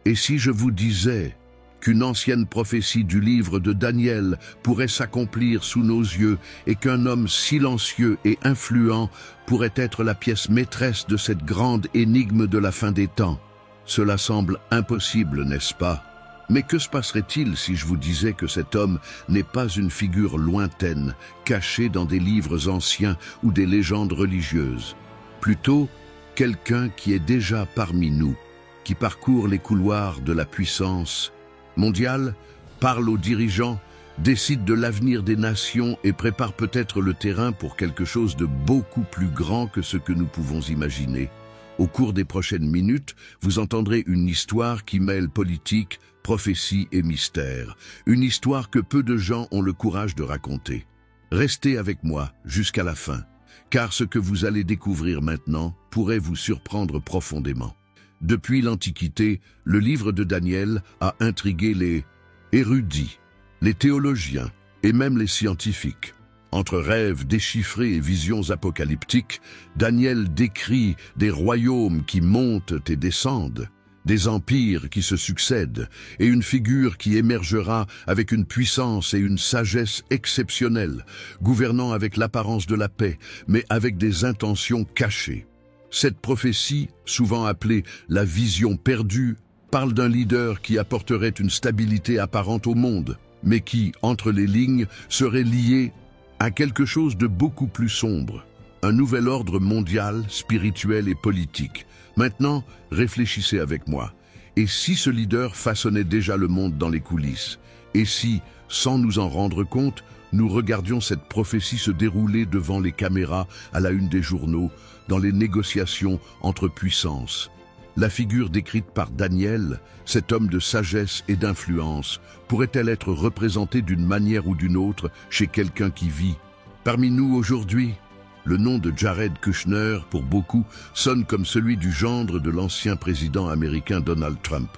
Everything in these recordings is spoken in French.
Et si je vous disais qu'une ancienne prophétie du livre de Daniel pourrait s'accomplir sous nos yeux et qu'un homme silencieux et influent pourrait être la pièce maîtresse de cette grande énigme de la fin des temps? Cela semble impossible, n'est-ce pas? Mais que se passerait-il si je vous disais que cet homme n'est pas une figure lointaine, cachée dans des livres anciens ou des légendes religieuses? Plutôt, quelqu'un qui est déjà parmi nous, qui parcourt les couloirs de la puissance mondiale, parle aux dirigeants, décide de l'avenir des nations et prépare peut-être le terrain pour quelque chose de beaucoup plus grand que ce que nous pouvons imaginer. Au cours des prochaines minutes, vous entendrez une histoire qui mêle politique, prophétie et mystère. Une histoire que peu de gens ont le courage de raconter. Restez avec moi jusqu'à la fin, car ce que vous allez découvrir maintenant pourrait vous surprendre profondément. Depuis l'Antiquité, le livre de Daniel a intrigué les érudits, les théologiens et même les scientifiques. Entre rêves déchiffrés et visions apocalyptiques, Daniel décrit des royaumes qui montent et descendent, des empires qui se succèdent, et une figure qui émergera avec une puissance et une sagesse exceptionnelles, gouvernant avec l'apparence de la paix, mais avec des intentions cachées. Cette prophétie, souvent appelée la vision perdue, parle d'un leader qui apporterait une stabilité apparente au monde, mais qui, entre les lignes, serait lié à quelque chose de beaucoup plus sombre, un nouvel ordre mondial, spirituel et politique. Maintenant, réfléchissez avec moi. Et si ce leader façonnait déjà le monde dans les coulisses? Et si, sans nous en rendre compte, nous regardions cette prophétie se dérouler devant les caméras à la une des journaux, dans les négociations entre puissances? La figure décrite par Daniel, cet homme de sagesse et d'influence, pourrait-elle être représentée d'une manière ou d'une autre chez quelqu'un qui vit parmi nous aujourd'hui? Le nom de Jared Kushner, pour beaucoup, sonne comme celui du gendre de l'ancien président américain Donald Trump.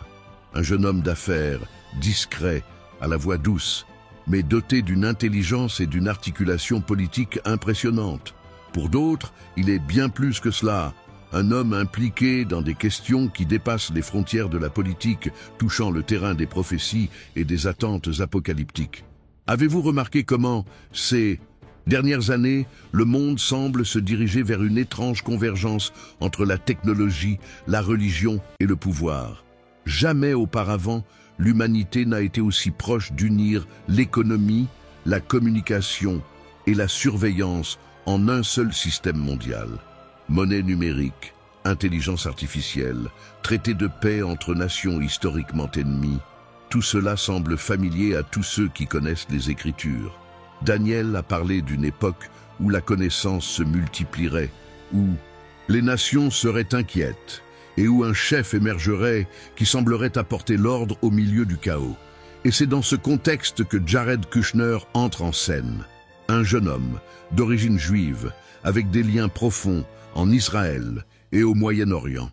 Un jeune homme d'affaires, discret, à la voix douce, mais doté d'une intelligence et d'une articulation politique impressionnante. Pour d'autres, il est bien plus que cela. Un homme impliqué dans des questions qui dépassent les frontières de la politique, touchant le terrain des prophéties et des attentes apocalyptiques. Avez-vous remarqué comment, ces dernières années, le monde semble se diriger vers une étrange convergence entre la technologie, la religion et le pouvoir? Jamais auparavant, l'humanité n'a été aussi proche d'unir l'économie, la communication et la surveillance en un seul système mondial. Monnaie numérique, intelligence artificielle, traité de paix entre nations historiquement ennemies, tout cela semble familier à tous ceux qui connaissent les Écritures. Daniel a parlé d'une époque où la connaissance se multiplierait, où les nations seraient inquiètes et où un chef émergerait qui semblerait apporter l'ordre au milieu du chaos. Et c'est dans ce contexte que Jared Kushner entre en scène. Un jeune homme, d'origine juive, avec des liens profonds en Israël et au Moyen-Orient.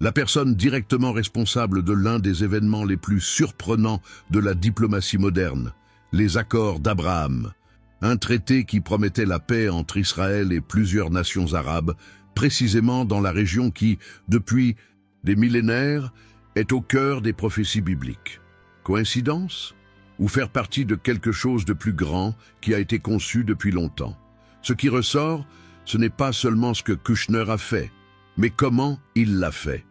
La personne directement responsable de l'un des événements les plus surprenants de la diplomatie moderne, les accords d'Abraham, un traité qui promettait la paix entre Israël et plusieurs nations arabes, précisément dans la région qui, depuis des millénaires, est au cœur des prophéties bibliques. Coïncidence? Ou faire partie de quelque chose de plus grand qui a été conçu depuis longtemps? Ce qui ressort, ce n'est pas seulement ce que Kushner a fait, mais comment il l'a fait.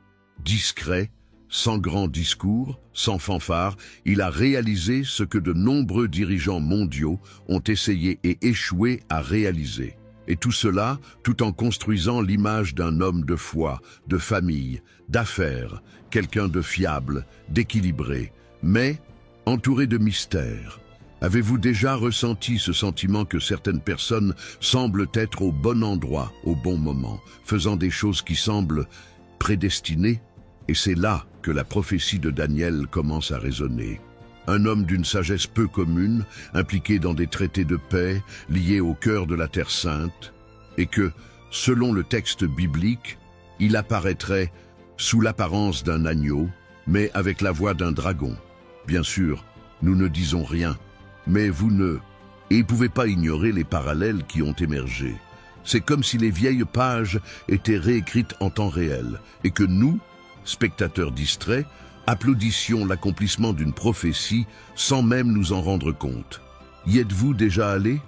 Discret, sans grand discours, sans fanfare, il a réalisé ce que de nombreux dirigeants mondiaux ont essayé et échoué à réaliser. Et tout cela, tout en construisant l'image d'un homme de foi, de famille, d'affaires, quelqu'un de fiable, d'équilibré, mais entouré de mystères. Avez-vous déjà ressenti ce sentiment que certaines personnes semblent être au bon endroit, au bon moment, faisant des choses qui semblent prédestinées? Et c'est là que la prophétie de Daniel commence à résonner. Un homme d'une sagesse peu commune, impliqué dans des traités de paix, liés au cœur de la Terre Sainte, et que, selon le texte biblique, il apparaîtrait sous l'apparence d'un agneau, mais avec la voix d'un dragon. Bien sûr, nous ne disons rien, mais vous ne pouvez pas ignorer les parallèles qui ont émergé. C'est comme si les vieilles pages étaient réécrites en temps réel, et que nous, spectateurs distraits, Applaudissions l'accomplissement d'une prophétie sans même nous en rendre compte. Y êtes-vous déjà allé?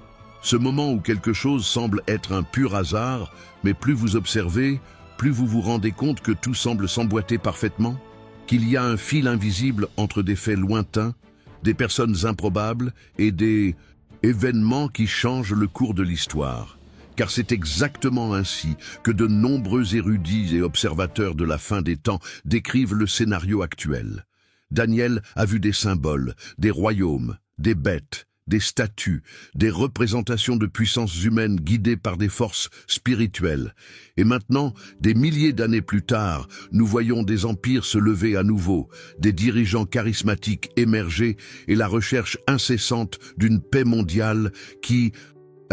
Ce moment où quelque chose semble être un pur hasard, mais plus vous observez, plus vous vous rendez compte que tout semble s'emboîter parfaitement, qu'il y a un fil invisible entre des faits lointains, des personnes improbables et des événements qui changent le cours de l'histoire. Car c'est exactement ainsi que de nombreux érudits et observateurs de la fin des temps décrivent le scénario actuel. Daniel a vu des symboles, des royaumes, des bêtes, des statues, des représentations de puissances humaines guidées par des forces spirituelles. Et maintenant, des milliers d'années plus tard, nous voyons des empires se lever à nouveau, des dirigeants charismatiques émerger et la recherche incessante d'une paix mondiale qui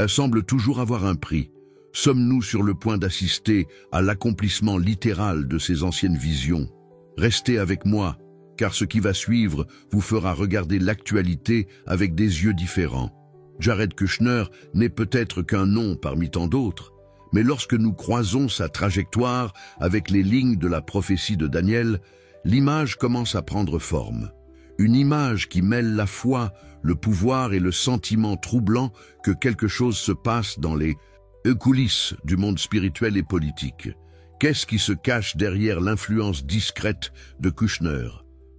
semble toujours avoir un prix. Sommes-nous sur le point d'assister à l'accomplissement littéral de ces anciennes visions? Restez avec moi, car ce qui va suivre vous fera regarder l'actualité avec des yeux différents. Jared Kushner n'est peut-être qu'un nom parmi tant d'autres, mais lorsque nous croisons sa trajectoire avec les lignes de la prophétie de Daniel, l'image commence à prendre forme. Une image qui mêle la foi, le pouvoir et le sentiment troublant que quelque chose se passe dans les coulisses du monde spirituel et politique. Qu'est-ce qui se cache derrière l'influence discrète de Kushner?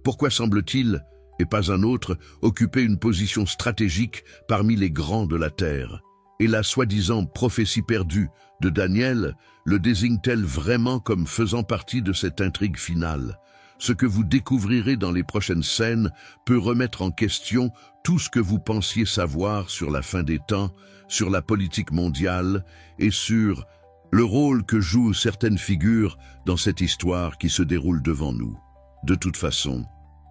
Pourquoi semble-t-il, et pas un autre, occuper une position stratégique parmi les grands de la Terre? Et la soi-disant prophétie perdue de Daniel le désigne-t-elle vraiment comme faisant partie de cette intrigue finale? Ce que vous découvrirez dans les prochaines scènes peut remettre en question tout ce que vous pensiez savoir sur la fin des temps, sur la politique mondiale et sur le rôle que jouent certaines figures dans cette histoire qui se déroule devant nous. De toute façon,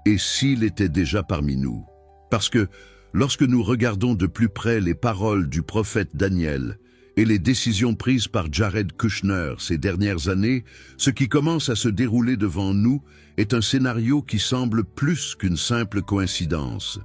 et s'il était déjà parmi nous? Parce que lorsque nous regardons de plus près les paroles du prophète Daniel et les décisions prises par Jared Kushner ces dernières années, ce qui commence à se dérouler devant nous est un scénario qui semble plus qu'une simple coïncidence.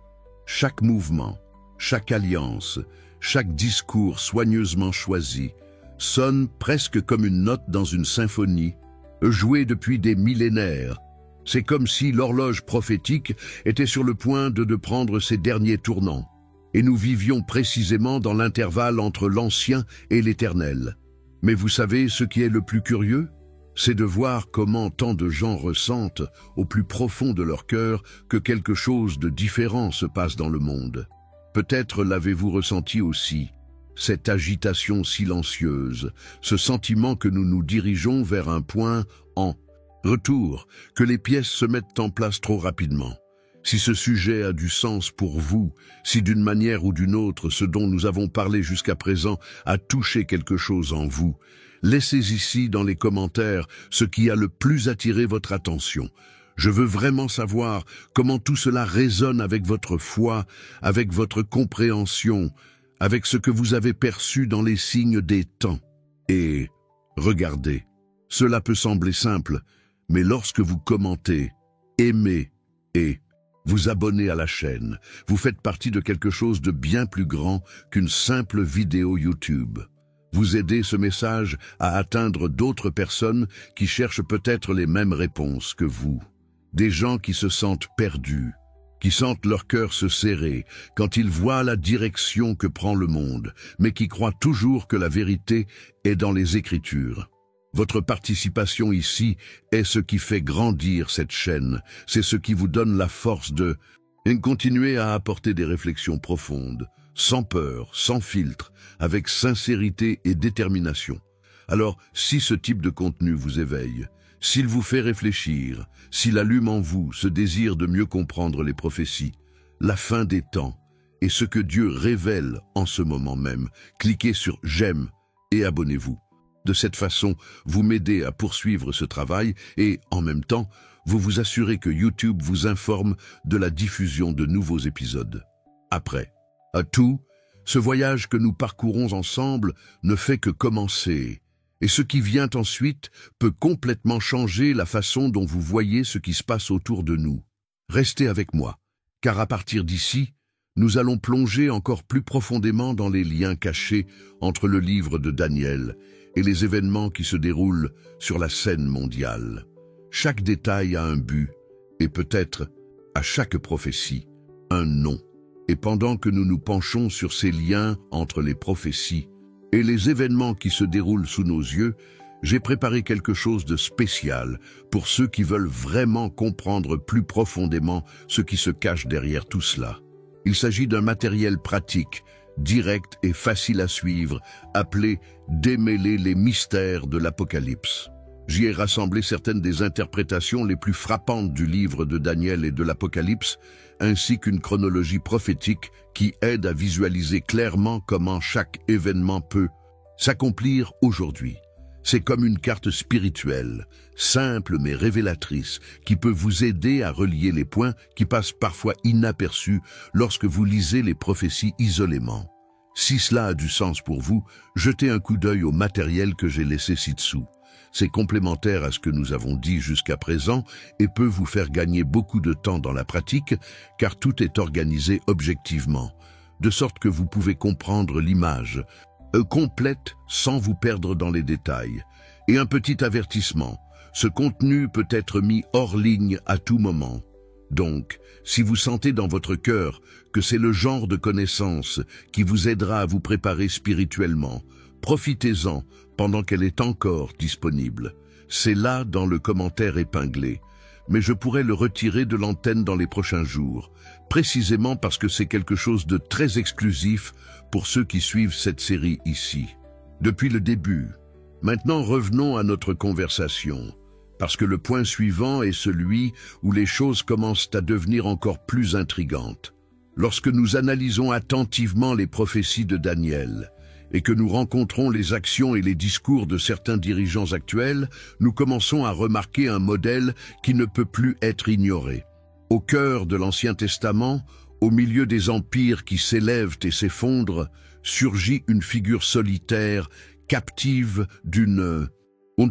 Chaque mouvement, chaque alliance, chaque discours soigneusement choisi sonne presque comme une note dans une symphonie, jouée depuis des millénaires. C'est comme si l'horloge prophétique était sur le point de prendre ses derniers tournants. Et nous vivions précisément dans l'intervalle entre l'ancien et l'éternel. Mais vous savez ce qui est le plus curieux? C'est de voir comment tant de gens ressentent, au plus profond de leur cœur, que quelque chose de différent se passe dans le monde. Peut-être l'avez-vous ressenti aussi, cette agitation silencieuse, ce sentiment que nous nous dirigeons vers un point en retour, que les pièces se mettent en place trop rapidement. Si ce sujet a du sens pour vous, si d'une manière ou d'une autre ce dont nous avons parlé jusqu'à présent a touché quelque chose en vous, laissez ici dans les commentaires ce qui a le plus attiré votre attention. Je veux vraiment savoir comment tout cela résonne avec votre foi, avec votre compréhension, avec ce que vous avez perçu dans les signes des temps. Et regardez, cela peut sembler simple, mais lorsque vous commentez, aimez et vous abonnez à la chaîne, vous faites partie de quelque chose de bien plus grand qu'une simple vidéo YouTube. Vous aidez ce message à atteindre d'autres personnes qui cherchent peut-être les mêmes réponses que vous. Des gens qui se sentent perdus, qui sentent leur cœur se serrer quand ils voient la direction que prend le monde, mais qui croient toujours que la vérité est dans les Écritures. Votre participation ici est ce qui fait grandir cette chaîne, c'est ce qui vous donne la force de continuer à apporter des réflexions profondes, sans peur, sans filtre, avec sincérité et détermination. Alors, si ce type de contenu vous éveille, s'il vous fait réfléchir, s'il allume en vous ce désir de mieux comprendre les prophéties, la fin des temps et ce que Dieu révèle en ce moment même, cliquez sur « J'aime » et abonnez-vous. De cette façon, vous m'aidez à poursuivre ce travail et, en même temps, vous vous assurez que YouTube vous informe de la diffusion de nouveaux épisodes. Après, à tout, ce voyage que nous parcourons ensemble ne fait que commencer. Et ce qui vient ensuite peut complètement changer la façon dont vous voyez ce qui se passe autour de nous. Restez avec moi, car à partir d'ici, nous allons plonger encore plus profondément dans les liens cachés entre le livre de Daniel et les événements qui se déroulent sur la scène mondiale. Chaque détail a un but, et peut-être, à chaque prophétie, un nom. Et pendant que nous nous penchons sur ces liens entre les prophéties et les événements qui se déroulent sous nos yeux, j'ai préparé quelque chose de spécial pour ceux qui veulent vraiment comprendre plus profondément ce qui se cache derrière tout cela. Il s'agit d'un matériel pratique, direct et facile à suivre, appelé « Démêler les mystères de l'Apocalypse ». J'y ai rassemblé certaines des interprétations les plus frappantes du livre de Daniel et de l'Apocalypse, ainsi qu'une chronologie prophétique qui aide à visualiser clairement comment chaque événement peut s'accomplir aujourd'hui. C'est comme une carte spirituelle, simple mais révélatrice, qui peut vous aider à relier les points qui passent parfois inaperçus lorsque vous lisez les prophéties isolément. Si cela a du sens pour vous, jetez un coup d'œil au matériel que j'ai laissé ci-dessous. C'est complémentaire à ce que nous avons dit jusqu'à présent et peut vous faire gagner beaucoup de temps dans la pratique, car tout est organisé objectivement, de sorte que vous pouvez comprendre l'image complète sans vous perdre dans les détails. Et un petit avertissement, ce contenu peut être mis hors ligne à tout moment. Donc, si vous sentez dans votre cœur que c'est le genre de connaissance qui vous aidera à vous préparer spirituellement, profitez-en pendant qu'elle est encore disponible. C'est là dans le commentaire épinglé, mais je pourrais le retirer de l'antenne dans les prochains jours, précisément parce que c'est quelque chose de très exclusif pour ceux qui suivent cette série ici. Depuis le début. Maintenant revenons à notre conversation, parce que le point suivant est celui où les choses commencent à devenir encore plus intrigantes. Lorsque nous analysons attentivement les prophéties de Daniel, et que nous rencontrons les actions et les discours de certains dirigeants actuels, nous commençons à remarquer un modèle qui ne peut plus être ignoré. Au cœur de l'Ancien Testament, au milieu des empires qui s'élèvent et s'effondrent, surgit une figure solitaire, captive d'une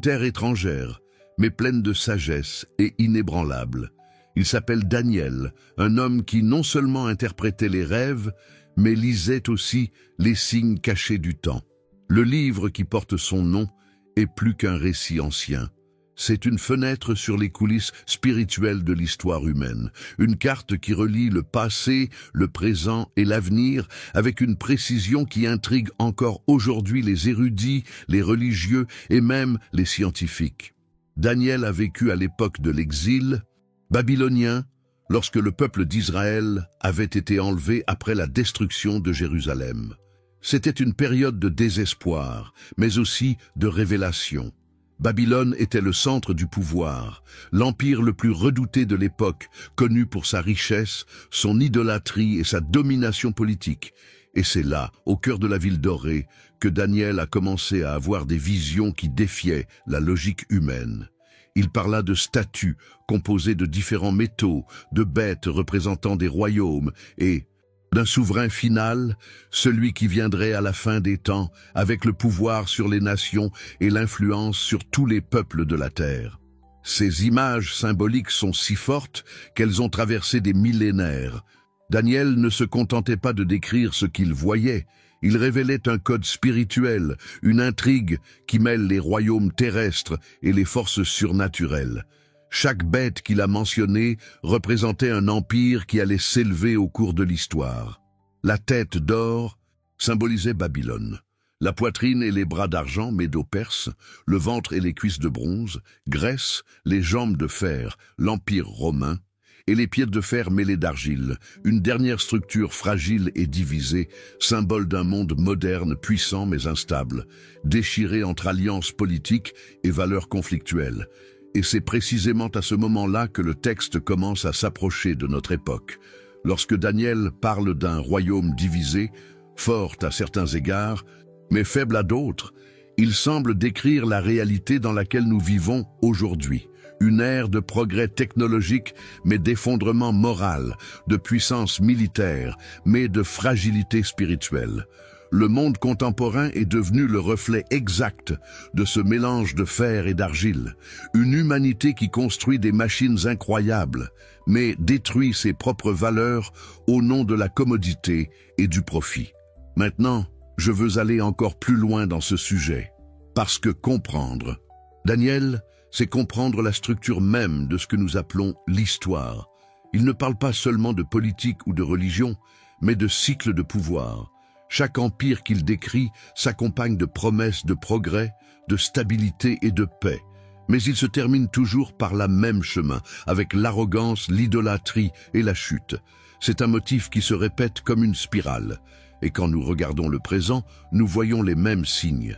terre étrangère, mais pleine de sagesse et inébranlable. Il s'appelle Daniel, un homme qui non seulement interprétait les rêves, mais lisait aussi les signes cachés du temps. Le livre qui porte son nom est plus qu'un récit ancien. C'est une fenêtre sur les coulisses spirituelles de l'histoire humaine, une carte qui relie le passé, le présent et l'avenir avec une précision qui intrigue encore aujourd'hui les érudits, les religieux et même les scientifiques. Daniel a vécu à l'époque de l'exil babylonien, lorsque le peuple d'Israël avait été enlevé après la destruction de Jérusalem. C'était une période de désespoir, mais aussi de révélation. Babylone était le centre du pouvoir, l'empire le plus redouté de l'époque, connu pour sa richesse, son idolâtrie et sa domination politique. Et c'est là, au cœur de la ville dorée, que Daniel a commencé à avoir des visions qui défiaient la logique humaine. Il parla de statues composées de différents métaux, de bêtes représentant des royaumes et d'un souverain final, celui qui viendrait à la fin des temps avec le pouvoir sur les nations et l'influence sur tous les peuples de la terre. Ces images symboliques sont si fortes qu'elles ont traversé des millénaires. Daniel ne se contentait pas de décrire ce qu'il voyait. Il révélait un code spirituel, une intrigue qui mêle les royaumes terrestres et les forces surnaturelles. Chaque bête qu'il a mentionnée représentait un empire qui allait s'élever au cours de l'histoire. La tête d'or symbolisait Babylone, la poitrine et les bras d'argent, Médo-Perse, le ventre et les cuisses de bronze, Grèce, les jambes de fer, l'Empire romain, et les pieds de fer mêlés d'argile, une dernière structure fragile et divisée, symbole d'un monde moderne, puissant mais instable, déchiré entre alliances politiques et valeurs conflictuelles. Et c'est précisément à ce moment-là que le texte commence à s'approcher de notre époque. Lorsque Daniel parle d'un royaume divisé, fort à certains égards, mais faible à d'autres, il semble décrire la réalité dans laquelle nous vivons aujourd'hui. Une ère de progrès technologique, mais d'effondrement moral, de puissance militaire, mais de fragilité spirituelle. Le monde contemporain est devenu le reflet exact de ce mélange de fer et d'argile. Une humanité qui construit des machines incroyables, mais détruit ses propres valeurs au nom de la commodité et du profit. Maintenant, je veux aller encore plus loin dans ce sujet, parce que comprendre. Daniel, c'est comprendre la structure même de ce que nous appelons l'histoire. Il ne parle pas seulement de politique ou de religion, mais de cycle de pouvoir. Chaque empire qu'il décrit s'accompagne de promesses de progrès, de stabilité et de paix. Mais il se termine toujours par la même chemin, avec l'arrogance, l'idolâtrie et la chute. C'est un motif qui se répète comme une spirale. Et quand nous regardons le présent, nous voyons les mêmes signes.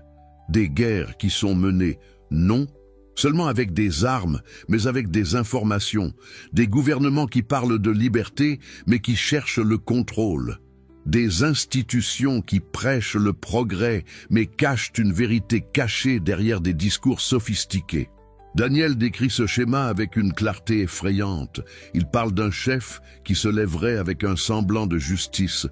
Des guerres qui sont menées, non seulement avec des armes, mais avec des informations. Des gouvernements qui parlent de liberté, mais qui cherchent le contrôle. Des institutions qui prêchent le progrès, mais cachent une vérité cachée derrière des discours sophistiqués. Daniel décrit ce schéma avec une clarté effrayante. Il parle d'un chef qui se lèverait avec un semblant de justice,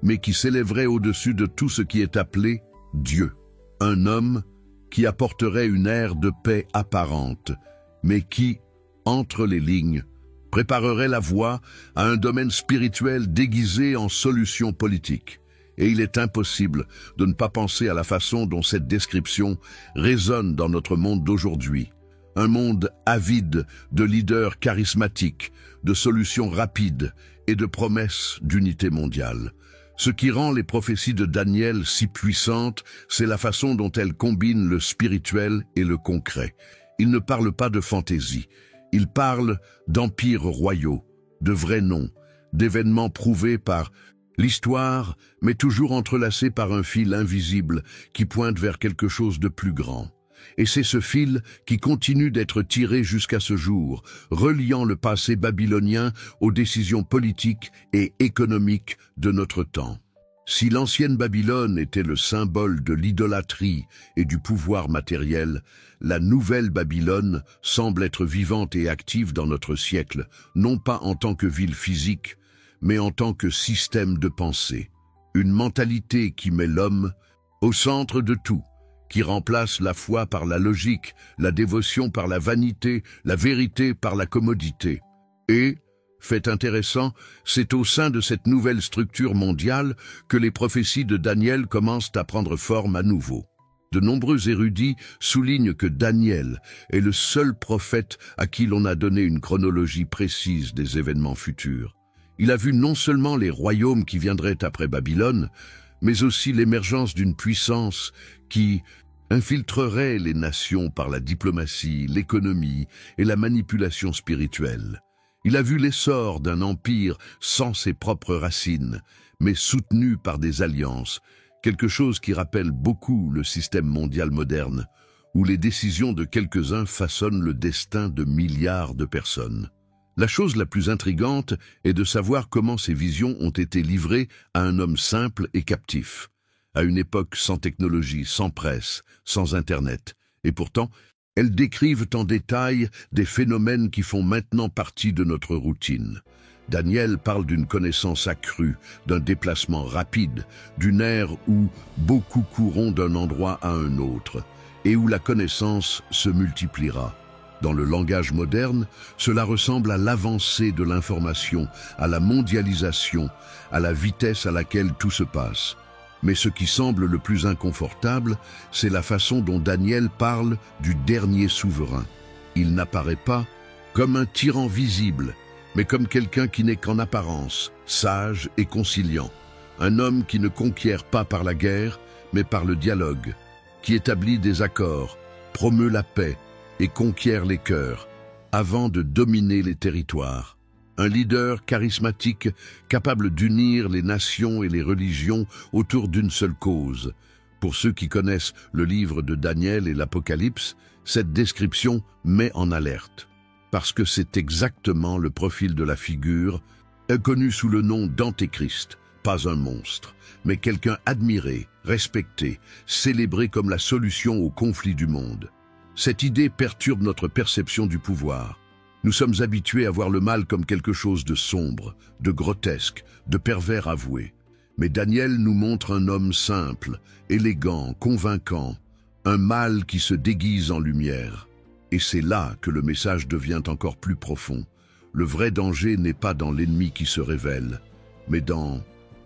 mais qui s'élèverait au-dessus de tout ce qui est appelé Dieu. Un homme qui apporterait une ère de paix apparente, mais qui, entre les lignes, préparerait la voie à un domaine spirituel déguisé en solution politique. Et il est impossible de ne pas penser à la façon dont cette description résonne dans notre monde d'aujourd'hui. Un monde avide de leaders charismatiques, de solutions rapides et de promesses d'unité mondiale. Ce qui rend les prophéties de Daniel si puissantes, c'est la façon dont elles combinent le spirituel et le concret. Il ne parle pas de fantaisie, il parle d'empires royaux, de vrais noms, d'événements prouvés par l'histoire, mais toujours entrelacés par un fil invisible qui pointe vers quelque chose de plus grand. Et c'est ce fil qui continue d'être tiré jusqu'à ce jour, reliant le passé babylonien aux décisions politiques et économiques de notre temps. Si l'ancienne Babylone était le symbole de l'idolâtrie et du pouvoir matériel, la nouvelle Babylone semble être vivante et active dans notre siècle, non pas en tant que ville physique, mais en tant que système de pensée. Une mentalité qui met l'homme au centre de tout, qui remplace la foi par la logique, la dévotion par la vanité, la vérité par la commodité. Et, fait intéressant, c'est au sein de cette nouvelle structure mondiale que les prophéties de Daniel commencent à prendre forme à nouveau. De nombreux érudits soulignent que Daniel est le seul prophète à qui l'on a donné une chronologie précise des événements futurs. Il a vu non seulement les royaumes qui viendraient après Babylone, mais aussi l'émergence d'une puissance qui infiltrerait les nations par la diplomatie, l'économie et la manipulation spirituelle. Il a vu l'essor d'un empire sans ses propres racines, mais soutenu par des alliances, quelque chose qui rappelle beaucoup le système mondial moderne, où les décisions de quelques-uns façonnent le destin de milliards de personnes. La chose la plus intrigante est de savoir comment ces visions ont été livrées à un homme simple et captif, à une époque sans technologie, sans presse, sans Internet. Et pourtant, elles décrivent en détail des phénomènes qui font maintenant partie de notre routine. Daniel parle d'une connaissance accrue, d'un déplacement rapide, d'une ère où beaucoup courront d'un endroit à un autre, et où la connaissance se multipliera. Dans le langage moderne, cela ressemble à l'avancée de l'information, à la mondialisation, à la vitesse à laquelle tout se passe. Mais ce qui semble le plus inconfortable, c'est la façon dont Daniel parle du dernier souverain. Il n'apparaît pas comme un tyran visible, mais comme quelqu'un qui n'est qu'en apparence, sage et conciliant. Un homme qui ne conquiert pas par la guerre, mais par le dialogue, qui établit des accords, promeut la paix et conquiert les cœurs, avant de dominer les territoires. Un leader charismatique capable d'unir les nations et les religions autour d'une seule cause. Pour ceux qui connaissent le livre de Daniel et l'Apocalypse, cette description met en alerte. Parce que c'est exactement le profil de la figure, connu sous le nom d'Antéchrist, pas un monstre, mais quelqu'un admiré, respecté, célébré comme la solution aux conflits du monde. Cette idée perturbe notre perception du pouvoir. Nous sommes habitués à voir le mal comme quelque chose de sombre, de grotesque, de pervers avoué. Mais Daniel nous montre un homme simple, élégant, convaincant, un mal qui se déguise en lumière. Et c'est là que le message devient encore plus profond. Le vrai danger n'est pas dans l'ennemi qui se révèle, mais dans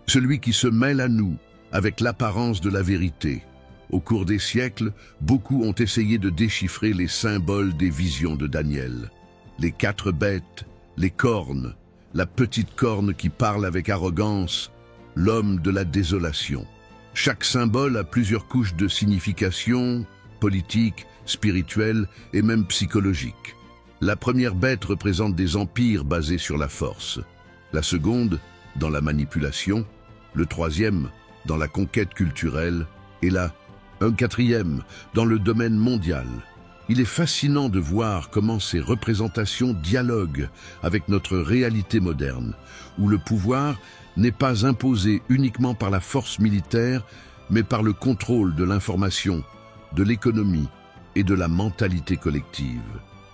celui qui se mêle à nous avec l'apparence de la vérité. Au cours des siècles, beaucoup ont essayé de déchiffrer les symboles des visions de Daniel. Les 4 bêtes, les cornes, la petite corne qui parle avec arrogance, l'homme de la désolation. Chaque symbole a plusieurs couches de signification, politique, spirituelle et même psychologique. La première bête représente des empires basés sur la force. La seconde, dans la manipulation. Le troisième, dans la conquête culturelle. Et là, un quatrième, dans le domaine mondial. Il est fascinant de voir comment ces représentations dialoguent avec notre réalité moderne, où le pouvoir n'est pas imposé uniquement par la force militaire, mais par le contrôle de l'information, de l'économie et de la mentalité collective.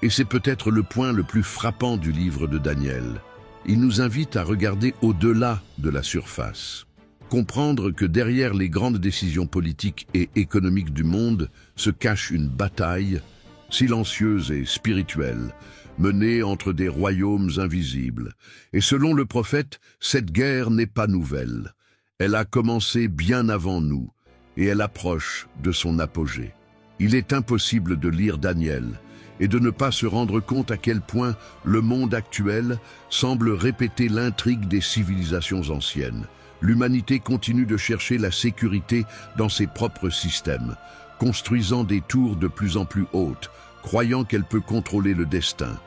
Et c'est peut-être le point le plus frappant du livre de Daniel. Il nous invite à regarder au-delà de la surface. Comprendre que derrière les grandes décisions politiques et économiques du monde se cache une bataille silencieuse et spirituelle, menée entre des royaumes invisibles. Et selon le prophète, cette guerre n'est pas nouvelle. Elle a commencé bien avant nous, et elle approche de son apogée. Il est impossible de lire Daniel et de ne pas se rendre compte à quel point le monde actuel semble répéter l'intrigue des civilisations anciennes. L'humanité continue de chercher la sécurité dans ses propres systèmes, construisant des tours de plus en plus hautes, croyant qu'elle peut contrôler le destin.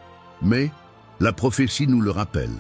Mais la prophétie nous le rappelle.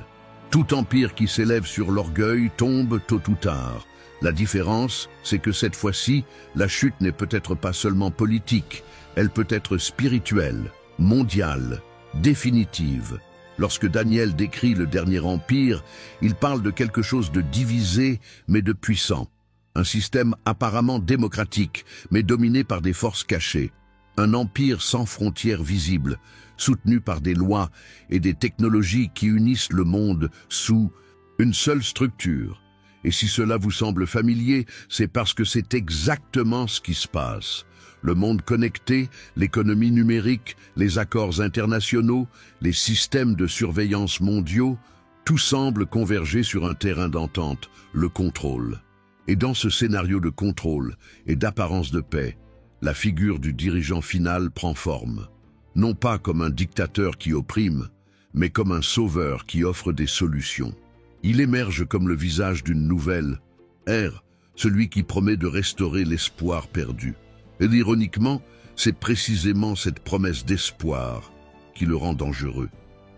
Tout empire qui s'élève sur l'orgueil tombe tôt ou tard. La différence, c'est que cette fois-ci, la chute n'est peut-être pas seulement politique, elle peut être spirituelle, mondiale, définitive. Lorsque Daniel décrit le dernier empire, il parle de quelque chose de divisé mais de puissant. Un système apparemment démocratique, mais dominé par des forces cachées. Un empire sans frontières visibles, soutenu par des lois et des technologies qui unissent le monde sous une seule structure. Et si cela vous semble familier, c'est parce que c'est exactement ce qui se passe. Le monde connecté, l'économie numérique, les accords internationaux, les systèmes de surveillance mondiaux, tout semble converger sur un terrain d'entente, le contrôle. Et dans ce scénario de contrôle et d'apparence de paix, la figure du dirigeant final prend forme. Non pas comme un dictateur qui opprime, mais comme un sauveur qui offre des solutions. Il émerge comme le visage d'une nouvelle ère, celui qui promet de restaurer l'espoir perdu. Et ironiquement, c'est précisément cette promesse d'espoir qui le rend dangereux.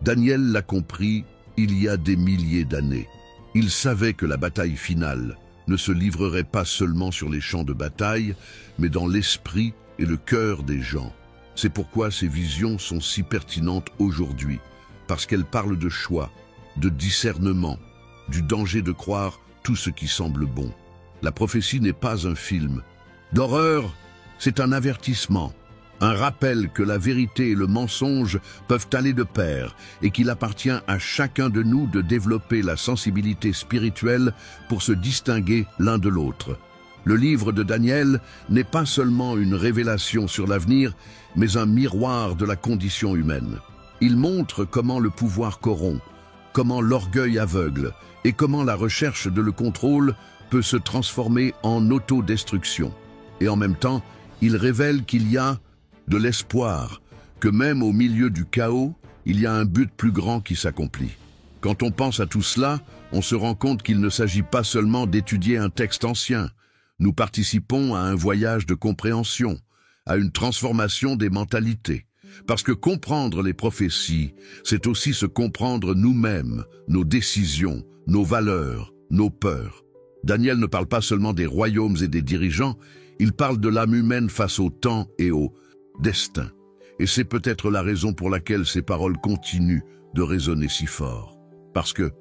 Daniel l'a compris il y a des milliers d'années. Il savait que la bataille finale ne se livrerait pas seulement sur les champs de bataille, mais dans l'esprit et le cœur des gens. C'est pourquoi ces visions sont si pertinentes aujourd'hui, parce qu'elles parlent de choix, de discernement, du danger de croire tout ce qui semble bon. La prophétie n'est pas un film d'horreur, c'est un avertissement, un rappel que la vérité et le mensonge peuvent aller de pair et qu'il appartient à chacun de nous de développer la sensibilité spirituelle pour se distinguer l'un de l'autre. Le livre de Daniel n'est pas seulement une révélation sur l'avenir, mais un miroir de la condition humaine. Il montre comment le pouvoir corrompt, comment l'orgueil aveugle et comment la recherche de le contrôle peut se transformer en autodestruction. Et en même temps, il révèle qu'il y a de l'espoir, que même au milieu du chaos, il y a un but plus grand qui s'accomplit. Quand on pense à tout cela, on se rend compte qu'il ne s'agit pas seulement d'étudier un texte ancien. Nous participons à un voyage de compréhension, à une transformation des mentalités. Parce que comprendre les prophéties, c'est aussi se comprendre nous-mêmes, nos décisions, nos valeurs, nos peurs. Daniel ne parle pas seulement des royaumes et des dirigeants, il parle de l'âme humaine face au temps et au destin. Et c'est peut-être la raison pour laquelle ces paroles continuent de résonner si fort. Parce que,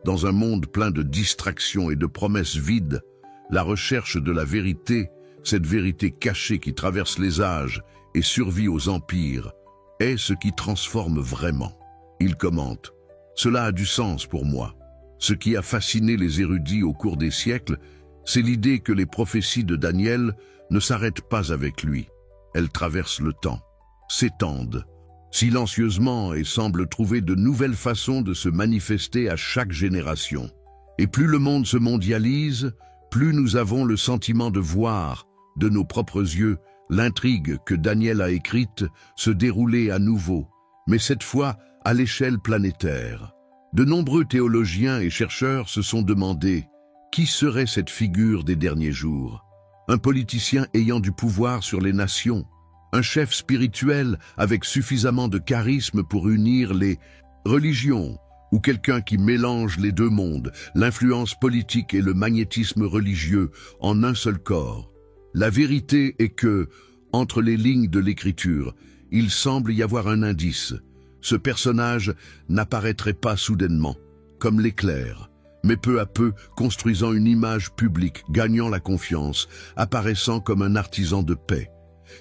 dans un monde plein de distractions et de promesses vides, la recherche de la vérité, cette vérité cachée qui traverse les âges et survit aux empires, est ce qui transforme vraiment. Il commente « Cela a du sens pour moi. Ce qui a fasciné les érudits au cours des siècles, c'est l'idée que les prophéties de Daniel ne s'arrêtent pas avec lui. Elles traversent le temps, s'étendent, silencieusement et semblent trouver de nouvelles façons de se manifester à chaque génération. Et plus le monde se mondialise, plus nous avons le sentiment de voir, de nos propres yeux, l'intrigue que Daniel a écrite se déroulait à nouveau, mais cette fois à l'échelle planétaire. De nombreux théologiens et chercheurs se sont demandé qui serait cette figure des derniers jours. Un politicien ayant du pouvoir sur les nations, un chef spirituel avec suffisamment de charisme pour unir les religions, ou quelqu'un qui mélange les deux mondes, l'influence politique et le magnétisme religieux, en un seul corps. La vérité est que, entre les lignes de l'écriture, il semble y avoir un indice. Ce personnage n'apparaîtrait pas soudainement, comme l'éclair, mais peu à peu construisant une image publique, gagnant la confiance, apparaissant comme un artisan de paix.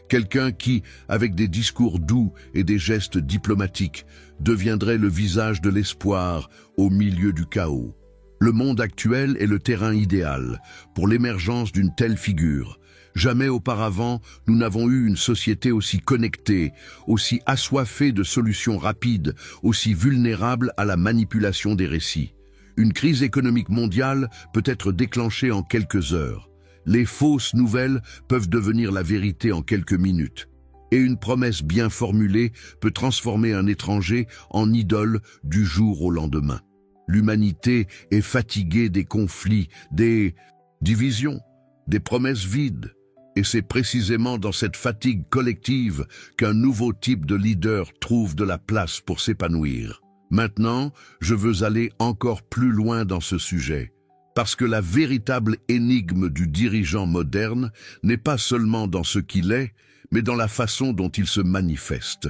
Quelqu'un qui, avec des discours doux et des gestes diplomatiques, deviendrait le visage de l'espoir au milieu du chaos. Le monde actuel est le terrain idéal pour l'émergence d'une telle figure. Jamais auparavant, nous n'avons eu une société aussi connectée, aussi assoiffée de solutions rapides, aussi vulnérable à la manipulation des récits. Une crise économique mondiale peut être déclenchée en quelques heures. Les fausses nouvelles peuvent devenir la vérité en quelques minutes. Et une promesse bien formulée peut transformer un étranger en idole du jour au lendemain. L'humanité est fatiguée des conflits, des divisions, des promesses vides. Et c'est précisément dans cette fatigue collective qu'un nouveau type de leader trouve de la place pour s'épanouir. Maintenant, je veux aller encore plus loin dans ce sujet. Parce que la véritable énigme du dirigeant moderne n'est pas seulement dans ce qu'il est, mais dans la façon dont il se manifeste.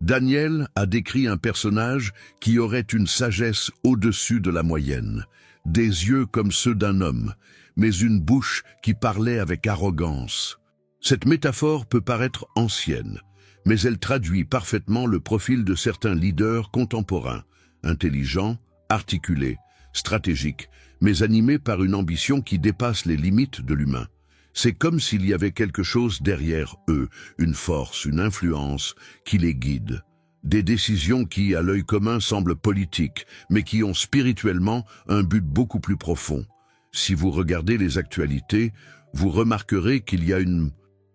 Daniel a décrit un personnage qui aurait une sagesse au-dessus de la moyenne, des yeux comme ceux d'un homme, mais une bouche qui parlait avec arrogance. Cette métaphore peut paraître ancienne, mais elle traduit parfaitement le profil de certains leaders contemporains, intelligents, articulés, stratégiques, mais animés par une ambition qui dépasse les limites de l'humain. C'est comme s'il y avait quelque chose derrière eux, une force, une influence qui les guide. Des décisions qui, à l'œil commun, semblent politiques, mais qui ont spirituellement un but beaucoup plus profond. Si vous regardez les actualités, vous remarquerez qu'il y a une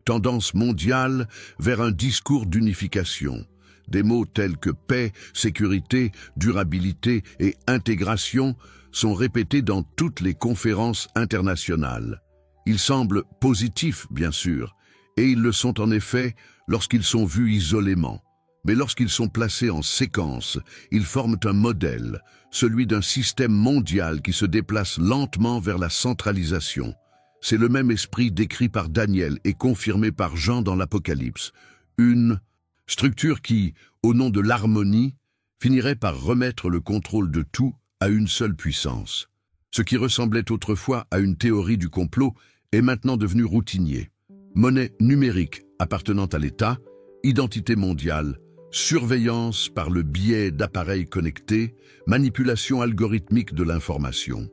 tendance mondiale vers un discours d'unification. Des mots tels que paix, sécurité, durabilité et intégration sont répétés dans toutes les conférences internationales. Ils semblent positifs, bien sûr, et ils le sont en effet lorsqu'ils sont vus isolément. Mais lorsqu'ils sont placés en séquence, ils forment un modèle, celui d'un système mondial qui se déplace lentement vers la centralisation. C'est le même esprit décrit par Daniel et confirmé par Jean dans l'Apocalypse. Une structure qui, au nom de l'harmonie, finirait par remettre le contrôle de tout à une seule puissance. Ce qui ressemblait autrefois à une théorie du complot est maintenant devenu routinier. Monnaie numérique appartenant à l'État, identité mondiale, surveillance par le biais d'appareils connectés, manipulation algorithmique de l'information.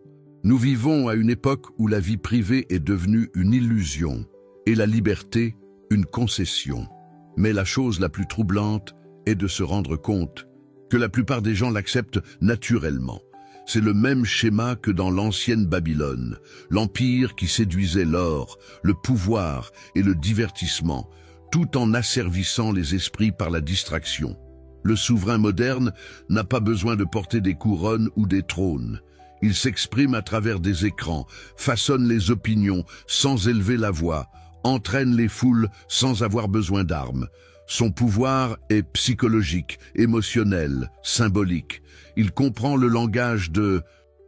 Nous vivons à une époque où la vie privée est devenue une illusion et la liberté une concession. Mais la chose la plus troublante est de se rendre compte que la plupart des gens l'acceptent naturellement. C'est le même schéma que dans l'ancienne Babylone, l'empire qui séduisait l'or, le pouvoir et le divertissement, tout en asservissant les esprits par la distraction. Le souverain moderne n'a pas besoin de porter des couronnes ou des trônes. Il s'exprime à travers des écrans, façonne les opinions sans élever la voix, entraîne les foules sans avoir besoin d'armes. Son pouvoir est psychologique, émotionnel, symbolique. Il comprend le langage de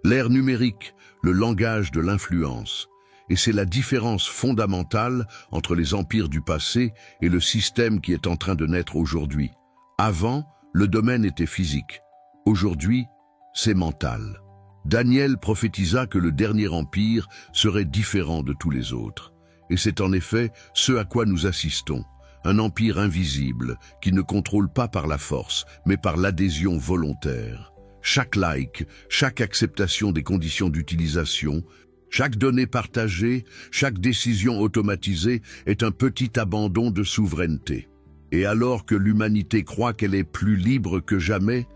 l'ère numérique, le langage de l'influence. Et c'est la différence fondamentale entre les empires du passé et le système qui est en train de naître aujourd'hui. Avant, le domaine était physique. Aujourd'hui, c'est mental. Daniel prophétisa que le dernier empire serait différent de tous les autres. Et c'est en effet ce à quoi nous assistons. Un empire invisible qui ne contrôle pas par la force, mais par l'adhésion volontaire. Chaque like, chaque acceptation des conditions d'utilisation, chaque donnée partagée, chaque décision automatisée est un petit abandon de souveraineté. Et alors que l'humanité croit qu'elle est plus libre que jamais,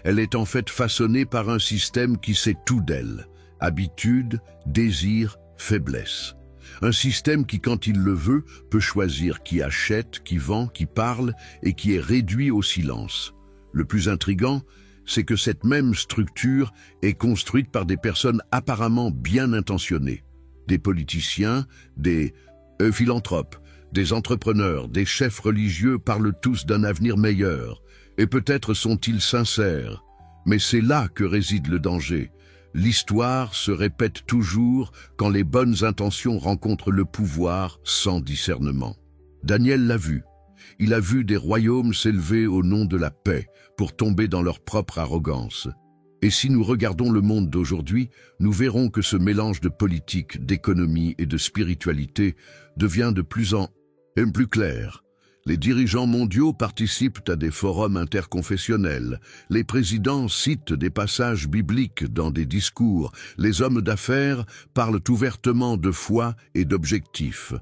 elle est en fait façonnée par un système qui sait tout d'elle. Habitude, désir, faiblesse. Un système qui, quand il le veut, peut choisir qui achète, qui vend, qui parle et qui est réduit au silence. Le plus intrigant, c'est que cette même structure est construite par des personnes apparemment bien intentionnées. Des politiciens, des philanthropes, des entrepreneurs, des chefs religieux parlent tous d'un avenir meilleur. Et peut-être sont-ils sincères. Mais c'est là que réside le danger. L'histoire se répète toujours quand les bonnes intentions rencontrent le pouvoir sans discernement. Daniel l'a vu. Il a vu des royaumes s'élever au nom de la paix pour tomber dans leur propre arrogance. Et si nous regardons le monde d'aujourd'hui, nous verrons que ce mélange de politique, d'économie et de spiritualité devient de plus en plus clair. Les dirigeants mondiaux participent à des forums interconfessionnels. Les présidents citent des passages bibliques dans des discours. Les hommes d'affaires parlent ouvertement de foi et d'objectifs.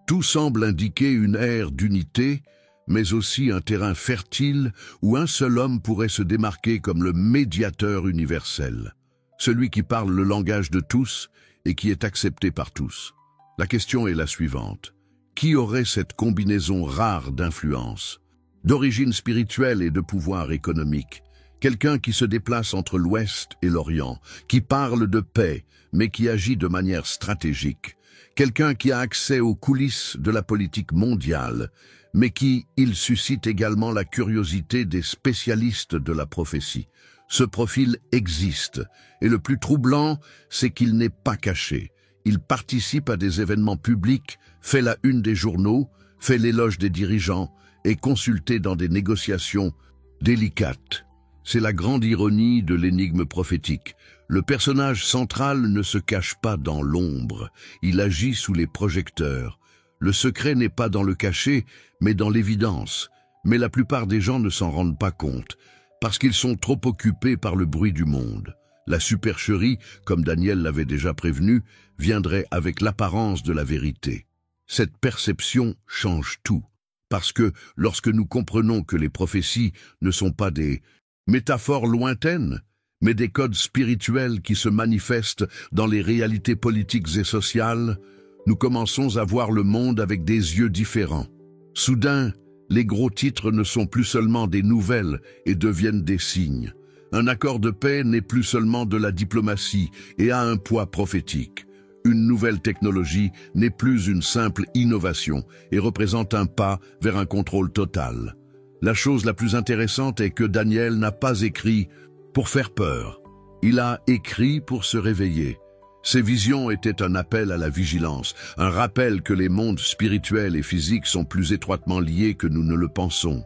Tout semble indiquer une ère d'unité, mais aussi un terrain fertile où un seul homme pourrait se démarquer comme le médiateur universel. Celui qui parle le langage de tous et qui est accepté par tous. La question est la suivante. Qui aurait cette combinaison rare d'influence, d'origine spirituelle et de pouvoir économique? Quelqu'un qui se déplace entre l'Ouest et l'Orient, qui parle de paix, mais qui agit de manière stratégique. Quelqu'un qui a accès aux coulisses de la politique mondiale, mais qui, il suscite également la curiosité des spécialistes de la prophétie. Ce profil existe, et le plus troublant, c'est qu'il n'est pas caché. Il participe à des événements publics, fait la une des journaux, fait l'éloge des dirigeants et consulté dans des négociations délicates. C'est la grande ironie de l'énigme prophétique. Le personnage central ne se cache pas dans l'ombre, il agit sous les projecteurs. Le secret n'est pas dans le cachet, mais dans l'évidence. Mais la plupart des gens ne s'en rendent pas compte, parce qu'ils sont trop occupés par le bruit du monde. La supercherie, comme Daniel l'avait déjà prévenu, viendrait avec l'apparence de la vérité. Cette perception change tout, parce que lorsque nous comprenons que les prophéties ne sont pas des métaphores lointaines, mais des codes spirituels qui se manifestent dans les réalités politiques et sociales, nous commençons à voir le monde avec des yeux différents. Soudain, les gros titres ne sont plus seulement des nouvelles et deviennent des signes. Un accord de paix n'est plus seulement de la diplomatie et a un poids prophétique. Une nouvelle technologie n'est plus une simple innovation et représente un pas vers un contrôle total. La chose la plus intéressante est que Daniel n'a pas écrit pour faire peur. Il a écrit pour se réveiller. Ses visions étaient un appel à la vigilance, un rappel que les mondes spirituels et physiques sont plus étroitement liés que nous ne le pensons.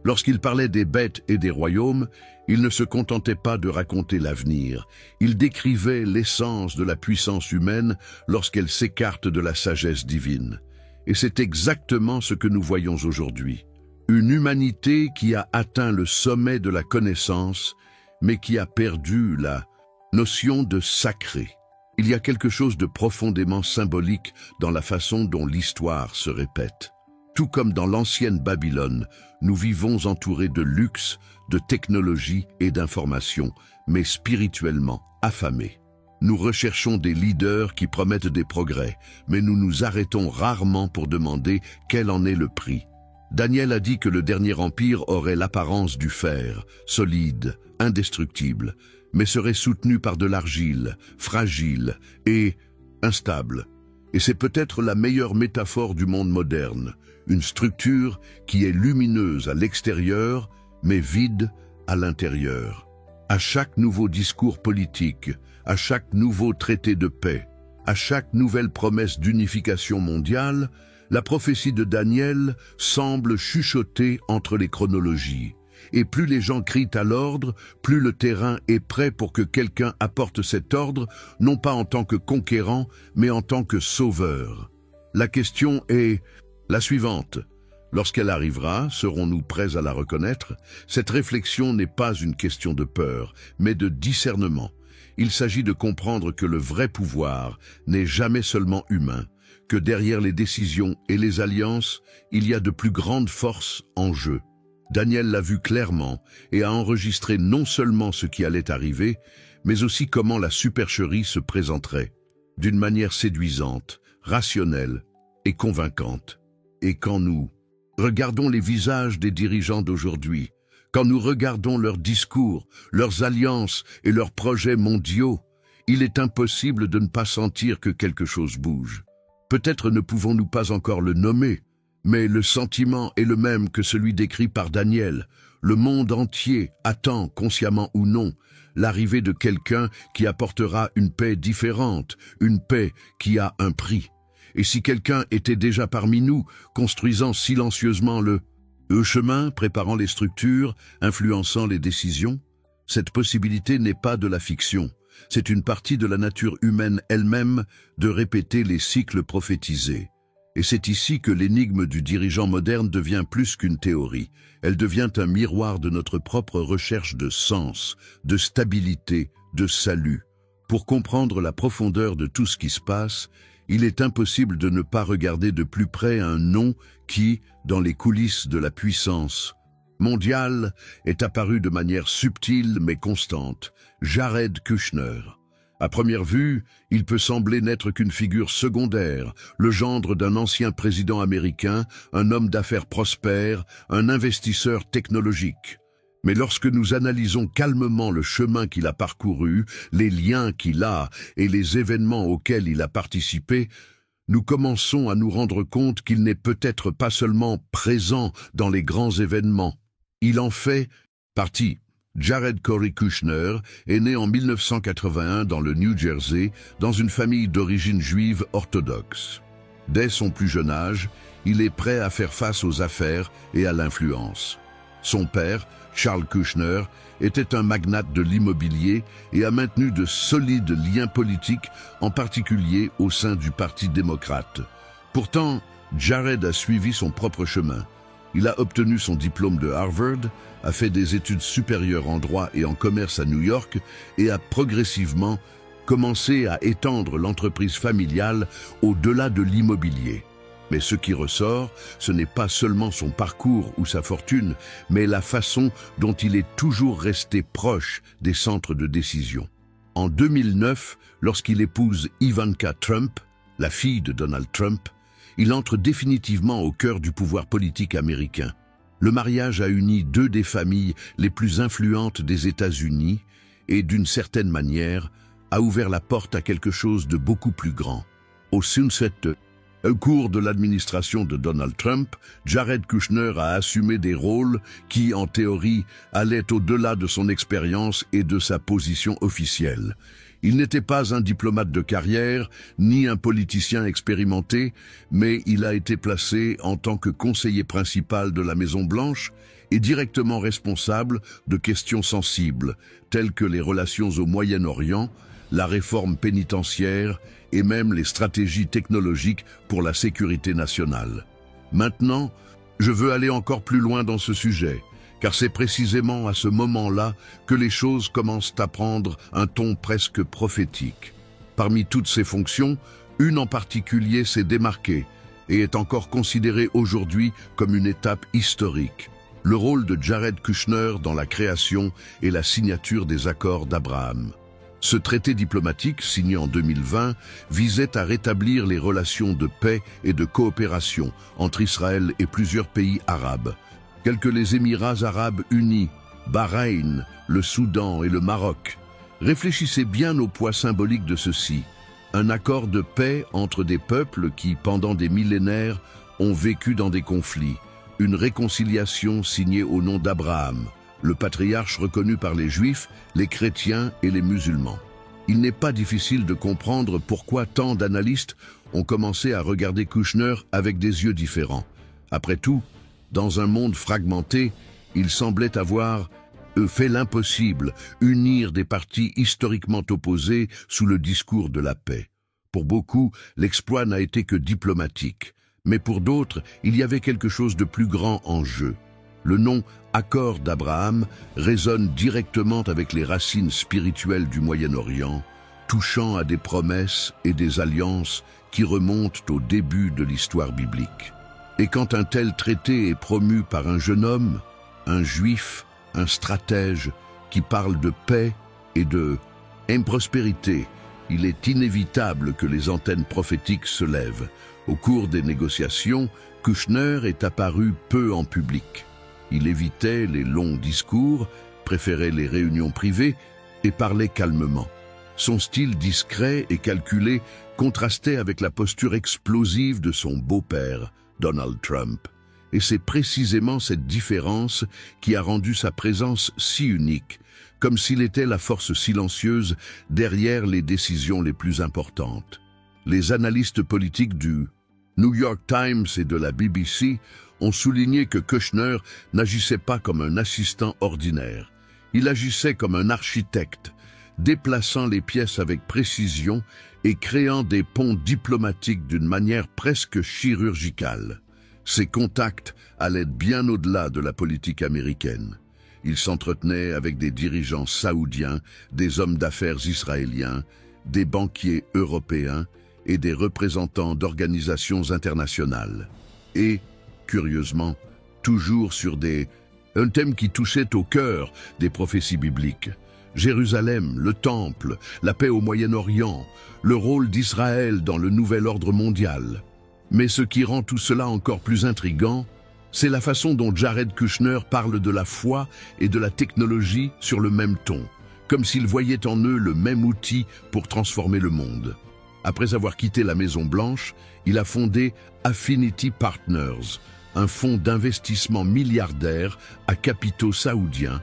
Lorsqu'il parlait des bêtes et des royaumes, il ne se contentait pas de raconter l'avenir. Il décrivait l'essence de la puissance humaine lorsqu'elle s'écarte de la sagesse divine. Et c'est exactement ce que nous voyons aujourd'hui. Une humanité qui a atteint le sommet de la connaissance, mais qui a perdu la notion de sacré. Il y a quelque chose de profondément symbolique dans la façon dont l'histoire se répète. Tout comme dans l'ancienne Babylone, nous vivons entourés de luxe, de technologie et d'informations, mais spirituellement affamés. Nous recherchons des leaders qui promettent des progrès, mais nous nous arrêtons rarement pour demander quel en est le prix. Daniel a dit que le dernier empire aurait l'apparence du fer, solide, indestructible, mais serait soutenu par de l'argile, fragile et instable. Et c'est peut-être la meilleure métaphore du monde moderne, une structure qui est lumineuse à l'extérieur, mais vide à l'intérieur. À chaque nouveau discours politique, à chaque nouveau traité de paix, à chaque nouvelle promesse d'unification mondiale, la prophétie de Daniel semble chuchoter entre les chronologies. Et plus les gens crient à l'ordre, plus le terrain est prêt pour que quelqu'un apporte cet ordre, non pas en tant que conquérant, mais en tant que sauveur. La question est la suivante. Lorsqu'elle arrivera, serons-nous prêts à la reconnaître? Cette réflexion n'est pas une question de peur, mais de discernement. Il s'agit de comprendre que le vrai pouvoir n'est jamais seulement humain, que derrière les décisions et les alliances, il y a de plus grandes forces en jeu. Daniel l'a vu clairement et a enregistré non seulement ce qui allait arriver, mais aussi comment la supercherie se présenterait. D'une manière séduisante, rationnelle et convaincante. Et quand nous regardons les visages des dirigeants d'aujourd'hui, quand nous regardons leurs discours, leurs alliances et leurs projets mondiaux, il est impossible de ne pas sentir que quelque chose bouge. Peut-être ne pouvons-nous pas encore le nommer, mais le sentiment est le même que celui décrit par Daniel. Le monde entier attend, consciemment ou non, l'arrivée de quelqu'un qui apportera une paix différente, une paix qui a un prix. Et si quelqu'un était déjà parmi nous, construisant silencieusement le chemin, préparant les structures, influençant les décisions, cette possibilité n'est pas de la fiction. C'est une partie de la nature humaine elle-même de répéter les cycles prophétisés. Et c'est ici que l'énigme du dirigeant moderne devient plus qu'une théorie. Elle devient un miroir de notre propre recherche de sens, de stabilité, de salut. Pour comprendre la profondeur de tout ce qui se passe, il est impossible de ne pas regarder de plus près un nom qui, dans les coulisses de la puissance mondiale, est apparu de manière subtile mais constante, Jared Kushner. À première vue, il peut sembler n'être qu'une figure secondaire, le gendre d'un ancien président américain, un homme d'affaires prospère, un investisseur technologique. Mais lorsque nous analysons calmement le chemin qu'il a parcouru, les liens qu'il a et les événements auxquels il a participé, nous commençons à nous rendre compte qu'il n'est peut-être pas seulement présent dans les grands événements. Il en fait partie. Jared Corey Kushner est né en 1981 dans le New Jersey, dans une famille d'origine juive orthodoxe. Dès son plus jeune âge, il est prêt à faire face aux affaires et à l'influence. Son père, Charles Kushner, était un magnate de l'immobilier et a maintenu de solides liens politiques, en particulier au sein du Parti démocrate. Pourtant, Jared a suivi son propre chemin. Il a obtenu son diplôme de Harvard, a fait des études supérieures en droit et en commerce à New York et a progressivement commencé à étendre l'entreprise familiale au-delà de l'immobilier. Mais ce qui ressort, ce n'est pas seulement son parcours ou sa fortune, mais la façon dont il est toujours resté proche des centres de décision. En 2009, lorsqu'il épouse Ivanka Trump, la fille de Donald Trump, il entre définitivement au cœur du pouvoir politique américain. Le mariage a uni deux des familles les plus influentes des États-Unis et, d'une certaine manière, a ouvert la porte à quelque chose de beaucoup plus grand. Au cours de l'administration de Donald Trump, Jared Kushner a assumé des rôles qui, en théorie, allaient au-delà de son expérience et de sa position officielle. Il n'était pas un diplomate de carrière, ni un politicien expérimenté, mais il a été placé en tant que conseiller principal de la Maison-Blanche et directement responsable de questions sensibles, telles que les relations au Moyen-Orient, la réforme pénitentiaire et même les stratégies technologiques pour la sécurité nationale. Maintenant, je veux aller encore plus loin dans ce sujet, car c'est précisément à ce moment-là que les choses commencent à prendre un ton presque prophétique. Parmi toutes ces fonctions, une en particulier s'est démarquée et est encore considérée aujourd'hui comme une étape historique. Le rôle de Jared Kushner dans la création et la signature des accords d'Abraham. Ce traité diplomatique, signé en 2020, visait à rétablir les relations de paix et de coopération entre Israël et plusieurs pays arabes, tels que les Émirats arabes unis, Bahreïn, le Soudan et le Maroc. Réfléchissez bien au poids symbolique de ceci. Un accord de paix entre des peuples qui, pendant des millénaires, ont vécu dans des conflits. Une réconciliation signée au nom d'Abraham, le patriarche reconnu par les Juifs, les chrétiens et les musulmans. Il n'est pas difficile de comprendre pourquoi tant d'analystes ont commencé à regarder Kushner avec des yeux différents. Après tout, dans un monde fragmenté, il semblait avoir fait l'impossible, unir des partis historiquement opposés sous le discours de la paix. Pour beaucoup, l'exploit n'a été que diplomatique, mais pour d'autres, il y avait quelque chose de plus grand en jeu. Le nom Accord d'Abraham résonne directement avec les racines spirituelles du Moyen-Orient, touchant à des promesses et des alliances qui remontent au début de l'histoire biblique. Et quand un tel traité est promu par un jeune homme, un juif, un stratège qui parle de paix et de prospérité, Il est inévitable que les antennes prophétiques se lèvent. Au cours des négociations, Kushner est apparu peu en public. Il évitait les longs discours, préférait les réunions privées et parlait calmement. Son style discret et calculé contrastait avec la posture explosive de son beau-père, Donald Trump. Et c'est précisément cette différence qui a rendu sa présence si unique, comme s'il était la force silencieuse derrière les décisions les plus importantes. Les analystes politiques du New York Times et de la BBC ont souligné que Kushner n'agissait pas comme un assistant ordinaire. Il agissait comme un architecte, déplaçant les pièces avec précision et créant des ponts diplomatiques d'une manière presque chirurgicale. Ses contacts allaient bien au-delà de la politique américaine. Il s'entretenait avec des dirigeants saoudiens, des hommes d'affaires israéliens, des banquiers européens et des représentants d'organisations internationales. Et, curieusement, toujours sur un thème qui touchait au cœur des prophéties bibliques. Jérusalem, le Temple, la paix au Moyen-Orient, le rôle d'Israël dans le nouvel ordre mondial. Mais ce qui rend tout cela encore plus intriguant, c'est la façon dont Jared Kushner parle de la foi et de la technologie sur le même ton, comme s'il voyait en eux le même outil pour transformer le monde. Après avoir quitté la Maison-Blanche, il a fondé Affinity Partners, un fonds d'investissement milliardaire à capitaux saoudiens,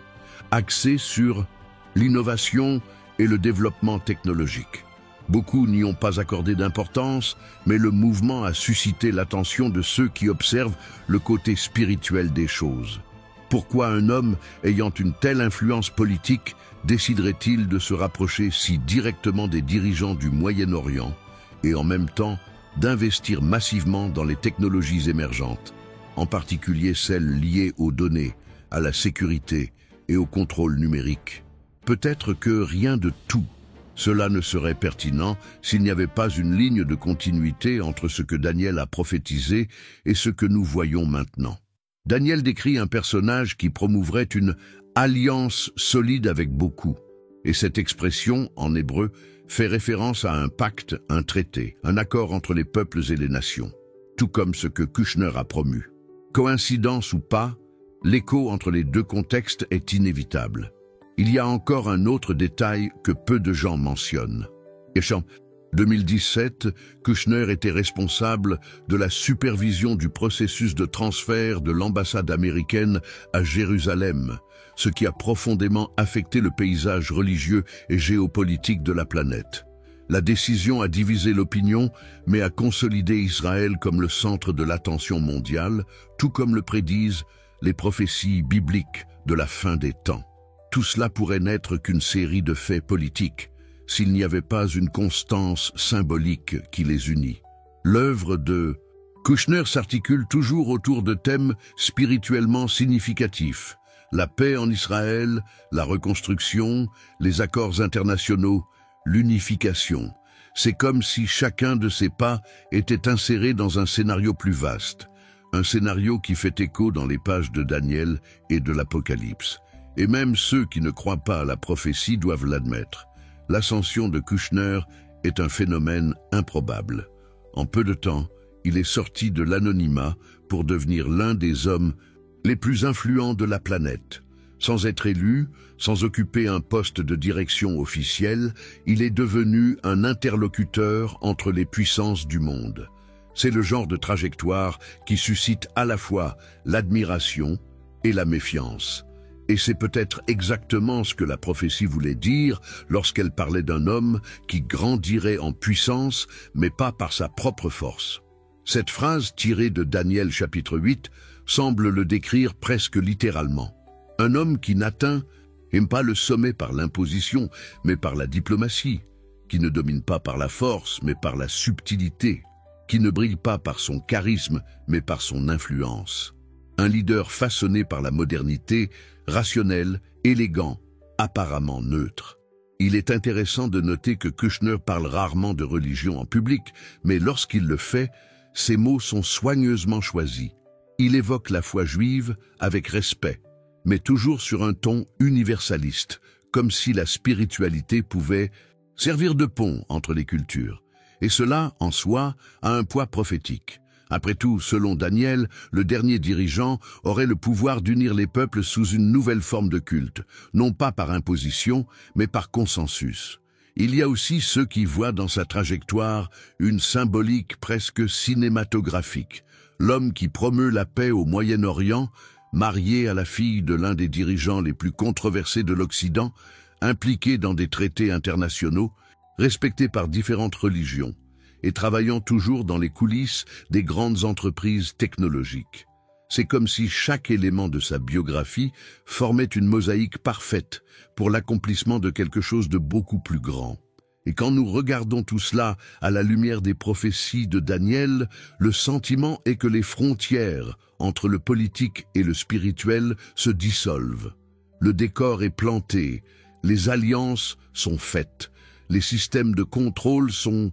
axé sur l'innovation et le développement technologique. Beaucoup n'y ont pas accordé d'importance, mais le mouvement a suscité l'attention de ceux qui observent le côté spirituel des choses. Pourquoi un homme ayant une telle influence politique déciderait-il de se rapprocher si directement des dirigeants du Moyen-Orient et en même temps d'investir massivement dans les technologies émergentes, en particulier celles liées aux données, à la sécurité et au contrôle numérique? Peut-être que rien de tout cela ne serait pertinent s'il n'y avait pas une ligne de continuité entre ce que Daniel a prophétisé et ce que nous voyons maintenant. Daniel décrit un personnage qui promouvrait une alliance solide avec beaucoup. Et cette expression, en hébreu, fait référence à un pacte, un traité, un accord entre les peuples et les nations, tout comme ce que Kushner a promu. Coïncidence ou pas, l'écho entre les deux contextes est inévitable. Il y a encore un autre détail que peu de gens mentionnent. En 2017, Kushner était responsable de la supervision du processus de transfert de l'ambassade américaine à Jérusalem, ce qui a profondément affecté le paysage religieux et géopolitique de la planète. La décision a divisé l'opinion, mais a consolidé Israël comme le centre de l'attention mondiale, tout comme le prédisent les prophéties bibliques de la fin des temps. Tout cela pourrait n'être qu'une série de faits politiques, s'il n'y avait pas une constance symbolique qui les unit. L'œuvre de Kushner s'articule toujours autour de thèmes spirituellement significatifs: la paix en Israël, la reconstruction, les accords internationaux, l'unification. C'est comme si chacun de ces pas était inséré dans un scénario plus vaste, un scénario qui fait écho dans les pages de Daniel et de l'Apocalypse. Et même ceux qui ne croient pas à la prophétie doivent l'admettre. L'ascension de Kushner est un phénomène improbable. En peu de temps, il est sorti de l'anonymat pour devenir l'un des hommes les plus influents de la planète. Sans être élu, sans occuper un poste de direction officielle, il est devenu un interlocuteur entre les puissances du monde. C'est le genre de trajectoire qui suscite à la fois l'admiration et la méfiance. Et c'est peut-être exactement ce que la prophétie voulait dire lorsqu'elle parlait d'un homme qui grandirait en puissance, mais pas par sa propre force. Cette phrase tirée de Daniel chapitre 8 semble le décrire presque littéralement. Un homme qui n'atteint pas le sommet par l'imposition, mais par la diplomatie, qui ne domine pas par la force, mais par la subtilité, qui ne brille pas par son charisme, mais par son influence. Un leader façonné par la modernité, rationnel, élégant, apparemment neutre. Il est intéressant de noter que Kushner parle rarement de religion en public, mais lorsqu'il le fait, ses mots sont soigneusement choisis. Il évoque la foi juive avec respect, mais toujours sur un ton universaliste, comme si la spiritualité pouvait servir de pont entre les cultures. Et cela, en soi, a un poids prophétique. Après tout, selon Daniel, le dernier dirigeant aurait le pouvoir d'unir les peuples sous une nouvelle forme de culte, non pas par imposition, mais par consensus. Il y a aussi ceux qui voient dans sa trajectoire une symbolique presque cinématographique. L'homme qui promeut la paix au Moyen-Orient, marié à la fille de l'un des dirigeants les plus controversés de l'Occident, impliqué dans des traités internationaux, respecté par différentes religions, et travaillant toujours dans les coulisses des grandes entreprises technologiques. C'est comme si chaque élément de sa biographie formait une mosaïque parfaite pour l'accomplissement de quelque chose de beaucoup plus grand. Et quand nous regardons tout cela à la lumière des prophéties de Daniel, le sentiment est que les frontières entre le politique et le spirituel se dissolvent. Le décor est planté, les alliances sont faites, les systèmes de contrôle sont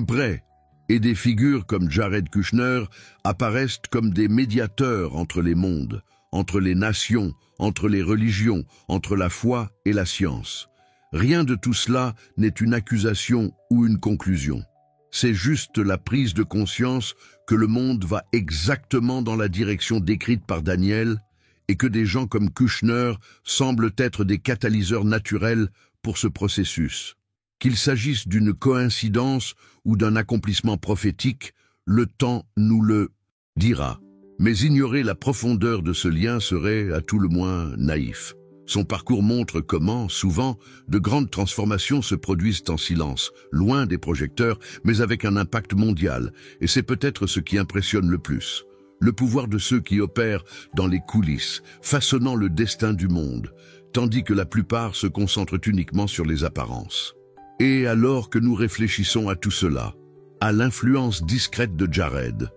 prêts, et des figures comme Jared Kushner apparaissent comme des médiateurs entre les mondes, entre les nations, entre les religions, entre la foi et la science. Rien de tout cela n'est une accusation ou une conclusion. C'est juste la prise de conscience que le monde va exactement dans la direction décrite par Daniel et que des gens comme Kushner semblent être des catalyseurs naturels pour ce processus. Qu'il s'agisse d'une coïncidence ou d'un accomplissement prophétique, le temps nous le dira. Mais ignorer la profondeur de ce lien serait, à tout le moins, naïf. Son parcours montre comment, souvent, de grandes transformations se produisent en silence, loin des projecteurs, mais avec un impact mondial, et c'est peut-être ce qui impressionne le plus. Le pouvoir de ceux qui opèrent dans les coulisses, façonnant le destin du monde, tandis que la plupart se concentrent uniquement sur les apparences. Et alors que nous réfléchissons à tout cela, à l'influence discrète de Jared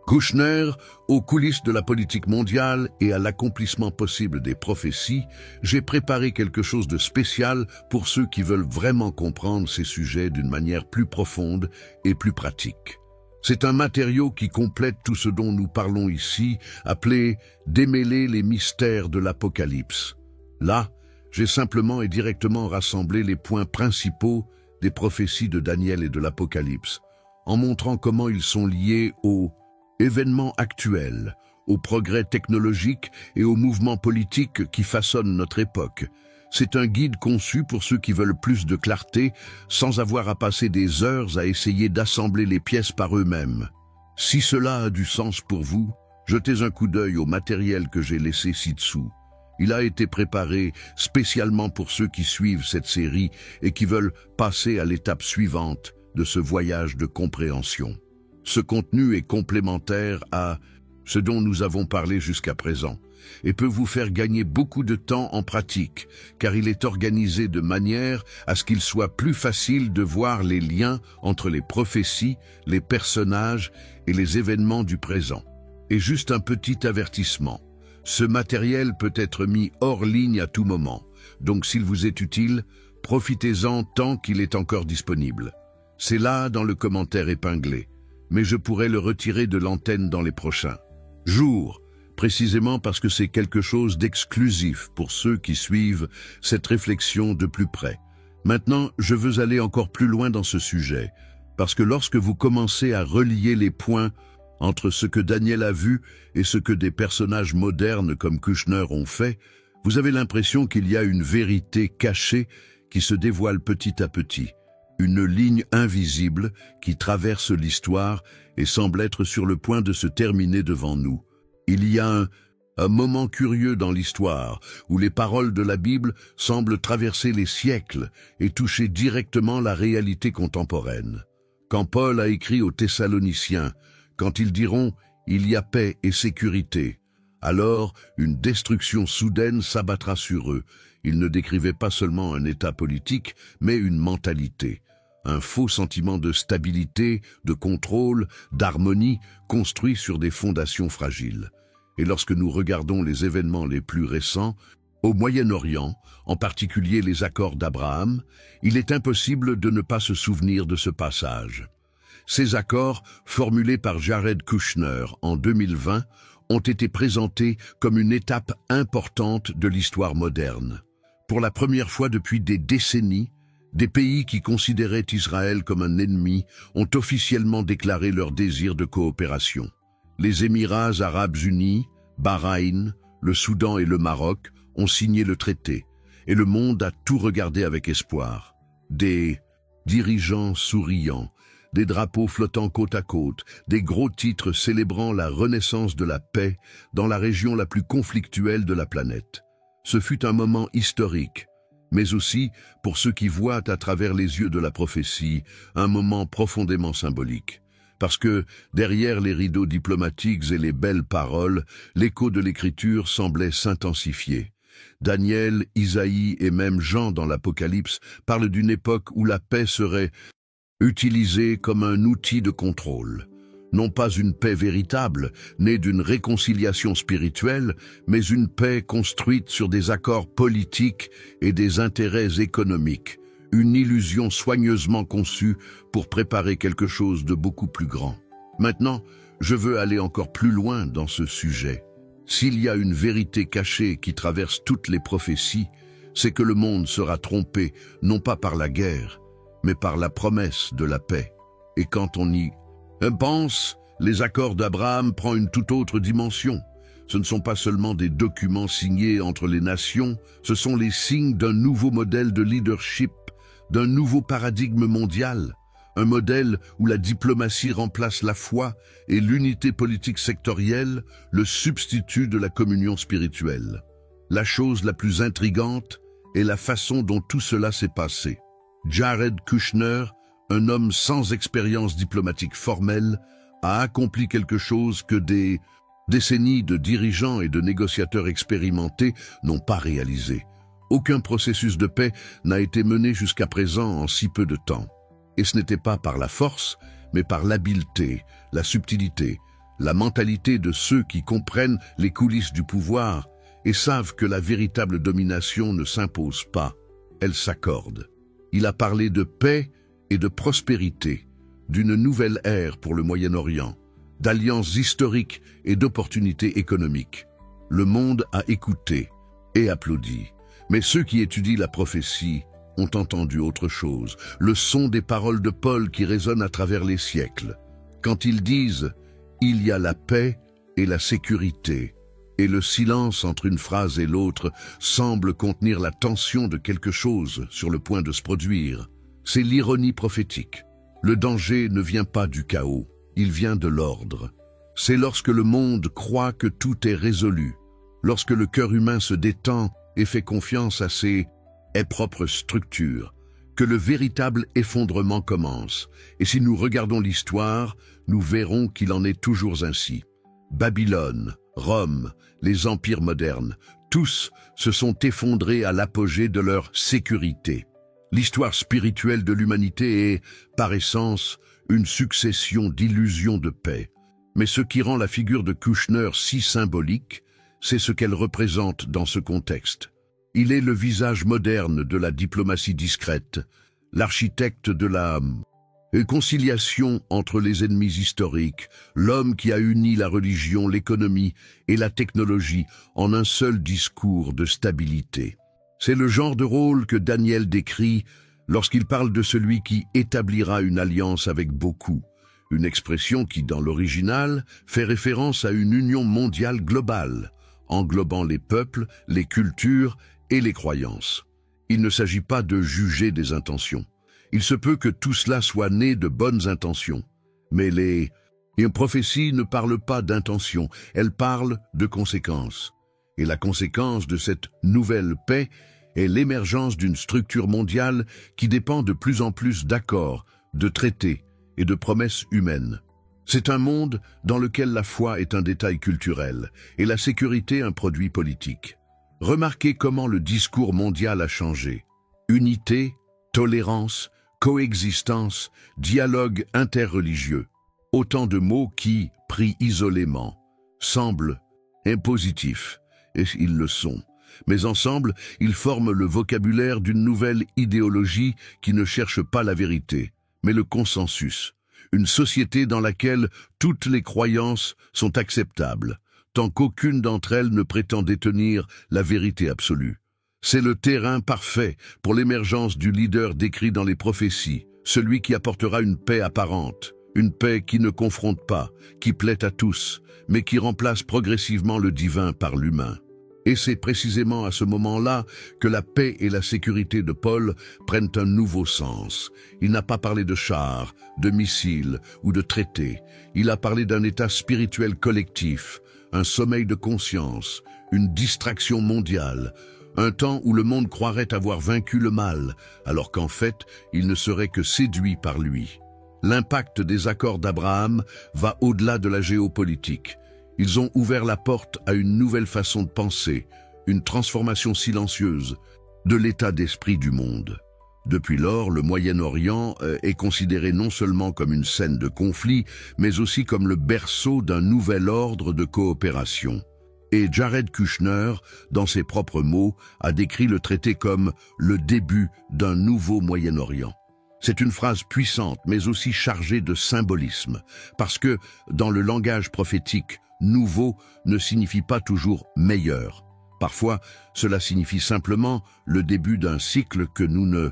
Kushner, aux coulisses de la politique mondiale et à l'accomplissement possible des prophéties, j'ai préparé quelque chose de spécial pour ceux qui veulent vraiment comprendre ces sujets d'une manière plus profonde et plus pratique. C'est un matériau qui complète tout ce dont nous parlons ici, appelé « Démêler les mystères de l'Apocalypse ». Là, j'ai simplement et directement rassemblé les points principaux des prophéties de Daniel et de l'Apocalypse, en montrant comment ils sont liés aux événements actuels, aux progrès technologiques et aux mouvements politiques qui façonnent notre époque. C'est un guide conçu pour ceux qui veulent plus de clarté, sans avoir à passer des heures à essayer d'assembler les pièces par eux-mêmes. Si cela a du sens pour vous, jetez un coup d'œil au matériel que j'ai laissé ci-dessous. Il a été préparé spécialement pour ceux qui suivent cette série et qui veulent passer à l'étape suivante de ce voyage de compréhension. Ce contenu est complémentaire à ce dont nous avons parlé jusqu'à présent et peut vous faire gagner beaucoup de temps en pratique, car il est organisé de manière à ce qu'il soit plus facile de voir les liens entre les prophéties, les personnages et les événements du présent. Et juste un petit avertissement. Ce matériel peut être mis hors ligne à tout moment, donc s'il vous est utile, profitez-en tant qu'il est encore disponible. C'est là dans le commentaire épinglé, mais je pourrais le retirer de l'antenne dans les prochains jours, précisément parce que c'est quelque chose d'exclusif pour ceux qui suivent cette réflexion de plus près. Maintenant, je veux aller encore plus loin dans ce sujet, parce que lorsque vous commencez à relier les points entre ce que Daniel a vu et ce que des personnages modernes comme Kushner ont fait, vous avez l'impression qu'il y a une vérité cachée qui se dévoile petit à petit, une ligne invisible qui traverse l'histoire et semble être sur le point de se terminer devant nous. Il y a un moment curieux dans l'histoire où les paroles de la Bible semblent traverser les siècles et toucher directement la réalité contemporaine. Quand Paul a écrit aux Thessaloniciens, quand ils diront « il y a paix et sécurité », alors une destruction soudaine s'abattra sur eux. Ils ne décrivaient pas seulement un état politique, mais une mentalité. Un faux sentiment de stabilité, de contrôle, d'harmonie, construit sur des fondations fragiles. Et lorsque nous regardons les événements les plus récents, au Moyen-Orient, en particulier les accords d'Abraham, il est impossible de ne pas se souvenir de ce passage. Ces accords, formulés par Jared Kushner en 2020, ont été présentés comme une étape importante de l'histoire moderne. Pour la première fois depuis des décennies, Des pays qui considéraient Israël comme un ennemi ont officiellement déclaré leur désir de coopération. Les Émirats arabes unis, Bahreïn, le Soudan et le Maroc ont signé le traité, et le monde a tout regardé avec espoir. Des dirigeants souriants, des drapeaux flottant côte à côte, des gros titres célébrant la renaissance de la paix dans la région la plus conflictuelle de la planète. Ce fut un moment historique, mais aussi, pour ceux qui voient à travers les yeux de la prophétie, un moment profondément symbolique. Parce que, derrière les rideaux diplomatiques et les belles paroles, l'écho de l'écriture semblait s'intensifier. Daniel, Isaïe et même Jean dans l'Apocalypse parlent d'une époque où la paix serait utilisée comme un outil de contrôle. Non pas une paix véritable, née d'une réconciliation spirituelle, mais une paix construite sur des accords politiques et des intérêts économiques, une illusion soigneusement conçue pour préparer quelque chose de beaucoup plus grand. Maintenant, je veux aller encore plus loin dans ce sujet. S'il y a une vérité cachée qui traverse toutes les prophéties, c'est que le monde sera trompé non pas par la guerre, mais par la promesse de la paix. Et quand on y pense, les accords d'Abraham prennent une toute autre dimension. Ce ne sont pas seulement des documents signés entre les nations, ce sont les signes d'un nouveau modèle de leadership, d'un nouveau paradigme mondial, un modèle où la diplomatie remplace la foi et l'unité politique sectorielle, le substitut de la communion spirituelle. La chose la plus intrigante est la façon dont tout cela s'est passé. Jared Kushner, un homme sans expérience diplomatique formelle, a accompli quelque chose que des décennies de dirigeants et de négociateurs expérimentés n'ont pas réalisé. Aucun processus de paix n'a été mené jusqu'à présent en si peu de temps. Et ce n'était pas par la force, mais par l'habileté, la subtilité, la mentalité de ceux qui comprennent les coulisses du pouvoir et savent que la véritable domination ne s'impose pas, elle s'accorde. Il a parlé de paix et de prospérité, d'une nouvelle ère pour le Moyen-Orient, d'alliances historiques et d'opportunités économiques. Le monde a écouté et applaudi, mais ceux qui étudient la prophétie ont entendu autre chose, le son des paroles de Paul qui résonnent à travers les siècles. Quand ils disent « il y a la paix et la sécurité », et le silence entre une phrase et l'autre semble contenir la tension de quelque chose sur le point de se produire. C'est l'ironie prophétique. Le danger ne vient pas du chaos, il vient de l'ordre. C'est lorsque le monde croit que tout est résolu, lorsque le cœur humain se détend et fait confiance à ses propres structures, que le véritable effondrement commence. Et si nous regardons l'histoire, nous verrons qu'il en est toujours ainsi. Babylone, Rome, les empires modernes, tous se sont effondrés à l'apogée de leur sécurité. L'histoire spirituelle de l'humanité est, par essence, une succession d'illusions de paix. Mais ce qui rend la figure de Kushner si symbolique, c'est ce qu'elle représente dans ce contexte. Il est le visage moderne de la diplomatie discrète, l'architecte de la conciliation entre les ennemis historiques, l'homme qui a uni la religion, l'économie et la technologie en un seul discours de stabilité. C'est le genre de rôle que Daniel décrit lorsqu'il parle de celui qui établira une alliance avec beaucoup, une expression qui, dans l'original, fait référence à une union mondiale globale, englobant les peuples, les cultures et les croyances. Il ne s'agit pas de juger des intentions. Il se peut que tout cela soit né de bonnes intentions, mais les prophéties ne parlent pas d'intentions, elles parlent de conséquences. Et la conséquence de cette nouvelle paix est l'émergence d'une structure mondiale qui dépend de plus en plus d'accords, de traités et de promesses humaines. C'est un monde dans lequel la foi est un détail culturel et la sécurité un produit politique. Remarquez comment le discours mondial a changé. Unité, tolérance, coexistence, dialogue interreligieux. Autant de mots qui, pris isolément, semblent impositifs, et ils le sont. Mais ensemble, ils forment le vocabulaire d'une nouvelle idéologie qui ne cherche pas la vérité, mais le consensus. Une société dans laquelle toutes les croyances sont acceptables, tant qu'aucune d'entre elles ne prétend détenir la vérité absolue. C'est le terrain parfait pour l'émergence du leader décrit dans les prophéties, celui qui apportera une paix apparente, une paix qui ne confronte pas, qui plaît à tous, mais qui remplace progressivement le divin par l'humain. Et c'est précisément à ce moment-là que la paix et la sécurité de Paul prennent un nouveau sens. Il n'a pas parlé de chars, de missiles ou de traités. Il a parlé d'un état spirituel collectif, un sommeil de conscience, une distraction mondiale, un temps où le monde croirait avoir vaincu le mal, alors qu'en fait, il ne serait que séduit par lui. L'impact des accords d'Abraham va au-delà de la géopolitique. Ils ont ouvert la porte à une nouvelle façon de penser, une transformation silencieuse de l'état d'esprit du monde. Depuis lors, le Moyen-Orient est considéré non seulement comme une scène de conflit, mais aussi comme le berceau d'un nouvel ordre de coopération. Et Jared Kushner, dans ses propres mots, a décrit le traité comme « le début d'un nouveau Moyen-Orient ». C'est une phrase puissante, mais aussi chargée de symbolisme, parce que, dans le langage prophétique, nouveau ne signifie pas toujours meilleur. Parfois, cela signifie simplement le début d'un cycle que nous ne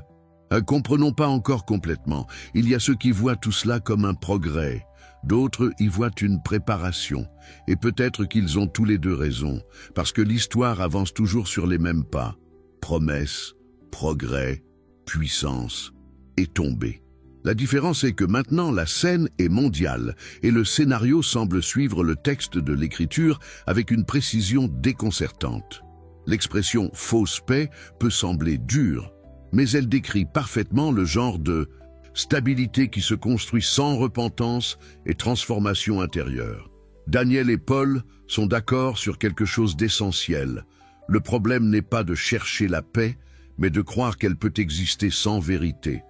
comprenons pas encore complètement. Il y a ceux qui voient tout cela comme un progrès, d'autres y voient une préparation, et peut-être qu'ils ont tous les deux raison, parce que l'histoire avance toujours sur les mêmes pas. Promesse, progrès, puissance et tombée. La différence est que maintenant la scène est mondiale et le scénario semble suivre le texte de l'écriture avec une précision déconcertante. L'expression « fausse paix » peut sembler dure, mais elle décrit parfaitement le genre de stabilité qui se construit sans repentance et transformation intérieure. Daniel et Paul sont d'accord sur quelque chose d'essentiel. Le problème n'est pas de chercher la paix, mais de croire qu'elle peut exister sans vérité.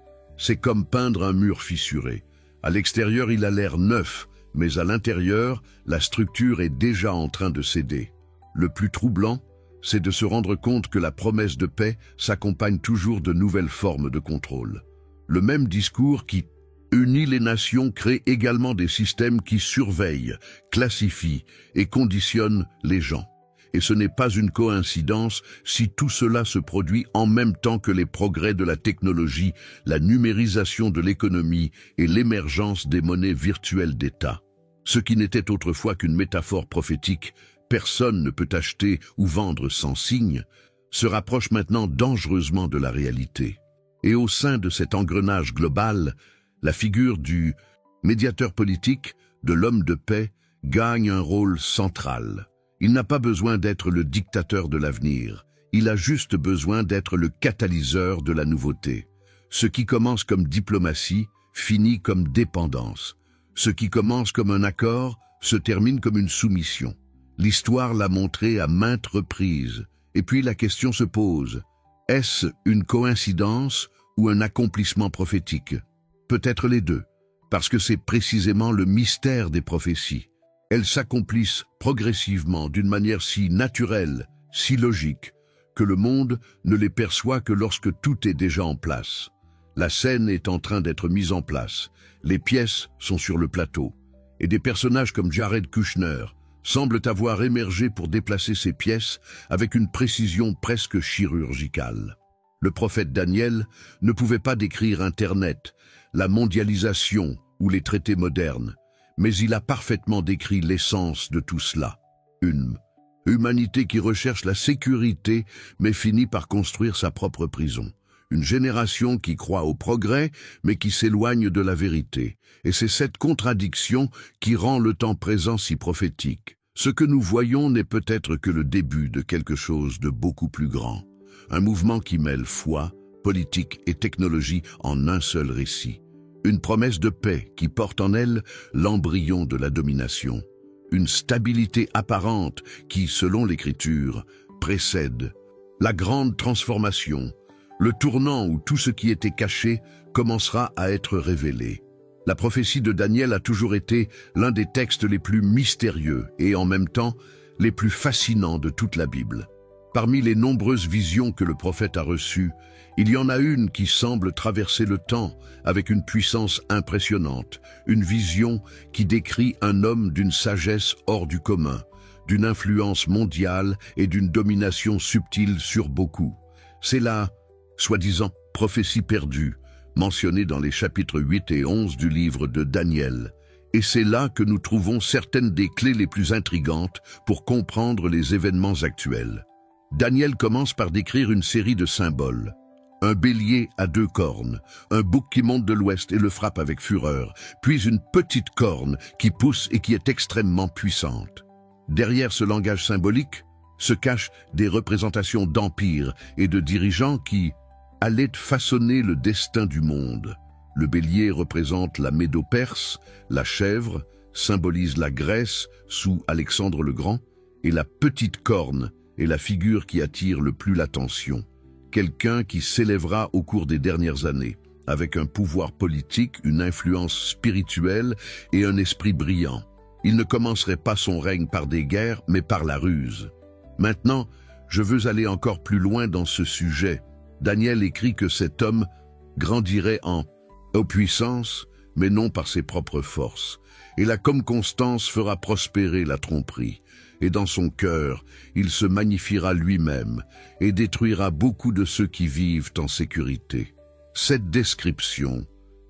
C'est comme peindre un mur fissuré. À l'extérieur, il a l'air neuf, mais à l'intérieur, la structure est déjà en train de céder. Le plus troublant, c'est de se rendre compte que la promesse de paix s'accompagne toujours de nouvelles formes de contrôle. Le même discours qui unit les nations crée également des systèmes qui surveillent, classifient et conditionnent les gens. Et ce n'est pas une coïncidence si tout cela se produit en même temps que les progrès de la technologie, la numérisation de l'économie et l'émergence des monnaies virtuelles d'État. Ce qui n'était autrefois qu'une métaphore prophétique, personne ne peut acheter ou vendre sans signe, se rapproche maintenant dangereusement de la réalité. Et au sein de cet engrenage global, la figure du médiateur politique, de l'homme de paix, gagne un rôle central. Il n'a pas besoin d'être le dictateur de l'avenir, il a juste besoin d'être le catalyseur de la nouveauté. Ce qui commence comme diplomatie finit comme dépendance. Ce qui commence comme un accord se termine comme une soumission. L'histoire l'a montré à maintes reprises. Et puis la question se pose, est-ce une coïncidence ou un accomplissement prophétique? Peut-être les deux, parce que c'est précisément le mystère des prophéties. Elles s'accomplissent progressivement d'une manière si naturelle, si logique, que le monde ne les perçoit que lorsque tout est déjà en place. La scène est en train d'être mise en place, les pièces sont sur le plateau, et des personnages comme Jared Kushner semblent avoir émergé pour déplacer ces pièces avec une précision presque chirurgicale. Le prophète Daniel ne pouvait pas décrire Internet, la mondialisation ou les traités modernes, mais il a parfaitement décrit l'essence de tout cela. Une humanité qui recherche la sécurité mais finit par construire sa propre prison. Une génération qui croit au progrès mais qui s'éloigne de la vérité. Et c'est cette contradiction qui rend le temps présent si prophétique. Ce que nous voyons n'est peut-être que le début de quelque chose de beaucoup plus grand. Un mouvement qui mêle foi, politique et technologie en un seul récit. Une promesse de paix qui porte en elle l'embryon de la domination. Une stabilité apparente qui, selon l'Écriture, précède la grande transformation, le tournant où tout ce qui était caché commencera à être révélé. La prophétie de Daniel a toujours été l'un des textes les plus mystérieux et en même temps les plus fascinants de toute la Bible. Parmi les nombreuses visions que le prophète a reçues, il y en a une qui semble traverser le temps avec une puissance impressionnante, une vision qui décrit un homme d'une sagesse hors du commun, d'une influence mondiale et d'une domination subtile sur beaucoup. C'est la, soi-disant, prophétie perdue, mentionnée dans les chapitres 8 et 11 du livre de Daniel. Et c'est là que nous trouvons certaines des clés les plus intrigantes pour comprendre les événements actuels. Daniel commence par décrire une série de symboles. Un bélier à 2 cornes, un bouc qui monte de l'ouest et le frappe avec fureur, puis une petite corne qui pousse et qui est extrêmement puissante. Derrière ce langage symbolique se cachent des représentations d'empires et de dirigeants qui allaient façonner le destin du monde. Le bélier représente la Médo-Perse, la chèvre symbolise la Grèce sous Alexandre le Grand, et la petite corne est la figure qui attire le plus l'attention. Quelqu'un qui s'élèvera au cours des dernières années, avec un pouvoir politique, une influence spirituelle et un esprit brillant. Il ne commencerait pas son règne par des guerres, mais par la ruse. Maintenant, je veux aller encore plus loin dans ce sujet. Daniel écrit que cet homme grandirait en puissance, mais non par ses propres forces. Et la constance fera prospérer la tromperie. Et dans son cœur, il se magnifiera lui-même et détruira beaucoup de ceux qui vivent en sécurité. Cette description,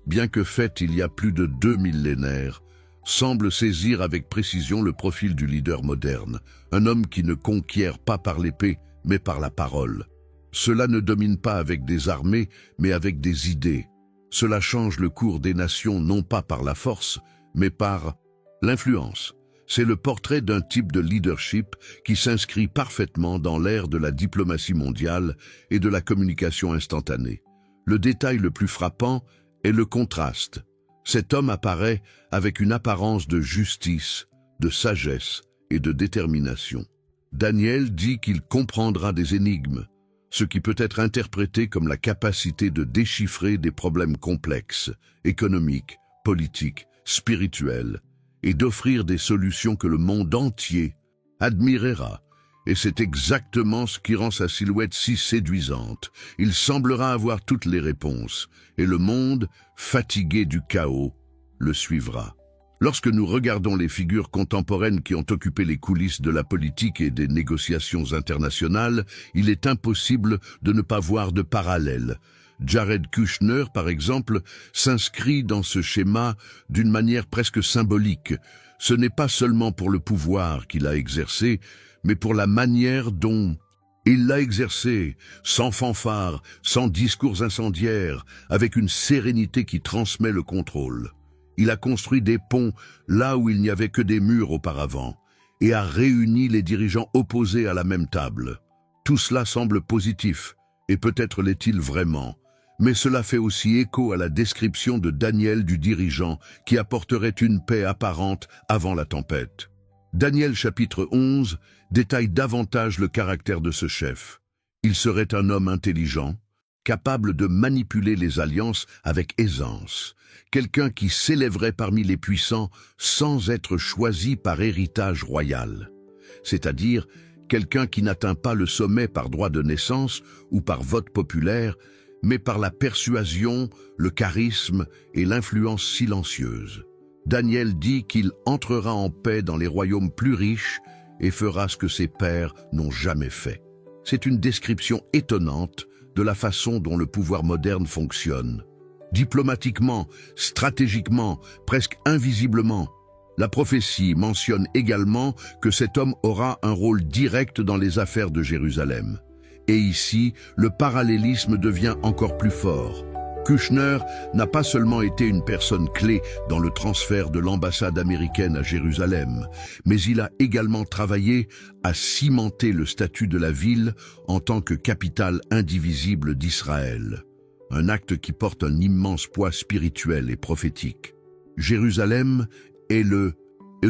bien que faite il y a plus de 2 millénaires, semble saisir avec précision le profil du leader moderne, un homme qui ne conquiert pas par l'épée, mais par la parole. Cela ne domine pas avec des armées, mais avec des idées. Cela change le cours des nations non pas par la force, mais par l'influence. C'est le portrait d'un type de leadership qui s'inscrit parfaitement dans l'ère de la diplomatie mondiale et de la communication instantanée. Le détail le plus frappant est le contraste. Cet homme apparaît avec une apparence de justice, de sagesse et de détermination. Daniel dit qu'il comprendra des énigmes, ce qui peut être interprété comme la capacité de déchiffrer des problèmes complexes, économiques, politiques, spirituels, et d'offrir des solutions que le monde entier admirera. Et c'est exactement ce qui rend sa silhouette si séduisante. Il semblera avoir toutes les réponses, et le monde, fatigué du chaos, le suivra. Lorsque nous regardons les figures contemporaines qui ont occupé les coulisses de la politique et des négociations internationales, il est impossible de ne pas voir de parallèles. Jared Kushner, par exemple, s'inscrit dans ce schéma d'une manière presque symbolique. Ce n'est pas seulement pour le pouvoir qu'il a exercé, mais pour la manière dont il l'a exercé, sans fanfare, sans discours incendiaires, avec une sérénité qui transmet le contrôle. Il a construit des ponts là où il n'y avait que des murs auparavant, et a réuni les dirigeants opposés à la même table. Tout cela semble positif, et peut-être l'est-il vraiment. Mais cela fait aussi écho à la description de Daniel du dirigeant qui apporterait une paix apparente avant la tempête. Daniel chapitre 11 détaille davantage le caractère de ce chef. Il serait un homme intelligent, capable de manipuler les alliances avec aisance, quelqu'un qui s'élèverait parmi les puissants sans être choisi par héritage royal, c'est-à-dire quelqu'un qui n'atteint pas le sommet par droit de naissance ou par vote populaire, mais par la persuasion, le charisme et l'influence silencieuse. Daniel dit qu'il entrera en paix dans les royaumes plus riches et fera ce que ses pairs n'ont jamais fait. C'est une description étonnante de la façon dont le pouvoir moderne fonctionne. Diplomatiquement, stratégiquement, presque invisiblement, la prophétie mentionne également que cet homme aura un rôle direct dans les affaires de Jérusalem. Et ici, le parallélisme devient encore plus fort. Kushner n'a pas seulement été une personne clé dans le transfert de l'ambassade américaine à Jérusalem, mais il a également travaillé à cimenter le statut de la ville en tant que capitale indivisible d'Israël. Un acte qui porte un immense poids spirituel et prophétique. Jérusalem est le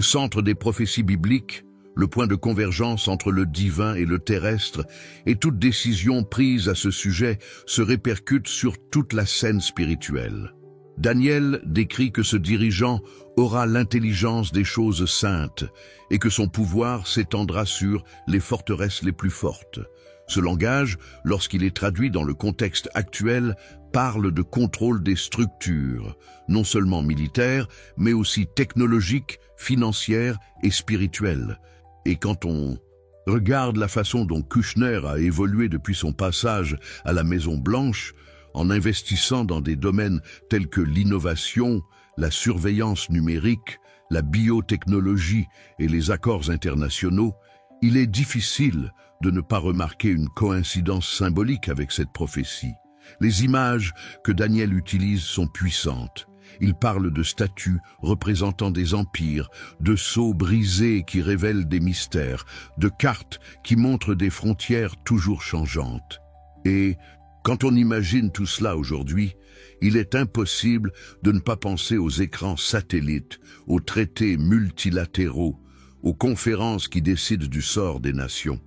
centre des prophéties bibliques, le point de convergence entre le divin et le terrestre, et toute décision prise à ce sujet se répercute sur toute la scène spirituelle. Daniel décrit que ce dirigeant aura l'intelligence des choses saintes et que son pouvoir s'étendra sur les forteresses les plus fortes. Ce langage, lorsqu'il est traduit dans le contexte actuel, parle de contrôle des structures, non seulement militaires, mais aussi technologiques, financières et spirituelles. Et quand on Regarde la façon dont Kouchner a évolué depuis son passage à la Maison-Blanche en investissant dans des domaines tels que l'innovation, la surveillance numérique, la biotechnologie et les accords internationaux. Il est difficile de ne pas remarquer une coïncidence symbolique avec cette prophétie. Les images que Daniel utilise sont puissantes. Il parle de statues représentant des empires, de sceaux brisés qui révèlent des mystères, de cartes qui montrent des frontières toujours changeantes. Et quand on imagine tout cela aujourd'hui, il est impossible de ne pas penser aux écrans satellites, aux traités multilatéraux, aux conférences qui décident du sort des nations.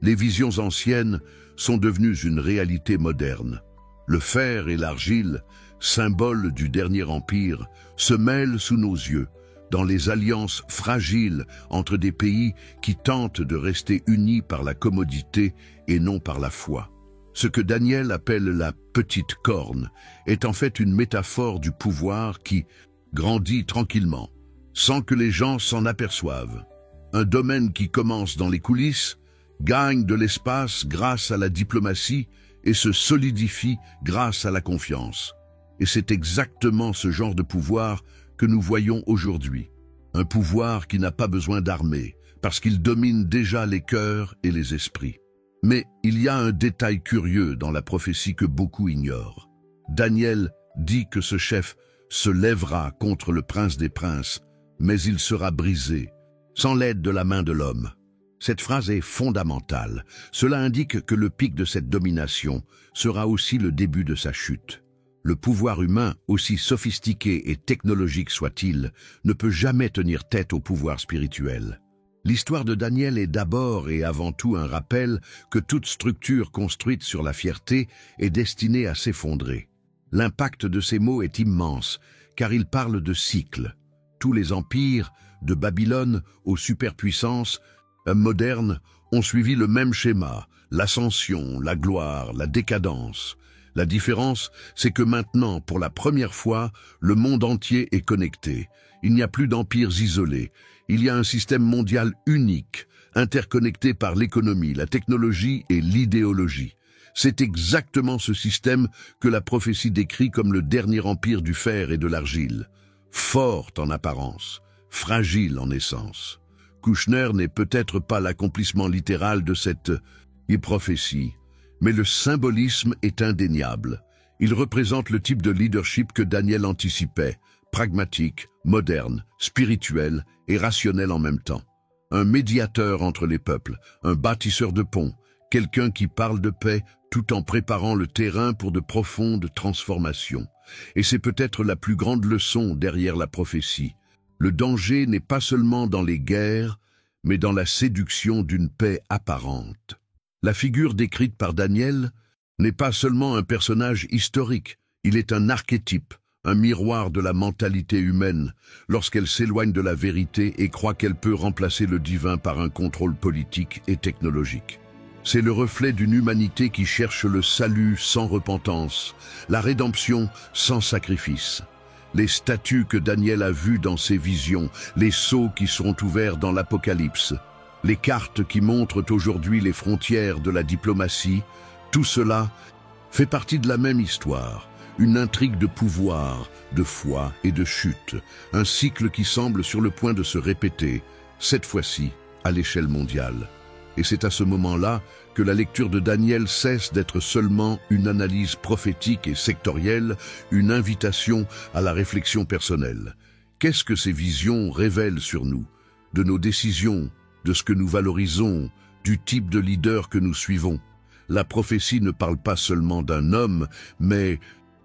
Les visions anciennes sont devenues une réalité moderne. Le fer et l'argile, symboles du dernier empire, se mêlent sous nos yeux, dans les alliances fragiles entre des pays qui tentent de rester unis par la commodité et non par la foi. Ce que Daniel appelle la petite corne est en fait une métaphore du pouvoir qui grandit tranquillement, sans que les gens s'en aperçoivent. Un domaine qui commence dans les coulisses, gagne de l'espace grâce à la diplomatie et se solidifie grâce à la confiance. Et c'est exactement ce genre de pouvoir que nous voyons aujourd'hui. Un pouvoir qui n'a pas besoin d'armée, parce qu'il domine déjà les cœurs et les esprits. Mais il y a un détail curieux dans la prophétie que beaucoup ignorent. Daniel dit que ce chef se lèvera contre le prince des princes, mais il sera brisé, sans l'aide de la main de l'homme. Cette phrase est fondamentale. Cela indique que le pic de cette domination sera aussi le début de sa chute. Le pouvoir humain, aussi sophistiqué et technologique soit-il, ne peut jamais tenir tête au pouvoir spirituel. L'histoire de Daniel est d'abord et avant tout un rappel que toute structure construite sur la fierté est destinée à s'effondrer. L'impact de ces mots est immense, car ils parlent de cycles. Tous les empires, de Babylone aux superpuissances modernes, ont suivi le même schéma, l'ascension, la gloire, la décadence. La différence, c'est que maintenant, pour la première fois, le monde entier est connecté. Il n'y a plus d'empires isolés. Il y a un système mondial unique, interconnecté par l'économie, la technologie et l'idéologie. C'est exactement ce système que la prophétie décrit comme le dernier empire du fer et de l'argile. Fort en apparence, fragile en essence. Kouchner n'est peut-être pas l'accomplissement littéral de cette prophétie, mais le symbolisme est indéniable. Il représente le type de leadership que Daniel anticipait, pragmatique, moderne, spirituel et rationnel en même temps. Un médiateur entre les peuples, un bâtisseur de ponts, quelqu'un qui parle de paix tout en préparant le terrain pour de profondes transformations. Et c'est peut-être la plus grande leçon derrière la prophétie. Le danger n'est pas seulement dans les guerres, mais dans la séduction d'une paix apparente. La figure décrite par Daniel n'est pas seulement un personnage historique, il est un archétype, un miroir de la mentalité humaine, lorsqu'elle s'éloigne de la vérité et croit qu'elle peut remplacer le divin par un contrôle politique et technologique. C'est le reflet d'une humanité qui cherche le salut sans repentance, la rédemption sans sacrifice. Les statues que Daniel a vues dans ses visions, les sceaux qui seront ouverts dans l'Apocalypse, les cartes qui montrent aujourd'hui les frontières de la diplomatie, tout cela fait partie de la même histoire, une intrigue de pouvoir, de foi et de chute, un cycle qui semble sur le point de se répéter, cette fois-ci à l'échelle mondiale. Et c'est à ce moment-là que la lecture de Daniel cesse d'être seulement une analyse prophétique et sectorielle, une invitation à la réflexion personnelle. Qu'est-ce que ces visions révèlent sur nous, de nos décisions, de ce que nous valorisons, du type de leader que nous suivons? La prophétie ne parle pas seulement d'un homme, mais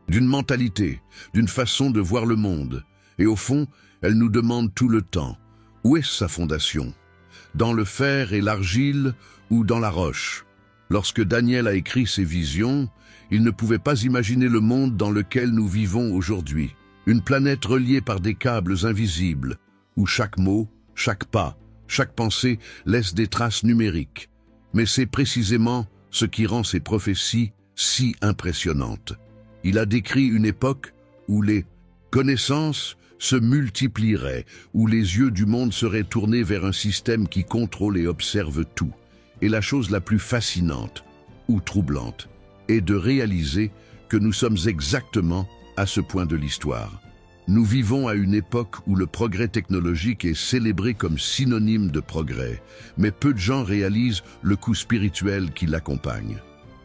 d'une mentalité, d'une façon de voir le monde. Et au fond, elle nous demande tout le temps, où est sa fondation ? Dans le fer et l'argile ou dans la roche? Lorsque Daniel a écrit ses visions, il ne pouvait pas imaginer le monde dans lequel nous vivons aujourd'hui. Une planète reliée par des câbles invisibles, où chaque mot, chaque pas, chaque pensée laisse des traces numériques. Mais c'est précisément ce qui rend ces prophéties si impressionnantes. Il a décrit une époque où les connaissances se multiplieraient, où les yeux du monde seraient tournés vers un système qui contrôle et observe tout. Et la chose la plus fascinante, ou troublante, est de réaliser que nous sommes exactement à ce point de l'histoire. Nous vivons à une époque où le progrès technologique est célébré comme synonyme de progrès, mais peu de gens réalisent le coût spirituel qui l'accompagne.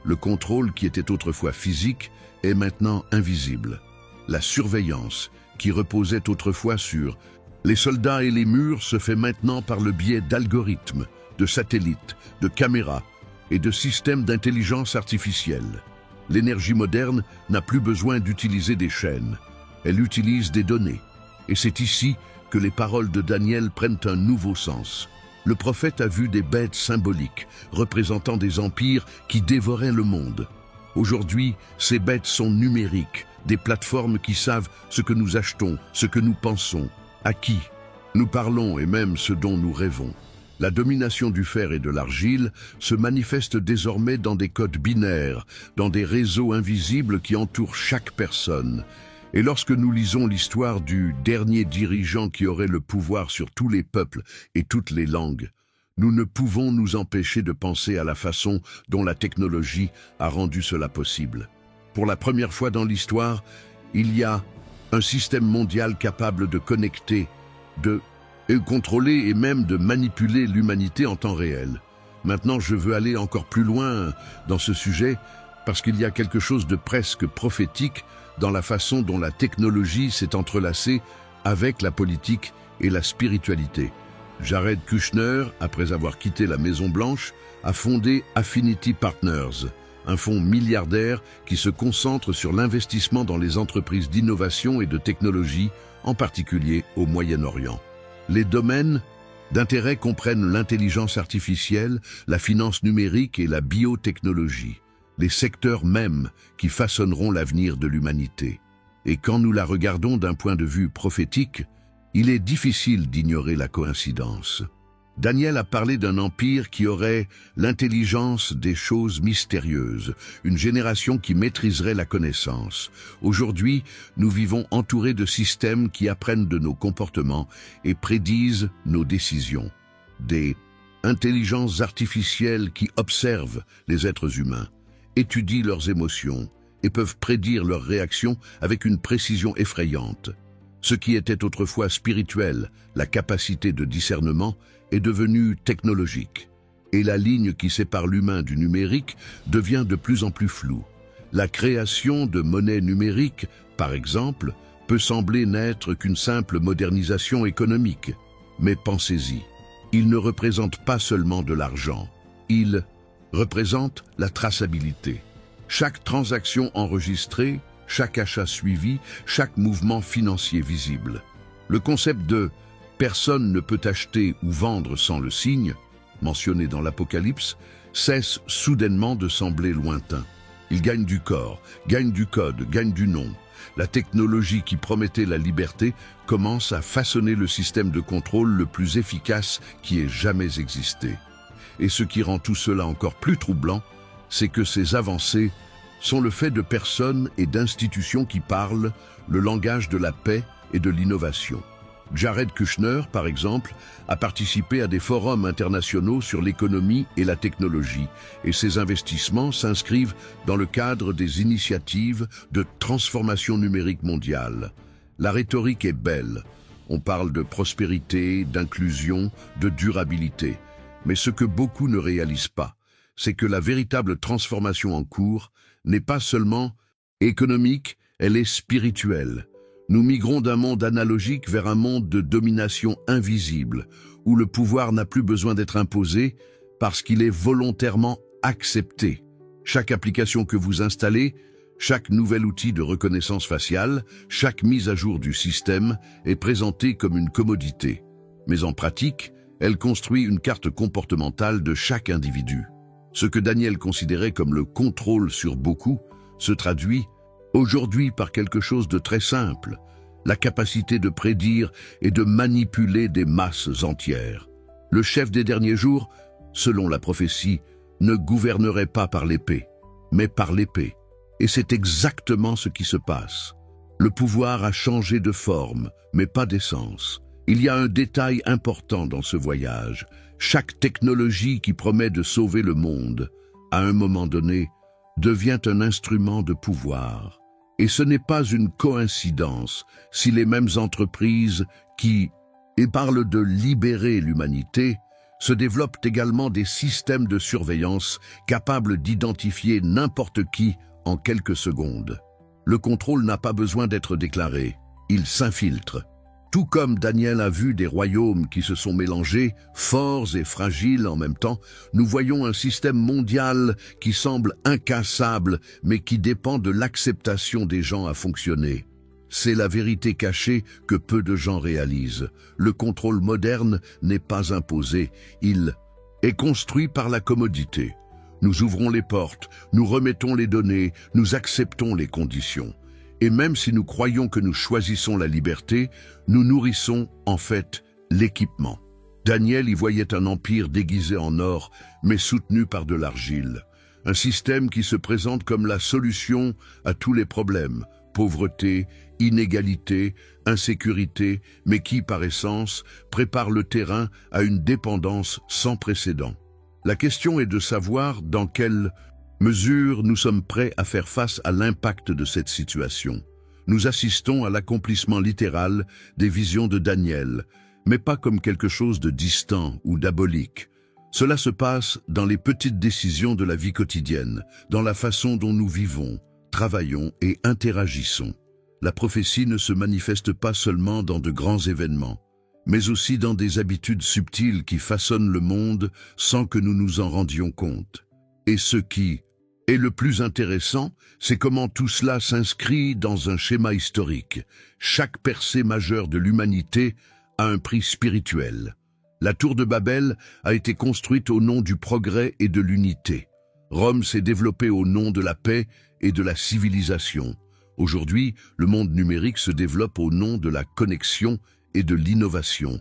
Le contrôle qui était autrefois physique est maintenant invisible. La surveillance qui reposait autrefois sur les soldats et les murs se fait maintenant par le biais d'algorithmes, de satellites, de caméras et de systèmes d'intelligence artificielle. L'énergie moderne n'a plus besoin d'utiliser des chaînes. Elle utilise des données. Et c'est ici que les paroles de Daniel prennent un nouveau sens. Le prophète a vu des bêtes symboliques, représentant des empires qui dévoraient le monde. Aujourd'hui, ces bêtes sont numériques, des plateformes qui savent ce que nous achetons, ce que nous pensons, à qui nous parlons et même ce dont nous rêvons. La domination du fer et de l'argile se manifeste désormais dans des codes binaires, dans des réseaux invisibles qui entourent chaque personne. Et lorsque nous lisons l'histoire du dernier dirigeant qui aurait le pouvoir sur tous les peuples et toutes les langues, nous ne pouvons nous empêcher de penser à la façon dont la technologie a rendu cela possible. Pour la première fois dans l'histoire, il y a un système mondial capable de connecter, de contrôler et même de manipuler l'humanité en temps réel. Maintenant, je veux aller encore plus loin dans ce sujet parce qu'il y a quelque chose de presque prophétique dans la façon dont la technologie s'est entrelacée avec la politique et la spiritualité. Jared Kushner, après avoir quitté la Maison-Blanche, a fondé Affinity Partners, un fonds milliardaire qui se concentre sur l'investissement dans les entreprises d'innovation et de technologie, en particulier au Moyen-Orient. Les domaines d'intérêt comprennent l'intelligence artificielle, la finance numérique et la biotechnologie, les secteurs mêmes qui façonneront l'avenir de l'humanité. Et quand nous la regardons d'un point de vue prophétique, il est difficile d'ignorer la coïncidence. Daniel a parlé d'un empire qui aurait l'intelligence des choses mystérieuses, une génération qui maîtriserait la connaissance. Aujourd'hui, nous vivons entourés de systèmes qui apprennent de nos comportements et prédisent nos décisions. Des intelligences artificielles qui observent les êtres humains, étudient leurs émotions et peuvent prédire leurs réactions avec une précision effrayante. Ce qui était autrefois spirituel, la capacité de discernement, est devenu technologique. Et la ligne qui sépare l'humain du numérique devient de plus en plus floue. La création de monnaies numériques, par exemple, peut sembler n'être qu'une simple modernisation économique. Mais pensez-y, il ne représente pas seulement de l'argent, il représente la traçabilité. Chaque transaction enregistrée, chaque achat suivi, chaque mouvement financier visible. Le concept de « personne ne peut acheter ou vendre sans le signe » mentionné dans l'Apocalypse cesse soudainement de sembler lointain. Il gagne du corps, gagne du code, gagne du nom. La technologie qui promettait la liberté commence à façonner le système de contrôle le plus efficace qui ait jamais existé. Et ce qui rend tout cela encore plus troublant, c'est que ces avancées sont le fait de personnes et d'institutions qui parlent le langage de la paix et de l'innovation. Jared Kushner, par exemple, a participé à des forums internationaux sur l'économie et la technologie, et ses investissements s'inscrivent dans le cadre des initiatives de transformation numérique mondiale. La rhétorique est belle. On parle de prospérité, d'inclusion, de durabilité. Mais ce que beaucoup ne réalisent pas, c'est que la véritable transformation en cours n'est pas seulement économique, elle est spirituelle. Nous migrons d'un monde analogique vers un monde de domination invisible, où le pouvoir n'a plus besoin d'être imposé parce qu'il est volontairement accepté. Chaque application que vous installez, chaque nouvel outil de reconnaissance faciale, chaque mise à jour du système est présentée comme une commodité. Mais en pratique, elle construit une carte comportementale de chaque individu. Ce que Daniel considérait comme le contrôle sur beaucoup se traduit aujourd'hui par quelque chose de très simple, la capacité de prédire et de manipuler des masses entières. Le chef des derniers jours, selon la prophétie, ne gouvernerait pas par l'épée, mais par l'épée. Et c'est exactement ce qui se passe. Le pouvoir a changé de forme, mais pas d'essence. Il y a un détail important dans ce voyage. Chaque technologie qui promet de sauver le monde, à un moment donné, devient un instrument de pouvoir. Et ce n'est pas une coïncidence si les mêmes entreprises qui parlent de libérer l'humanité se développent également des systèmes de surveillance capables d'identifier n'importe qui en quelques secondes. Le contrôle n'a pas besoin d'être déclaré, il s'infiltre. Tout comme Daniel a vu des royaumes qui se sont mélangés, forts et fragiles en même temps, nous voyons un système mondial qui semble incassable, mais qui dépend de l'acceptation des gens à fonctionner. C'est la vérité cachée que peu de gens réalisent. Le contrôle moderne n'est pas imposé, il est construit par la commodité. Nous ouvrons les portes, nous remettons les données, nous acceptons les conditions. Et même si nous croyons que nous choisissons la liberté, nous nourrissons, en fait, l'équipement. Daniel y voyait un empire déguisé en or, mais soutenu par de l'argile. Un système qui se présente comme la solution à tous les problèmes, pauvreté, inégalité, insécurité, mais qui, par essence, prépare le terrain à une dépendance sans précédent. La question est de savoir dans quelle mesure nous sommes prêts à faire face à l'impact de cette situation. Nous assistons à l'accomplissement littéral des visions de Daniel, mais pas comme quelque chose de distant ou diabolique. Cela se passe dans les petites décisions de la vie quotidienne, dans la façon dont nous vivons, travaillons et interagissons. La prophétie ne se manifeste pas seulement dans de grands événements, mais aussi dans des habitudes subtiles qui façonnent le monde sans que nous nous en rendions compte. Et ce qui est le plus intéressant, c'est comment tout cela s'inscrit dans un schéma historique. Chaque percée majeure de l'humanité a un prix spirituel. La tour de Babel a été construite au nom du progrès et de l'unité. Rome s'est développée au nom de la paix et de la civilisation. Aujourd'hui, le monde numérique se développe au nom de la connexion et de l'innovation.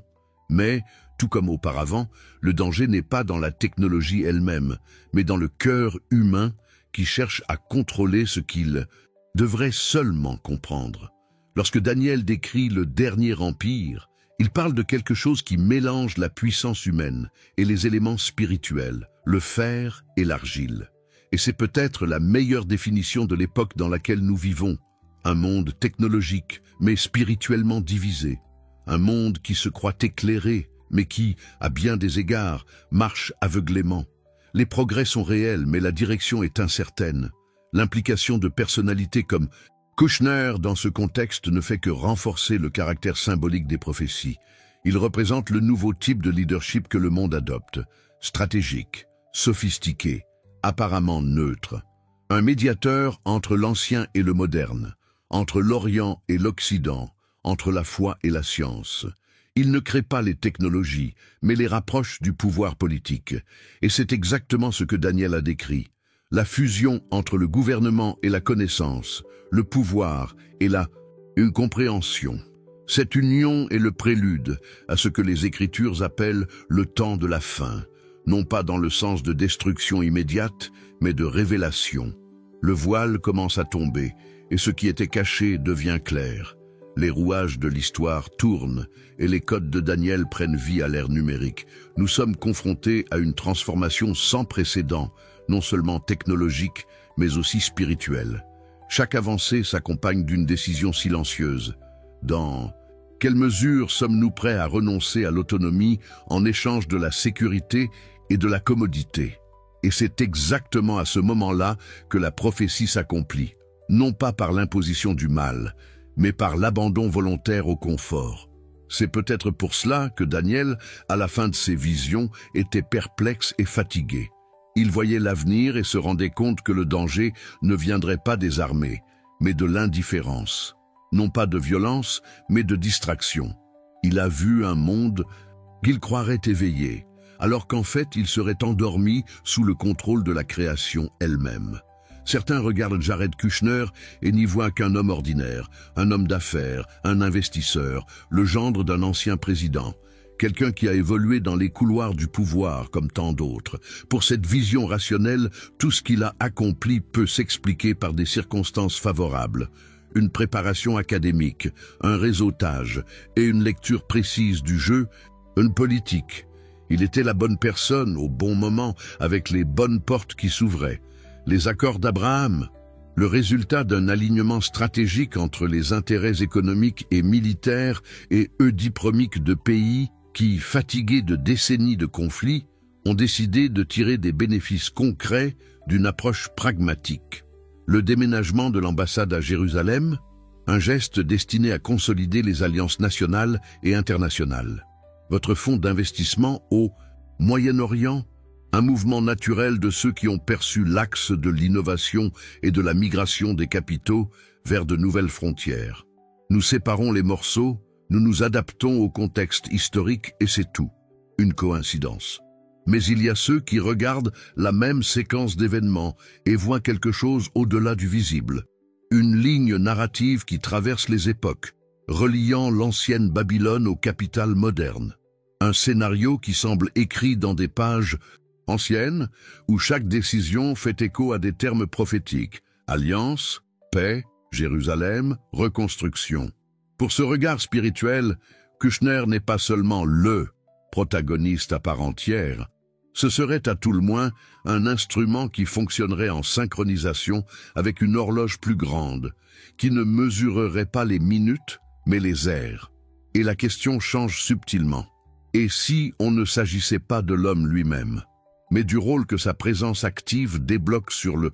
Mais, tout comme auparavant, le danger n'est pas dans la technologie elle-même, mais dans le cœur humain qui cherche à contrôler ce qu'il devrait seulement comprendre. Lorsque Daniel décrit le dernier empire, il parle de quelque chose qui mélange la puissance humaine et les éléments spirituels, le fer et l'argile. Et c'est peut-être la meilleure définition de l'époque dans laquelle nous vivons. Un monde technologique, mais spirituellement divisé. Un monde qui se croit éclairé, mais qui, à bien des égards, marche aveuglément. Les progrès sont réels, mais la direction est incertaine. L'implication de personnalités comme Kushner dans ce contexte ne fait que renforcer le caractère symbolique des prophéties. Il représente le nouveau type de leadership que le monde adopte, stratégique, sophistiqué, apparemment neutre. Un médiateur entre l'ancien et le moderne, entre l'Orient et l'Occident, entre la foi et la science. Il ne crée pas les technologies, mais les rapproche du pouvoir politique. Et c'est exactement ce que Daniel a décrit. La fusion entre le gouvernement et la connaissance, le pouvoir et la compréhension. Cette union est le prélude à ce que les Écritures appellent le temps de la fin, non pas dans le sens de destruction immédiate, mais de révélation. Le voile commence à tomber, et ce qui était caché devient clair. Les rouages de l'histoire tournent et les codes de Daniel prennent vie à l'ère numérique. Nous sommes confrontés à une transformation sans précédent, non seulement technologique, mais aussi spirituelle. Chaque avancée s'accompagne d'une décision silencieuse. Dans quelle mesure sommes-nous prêts à renoncer à l'autonomie en échange de la sécurité et de la commodité? Et c'est exactement à ce moment-là que la prophétie s'accomplit, non pas par l'imposition du mal, mais par l'abandon volontaire au confort. C'est peut-être pour cela que Daniel, à la fin de ses visions, était perplexe et fatigué. Il voyait l'avenir et se rendait compte que le danger ne viendrait pas des armées, mais de l'indifférence. Non pas de violence, mais de distraction. Il a vu un monde qu'il croirait éveillé, alors qu'en fait il serait endormi sous le contrôle de la création elle-même. Certains regardent Jared Kushner et n'y voient qu'un homme ordinaire, un homme d'affaires, un investisseur, le gendre d'un ancien président, quelqu'un qui a évolué dans les couloirs du pouvoir comme tant d'autres. Pour cette vision rationnelle, tout ce qu'il a accompli peut s'expliquer par des circonstances favorables. une préparation académique, un réseautage et une lecture précise du jeu, une politique. Il était la bonne personne au bon moment, avec les bonnes portes qui s'ouvraient. Les accords d'Abraham, le résultat d'un alignement stratégique entre les intérêts économiques et militaires et oedipromiques de pays qui, fatigués de décennies de conflits, ont décidé de tirer des bénéfices concrets d'une approche pragmatique. Le déménagement de l'ambassade à Jérusalem, un geste destiné à consolider les alliances nationales et internationales. Votre fonds d'investissement au Moyen-Orient, un mouvement naturel de ceux qui ont perçu l'axe de l'innovation et de la migration des capitaux vers de nouvelles frontières. Nous séparons les morceaux, nous nous adaptons au contexte historique et c'est tout. Une coïncidence. Mais il y a ceux qui regardent la même séquence d'événements et voient quelque chose au-delà du visible. Une ligne narrative qui traverse les époques, reliant l'ancienne Babylone aux capitales modernes. Un scénario qui semble écrit dans des pages anciennes, où chaque décision fait écho à des termes prophétiques. Alliance, paix, Jérusalem, reconstruction. Pour ce regard spirituel, Kushner n'est pas seulement le protagoniste à part entière. Ce serait à tout le moins un instrument qui fonctionnerait en synchronisation avec une horloge plus grande, qui ne mesurerait pas les minutes, mais les heures. Et la question change subtilement. Et si on ne s'agissait pas de l'homme lui-même, mais du rôle que sa présence active débloque sur le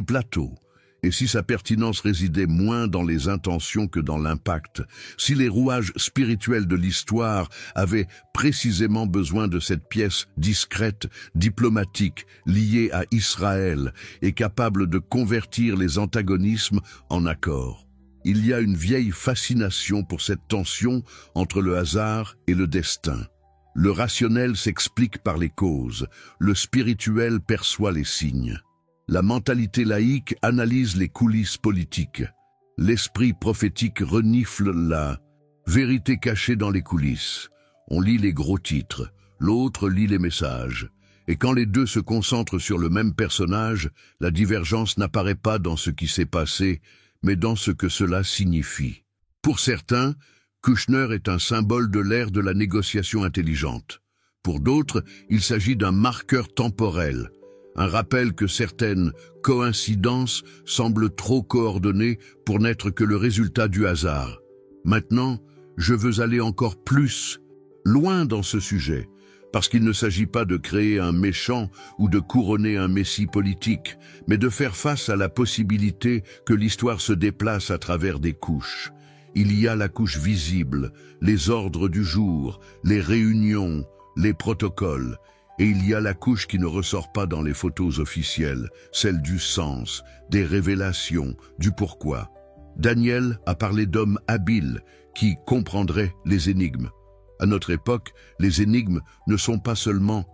plateau, et si sa pertinence résidait moins dans les intentions que dans l'impact, si les rouages spirituels de l'histoire avaient précisément besoin de cette pièce discrète, diplomatique, liée à Israël et capable de convertir les antagonismes en accords. Il y a une vieille fascination pour cette tension entre le hasard et le destin. Le rationnel s'explique par les causes, le spirituel perçoit les signes. La mentalité laïque analyse les coulisses politiques. L'esprit prophétique renifle la vérité cachée dans les coulisses. On lit les gros titres, l'autre lit les messages. Et quand les deux se concentrent sur le même personnage, la divergence n'apparaît pas dans ce qui s'est passé, mais dans ce que cela signifie. Pour certains, Kushner est un symbole de l'ère de la négociation intelligente. Pour d'autres, il s'agit d'un marqueur temporel, un rappel que certaines coïncidences semblent trop coordonnées pour n'être que le résultat du hasard. Maintenant, je veux aller encore plus loin dans ce sujet, parce qu'il ne s'agit pas de créer un méchant ou de couronner un messie politique, mais de faire face à la possibilité que l'histoire se déplace à travers des couches. Il y a la couche visible, les ordres du jour, les réunions, les protocoles, et il y a la couche qui ne ressort pas dans les photos officielles, celle du sens, des révélations, du pourquoi. Daniel a parlé d'hommes habiles qui comprendraient les énigmes. À notre époque, les énigmes ne sont pas seulement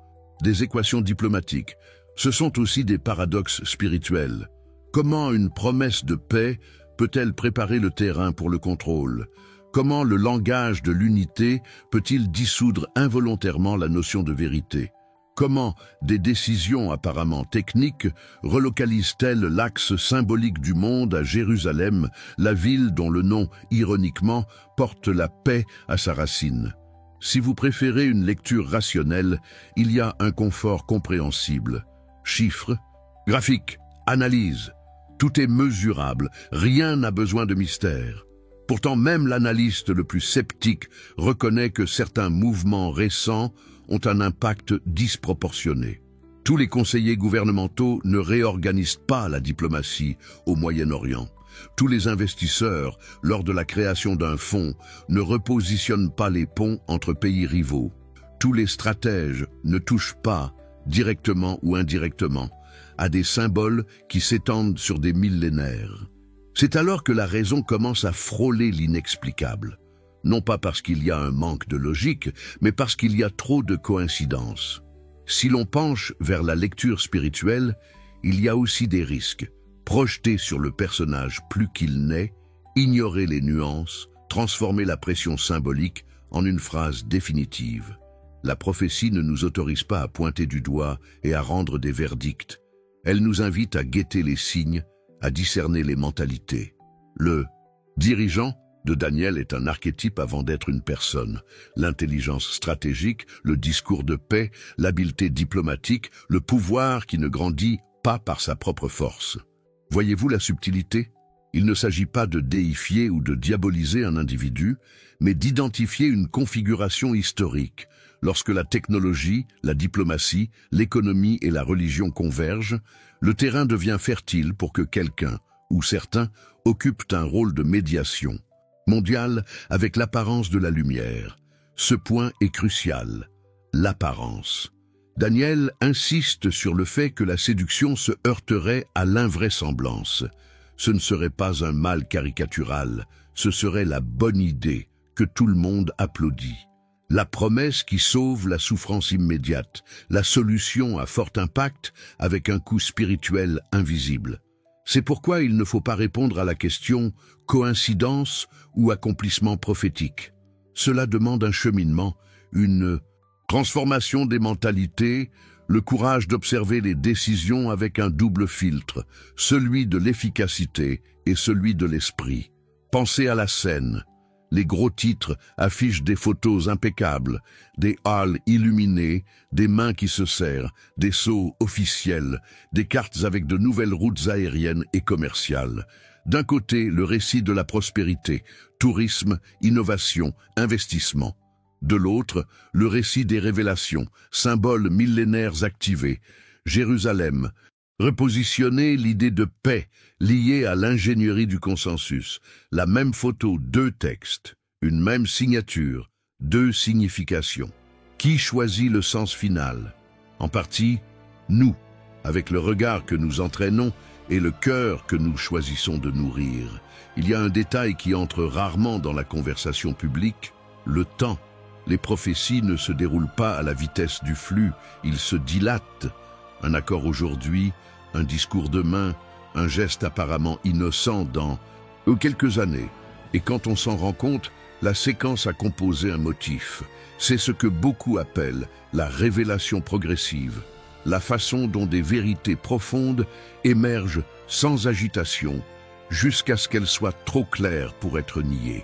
des équations diplomatiques, ce sont aussi des paradoxes spirituels. Comment une promesse de paix peut-elle préparer le terrain pour le contrôle? Comment le langage de l'unité peut-il dissoudre involontairement la notion de vérité? Comment des décisions apparemment techniques relocalisent-elles l'axe symbolique du monde à Jérusalem, la ville dont le nom, ironiquement, porte la paix à sa racine? Si vous préférez une lecture rationnelle, il y a un confort compréhensible. Chiffres, graphiques, analyses, tout est mesurable, rien n'a besoin de mystère. Pourtant, même l'analyste le plus sceptique reconnaît que certains mouvements récents ont un impact disproportionné. Tous les conseillers gouvernementaux ne réorganisent pas la diplomatie au Moyen-Orient. Tous les investisseurs, lors de la création d'un fonds, ne repositionnent pas les ponts entre pays rivaux. Tous les stratèges ne touchent pas, directement ou indirectement, à des symboles qui s'étendent sur des millénaires. C'est alors que la raison commence à frôler l'inexplicable. Non pas parce qu'il y a un manque de logique, mais parce qu'il y a trop de coïncidences. Si l'on penche vers la lecture spirituelle, il y a aussi des risques. Projeter sur le personnage plus qu'il n'est, ignorer les nuances, transformer la pression symbolique en une phrase définitive. La prophétie ne nous autorise pas à pointer du doigt et à rendre des verdicts. Elle nous invite à guetter les signes, à discerner les mentalités. Le dirigeant de Daniel est un archétype avant d'être une personne. L'intelligence stratégique, le discours de paix, l'habileté diplomatique, le pouvoir qui ne grandit pas par sa propre force. Voyez-vous la subtilité? Il ne s'agit pas de déifier ou de diaboliser un individu, mais d'identifier une configuration historique. Lorsque la technologie, la diplomatie, l'économie et la religion convergent, le terrain devient fertile pour que quelqu'un, ou certains, occupent un rôle de médiation mondiale avec l'apparence de la lumière. Ce point est crucial, l'apparence. Daniel insiste sur le fait que la séduction se heurterait à l'invraisemblance. Ce ne serait pas un mal caricatural, ce serait la bonne idée que tout le monde applaudit. La promesse qui sauve la souffrance immédiate, la solution à fort impact avec un coût spirituel invisible. C'est pourquoi il ne faut pas répondre à la question « coïncidence » ou « accomplissement prophétique ». Cela demande un cheminement, une transformation des mentalités, le courage d'observer les décisions avec un double filtre, celui de l'efficacité et celui de l'esprit. Pensez à la scène. Les gros titres affichent des photos impeccables, des halles illuminées, des mains qui se serrent, des sceaux officiels, des cartes avec de nouvelles routes aériennes et commerciales. D'un côté, le récit de la prospérité, tourisme, innovation, investissement. De l'autre, le récit des révélations, symboles millénaires activés. Jérusalem, repositionner l'idée de paix liée à l'ingénierie du consensus. La même photo, deux textes, une même signature, deux significations. Qui choisit le sens final? En partie, nous, avec le regard que nous entraînons et le cœur que nous choisissons de nourrir. Il y a un détail qui entre rarement dans la conversation publique, le temps. Les prophéties ne se déroulent pas à la vitesse du flux, ils se dilatent. Un accord aujourd'hui, un discours demain, un geste apparemment innocent dans quelques années. Et quand on s'en rend compte, la séquence a composé un motif. C'est ce que beaucoup appellent la révélation progressive, la façon dont des vérités profondes émergent sans agitation, jusqu'à ce qu'elles soient trop claires pour être niées.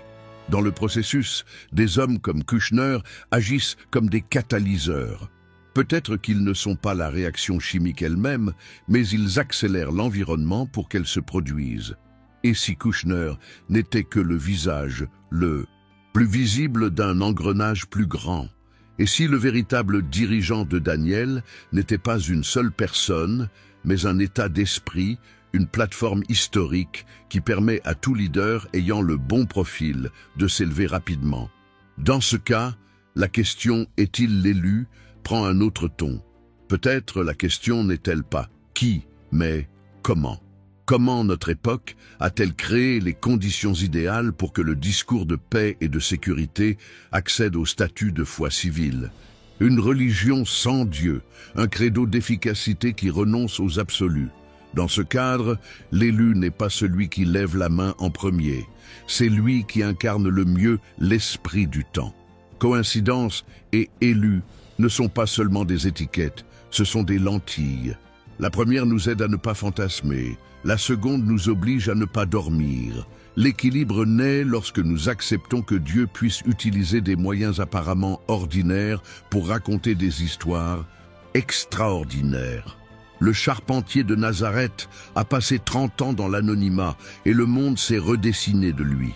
Dans le processus, des hommes comme Kushner agissent comme des catalyseurs. Peut-être qu'ils ne sont pas la réaction chimique elle-même, mais ils accélèrent l'environnement pour qu'elle se produise. Et si Kushner n'était que le visage, le plus visible d'un engrenage plus grand? Et si le véritable dirigeant de Daniel n'était pas une seule personne, mais un état d'esprit, une plateforme historique qui permet à tout leader ayant le bon profil de s'élever rapidement? Dans ce cas, la question « est-il l'élu ?» prend un autre ton. Peut-être la question n'est-elle pas « qui ?» mais « comment ?» Comment notre époque a-t-elle créé les conditions idéales pour que le discours de paix et de sécurité accède au statut de foi civile? Une religion sans Dieu, un credo d'efficacité qui renonce aux absolus. Dans ce cadre, l'élu n'est pas celui qui lève la main en premier, c'est lui qui incarne le mieux l'esprit du temps. Coïncidence et élu ne sont pas seulement des étiquettes, ce sont des lentilles. La première nous aide à ne pas fantasmer, la seconde nous oblige à ne pas dormir. L'équilibre naît lorsque nous acceptons que Dieu puisse utiliser des moyens apparemment ordinaires pour raconter des histoires extraordinaires. Le charpentier de Nazareth a passé 30 ans dans l'anonymat et le monde s'est redessiné de lui.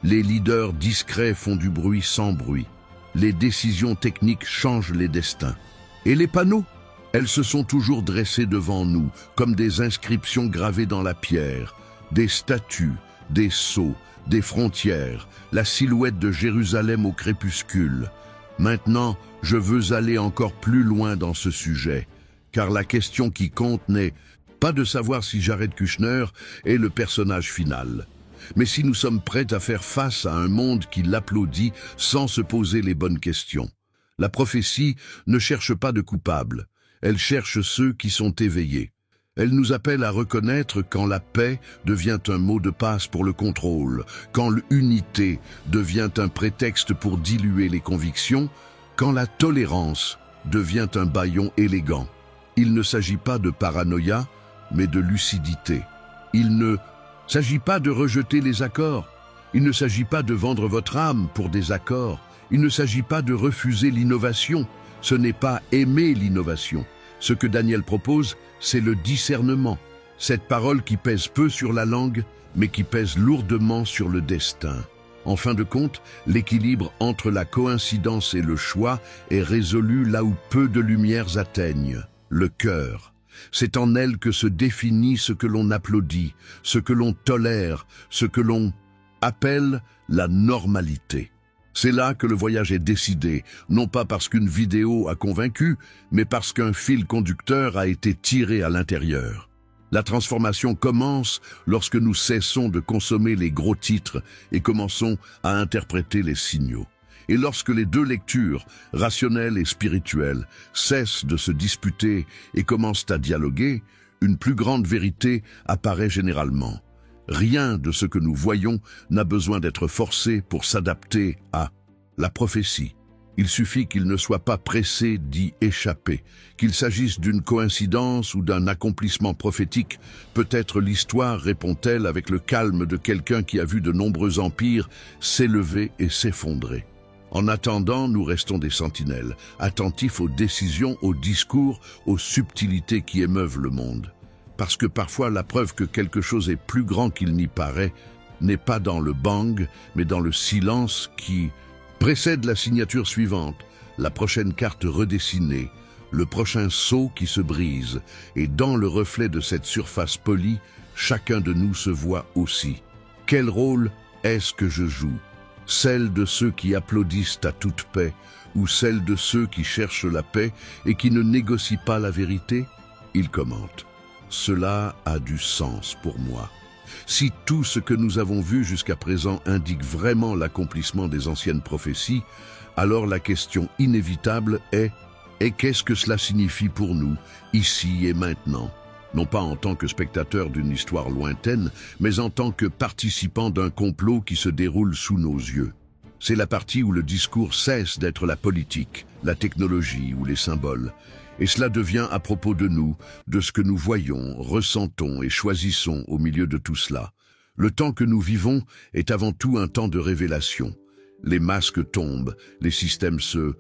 Les leaders discrets font du bruit sans bruit. Les décisions techniques changent les destins. Et les panneaux? Elles se sont toujours dressées devant nous, comme des inscriptions gravées dans la pierre, des statues, des sceaux, des frontières, la silhouette de Jérusalem au crépuscule. Maintenant, je veux aller encore plus loin dans ce sujet, car la question qui compte n'est pas de savoir si Jared Kushner est le personnage final, mais si nous sommes prêts à faire face à un monde qui l'applaudit sans se poser les bonnes questions. La prophétie ne cherche pas de coupables. Elle cherche ceux qui sont éveillés. Elle nous appelle à reconnaître quand la paix devient un mot de passe pour le contrôle, quand l'unité devient un prétexte pour diluer les convictions, quand la tolérance devient un bâillon élégant. Il ne s'agit pas de paranoïa, mais de lucidité. Il ne Il ne s'agit pas de rejeter les accords. Il ne s'agit pas de vendre votre âme pour des accords. Il ne s'agit pas de refuser l'innovation. Ce n'est pas aimer l'innovation. Ce que Daniel propose, c'est le discernement. Cette parole qui pèse peu sur la langue, mais qui pèse lourdement sur le destin. En fin de compte, l'équilibre entre la coïncidence et le choix est résolu là où peu de lumières atteignent, le cœur. C'est en elle que se définit ce que l'on applaudit, ce que l'on tolère, ce que l'on appelle la normalité. C'est là que le voyage est décidé, non pas parce qu'une vidéo a convaincu, mais parce qu'un fil conducteur a été tiré à l'intérieur. La transformation commence lorsque nous cessons de consommer les gros titres et commençons à interpréter les signaux. Et lorsque les deux lectures, rationnelle et spirituelle, cessent de se disputer et commencent à dialoguer, une plus grande vérité apparaît généralement. Rien de ce que nous voyons n'a besoin d'être forcé pour s'adapter à la prophétie. Il suffit qu'il ne soit pas pressé d'y échapper, qu'il s'agisse d'une coïncidence ou d'un accomplissement prophétique. Peut-être l'histoire répond-elle avec le calme de quelqu'un qui a vu de nombreux empires s'élever et s'effondrer. En attendant, nous restons des sentinelles, attentifs aux décisions, aux discours, aux subtilités qui émeuvent le monde. Parce que parfois la preuve que quelque chose est plus grand qu'il n'y paraît n'est pas dans le bang, mais dans le silence qui précède la signature suivante, la prochaine carte redessinée, le prochain sceau qui se brise, et dans le reflet de cette surface polie, chacun de nous se voit aussi. Quel rôle est-ce que je joue? Celle de ceux qui applaudissent à toute paix, ou celle de ceux qui cherchent la paix et qui ne négocient pas la vérité? Il commente. Cela a du sens pour moi. Si tout ce que nous avons vu jusqu'à présent indique vraiment l'accomplissement des anciennes prophéties, alors la question inévitable est « Et qu'est-ce que cela signifie pour nous, ici et maintenant ?» Non pas en tant que spectateur d'une histoire lointaine, mais en tant que participant d'un complot qui se déroule sous nos yeux. C'est la partie où le discours cesse d'être la politique, la technologie ou les symboles. Et cela devient à propos de nous, de ce que nous voyons, ressentons et choisissons au milieu de tout cela. Le temps que nous vivons est avant tout un temps de révélation. Les masques tombent, les systèmes se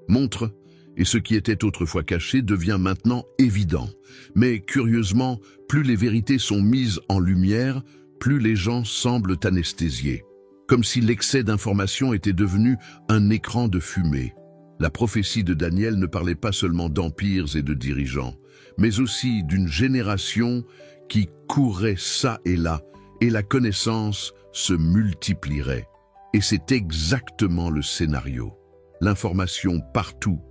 montrent, et ce qui était autrefois caché devient maintenant évident. Mais curieusement, plus les vérités sont mises en lumière, plus les gens semblent anesthésiés. Comme si l'excès d'information était devenu un écran de fumée. La prophétie de Daniel ne parlait pas seulement d'empires et de dirigeants, mais aussi d'une génération qui courait ça et là, et la connaissance se multiplierait. Et c'est exactement le scénario. L'information partout,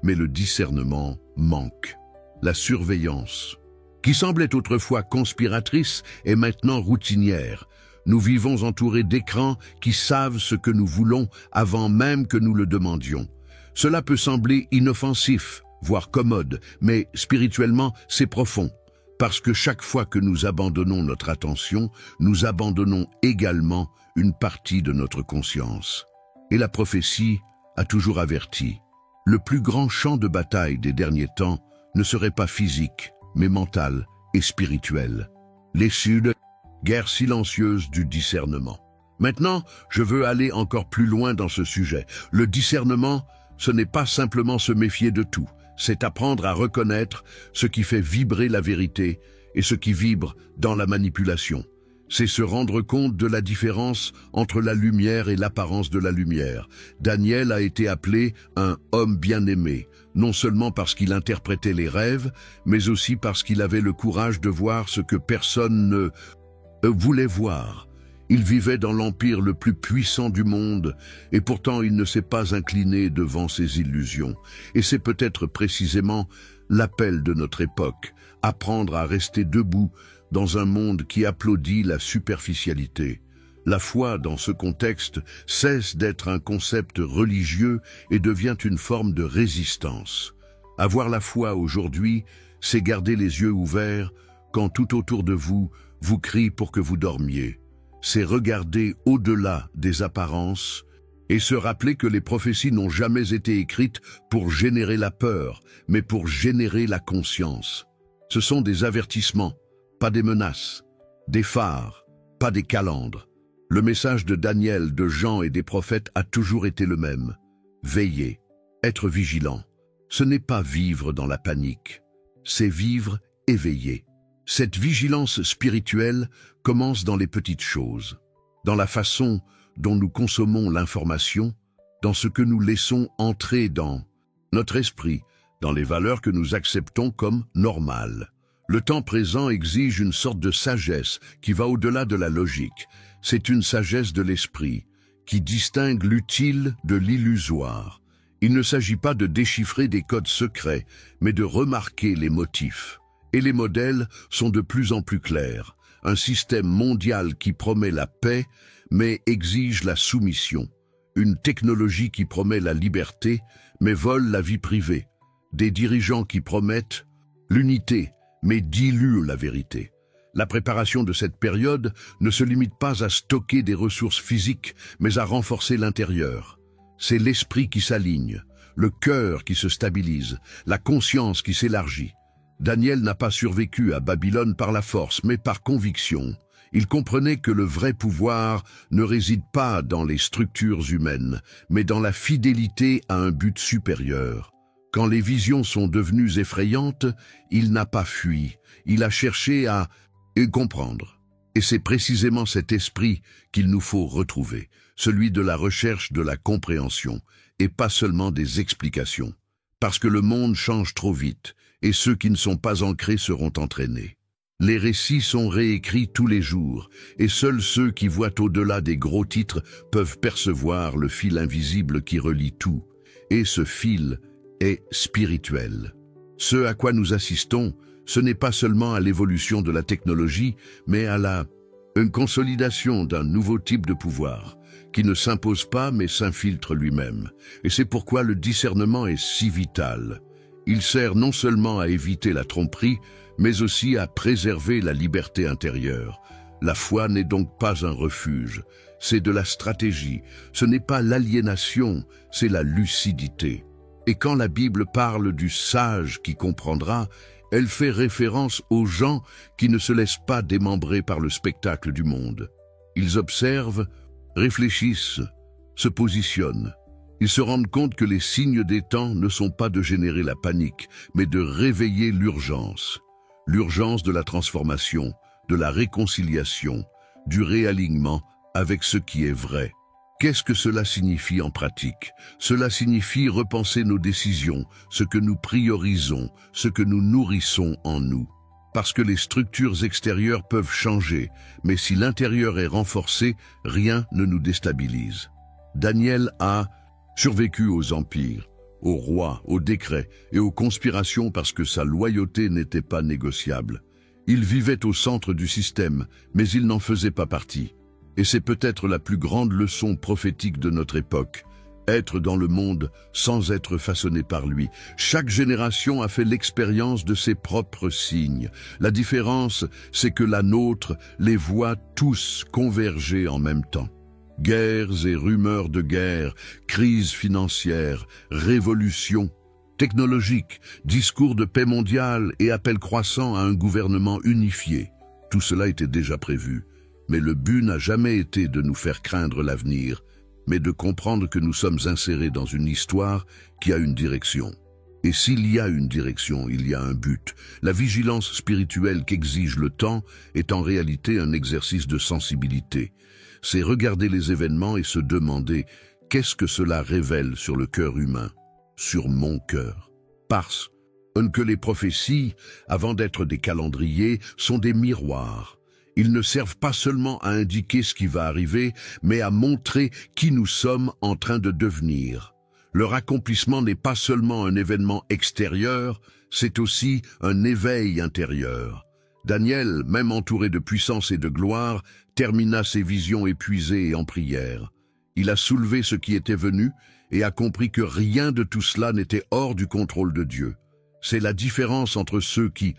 mais le discernement manque. La surveillance, qui semblait autrefois conspiratrice, est maintenant routinière. Nous vivons entourés d'écrans qui savent ce que nous voulons avant même que nous le demandions. Cela peut sembler inoffensif, voire commode, mais spirituellement, c'est profond. Parce que chaque fois que nous abandonnons notre attention, nous abandonnons également une partie de notre conscience. Et la prophétie a toujours averti. Le plus grand champ de bataille des derniers temps ne serait pas physique, mais mental et spirituel. Les Suds, guerre silencieuse du discernement. Maintenant, je veux aller encore plus loin dans ce sujet. Le discernement, ce n'est pas simplement se méfier de tout, c'est apprendre à reconnaître ce qui fait vibrer la vérité et ce qui vibre dans la manipulation. C'est se rendre compte de la différence entre la lumière et l'apparence de la lumière. Daniel a été appelé un homme bien-aimé, non seulement parce qu'il interprétait les rêves, mais aussi parce qu'il avait le courage de voir ce que personne ne voulait voir. Il vivait dans l'empire le plus puissant du monde, et pourtant il ne s'est pas incliné devant ses illusions. Et c'est peut-être précisément l'appel de notre époque, apprendre à rester debout dans un monde qui applaudit la superficialité. La foi, dans ce contexte, cesse d'être un concept religieux et devient une forme de résistance. Avoir la foi aujourd'hui, c'est garder les yeux ouverts quand tout autour de vous vous crie pour que vous dormiez. C'est regarder au-delà des apparences et se rappeler que les prophéties n'ont jamais été écrites pour générer la peur, mais pour générer la conscience. Ce sont des avertissements, pas des menaces, des phares, pas des calandres. Le message de Daniel, de Jean et des prophètes a toujours été le même. Veiller, être vigilant. Ce n'est pas vivre dans la panique, c'est vivre éveillé. Cette vigilance spirituelle commence dans les petites choses, dans la façon dont nous consommons l'information, dans ce que nous laissons entrer dans notre esprit, dans les valeurs que nous acceptons comme normales. Le temps présent exige une sorte de sagesse qui va au-delà de la logique. C'est une sagesse de l'esprit qui distingue l'utile de l'illusoire. Il ne s'agit pas de déchiffrer des codes secrets, mais de remarquer les motifs. Et les modèles sont de plus en plus clairs. Un système mondial qui promet la paix, mais exige la soumission. Une technologie qui promet la liberté, mais vole la vie privée. Des dirigeants qui promettent l'unité, mais diluent la vérité. La préparation de cette période ne se limite pas à stocker des ressources physiques, mais à renforcer l'intérieur. C'est l'esprit qui s'aligne, le cœur qui se stabilise, la conscience qui s'élargit. Daniel n'a pas survécu à Babylone par la force, mais par conviction. Il comprenait que le vrai pouvoir ne réside pas dans les structures humaines, mais dans la fidélité à un but supérieur. Quand les visions sont devenues effrayantes, il n'a pas fui, il a cherché à comprendre. Et c'est précisément cet esprit qu'il nous faut retrouver, celui de la recherche de la compréhension, et pas seulement des explications. Parce que le monde change trop vite, et ceux qui ne sont pas ancrés seront entraînés. Les récits sont réécrits tous les jours, et seuls ceux qui voient au-delà des gros titres peuvent percevoir le fil invisible qui relie tout. Et ce fil est spirituel. Ce à quoi nous assistons, ce n'est pas seulement à l'évolution de la technologie, mais à une consolidation d'un nouveau type de pouvoir, qui ne s'impose pas mais s'infiltre lui-même. Et c'est pourquoi le discernement est si vital. Il sert non seulement à éviter la tromperie, mais aussi à préserver la liberté intérieure. La foi n'est donc pas un refuge, c'est de la stratégie. Ce n'est pas l'aliénation, c'est la lucidité. Et quand la Bible parle du sage qui comprendra, elle fait référence aux gens qui ne se laissent pas démembrer par le spectacle du monde. Ils observent, réfléchissent, se positionnent. Ils se rendent compte que les signes des temps ne sont pas de générer la panique, mais de réveiller l'urgence. L'urgence de la transformation, de la réconciliation, du réalignement avec ce qui est vrai. Qu'est-ce que cela signifie en pratique? Cela signifie repenser nos décisions, ce que nous priorisons, ce que nous nourrissons en nous. Parce que les structures extérieures peuvent changer, mais si l'intérieur est renforcé, rien ne nous déstabilise. Daniel a survécu aux empires, aux rois, aux décrets et aux conspirations parce que sa loyauté n'était pas négociable. Il vivait au centre du système, mais il n'en faisait pas partie. Et c'est peut-être la plus grande leçon prophétique de notre époque. Être dans le monde sans être façonné par lui. Chaque génération a fait l'expérience de ses propres signes. La différence, c'est que la nôtre les voit tous converger en même temps. Guerres et rumeurs de guerre, crises financières, révolutions technologiques, discours de paix mondiale et appels croissants à un gouvernement unifié. Tout cela était déjà prévu. Mais le but n'a jamais été de nous faire craindre l'avenir, mais de comprendre que nous sommes insérés dans une histoire qui a une direction. Et s'il y a une direction, il y a un but. La vigilance spirituelle qu'exige le temps est en réalité un exercice de sensibilité. C'est regarder les événements et se demander qu'est-ce que cela révèle sur le cœur humain, sur mon cœur. Parce que les prophéties, avant d'être des calendriers, sont des miroirs. Ils ne servent pas seulement à indiquer ce qui va arriver, mais à montrer qui nous sommes en train de devenir. Leur accomplissement n'est pas seulement un événement extérieur, c'est aussi un éveil intérieur. Daniel, même entouré de puissance et de gloire, termina ses visions épuisées et en prière. Il a soulevé ce qui était venu et a compris que rien de tout cela n'était hors du contrôle de Dieu. C'est la différence entre ceux qui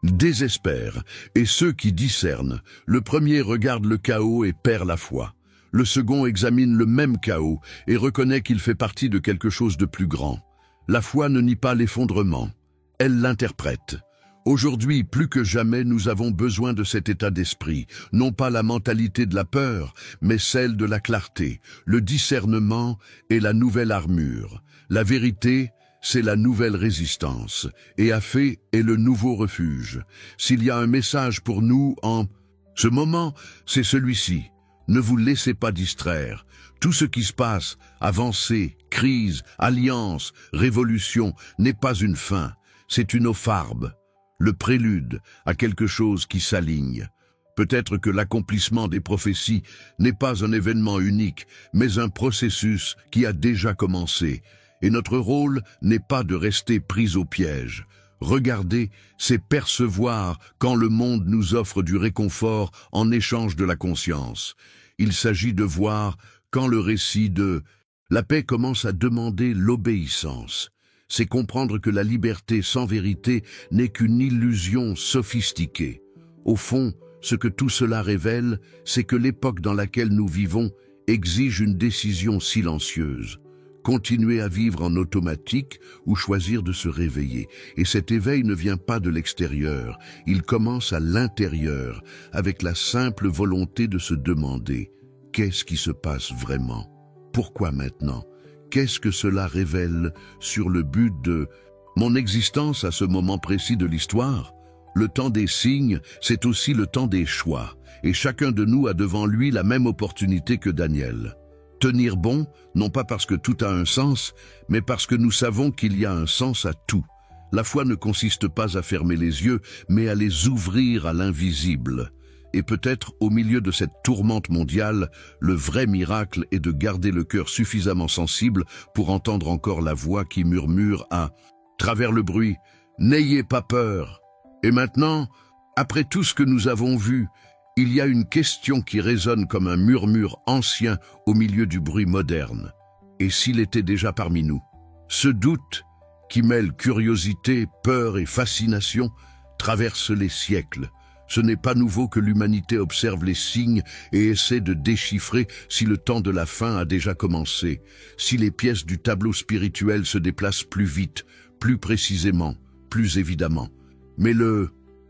désespèrent et ceux qui discernent. Le premier regarde le chaos et perd la foi. Le second examine le même chaos et reconnaît qu'il fait partie de quelque chose de plus grand. La foi ne nie pas l'effondrement, elle l'interprète. Aujourd'hui, plus que jamais, nous avons besoin de cet état d'esprit, non pas la mentalité de la peur, mais celle de la clarté, le discernement et la nouvelle armure. La vérité, c'est la nouvelle résistance, et Afé est le nouveau refuge. S'il y a un message pour nous en ce moment, c'est celui-ci. Ne vous laissez pas distraire. Tout ce qui se passe, avancée, crise, alliance, révolution, n'est pas une fin, c'est une opharbe, le prélude à quelque chose qui s'aligne. Peut-être que l'accomplissement des prophéties n'est pas un événement unique, mais un processus qui a déjà commencé. Et notre rôle n'est pas de rester pris au piège. Regarder, c'est percevoir quand le monde nous offre du réconfort en échange de la conscience. Il s'agit de voir quand le récit de la paix commence à demander l'obéissance. C'est comprendre que la liberté sans vérité n'est qu'une illusion sophistiquée. Au fond, ce que tout cela révèle, c'est que l'époque dans laquelle nous vivons exige une décision silencieuse. Continuer à vivre en automatique ou choisir de se réveiller. Et cet éveil ne vient pas de l'extérieur, il commence à l'intérieur, avec la simple volonté de se demander « Qu'est-ce qui se passe vraiment? Pourquoi maintenant? Qu'est-ce que cela révèle sur le but de mon existence à ce moment précis de l'histoire ?» Le temps des signes, c'est aussi le temps des choix, et chacun de nous a devant lui la même opportunité que Daniel. Tenir bon, non pas parce que tout a un sens, mais parce que nous savons qu'il y a un sens à tout. La foi ne consiste pas à fermer les yeux, mais à les ouvrir à l'invisible. Et peut-être, au milieu de cette tourmente mondiale, le vrai miracle est de garder le cœur suffisamment sensible pour entendre encore la voix qui murmure à travers le bruit « N'ayez pas peur !» Et maintenant, après tout ce que nous avons vu, il y a une question qui résonne comme un murmure ancien au milieu du bruit moderne. Et s'il était déjà parmi nous? Ce doute, qui mêle curiosité, peur et fascination, traverse les siècles. Ce n'est pas nouveau que l'humanité observe les signes et essaie de déchiffrer si le temps de la fin a déjà commencé, si les pièces du tableau spirituel se déplacent plus vite, plus précisément, plus évidemment. Mais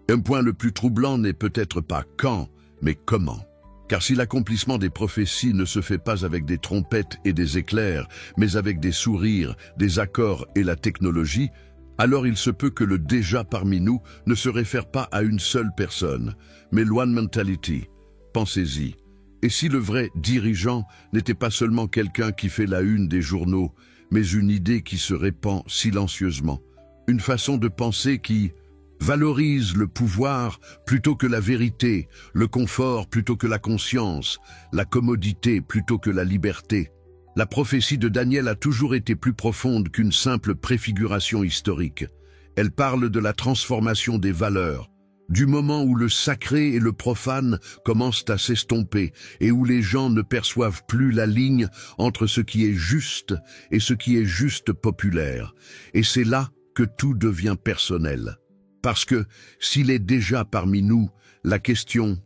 un point le plus troublant n'est peut-être pas quand, mais comment. Car si l'accomplissement des prophéties ne se fait pas avec des trompettes et des éclairs, mais avec des sourires, des accords et la technologie, alors il se peut que le déjà parmi nous ne se réfère pas à une seule personne, mais l'one mentality. Pensez-y. Et si le vrai dirigeant n'était pas seulement quelqu'un qui fait la une des journaux, mais une idée qui se répand silencieusement, une façon de penser qui valorise le pouvoir plutôt que la vérité, le confort plutôt que la conscience, la commodité plutôt que la liberté. La prophétie de Daniel a toujours été plus profonde qu'une simple préfiguration historique. Elle parle de la transformation des valeurs, du moment où le sacré et le profane commencent à s'estomper et où les gens ne perçoivent plus la ligne entre ce qui est juste et ce qui est juste populaire. Et c'est là que tout devient personnel. Parce que, s'il est déjà parmi nous, la question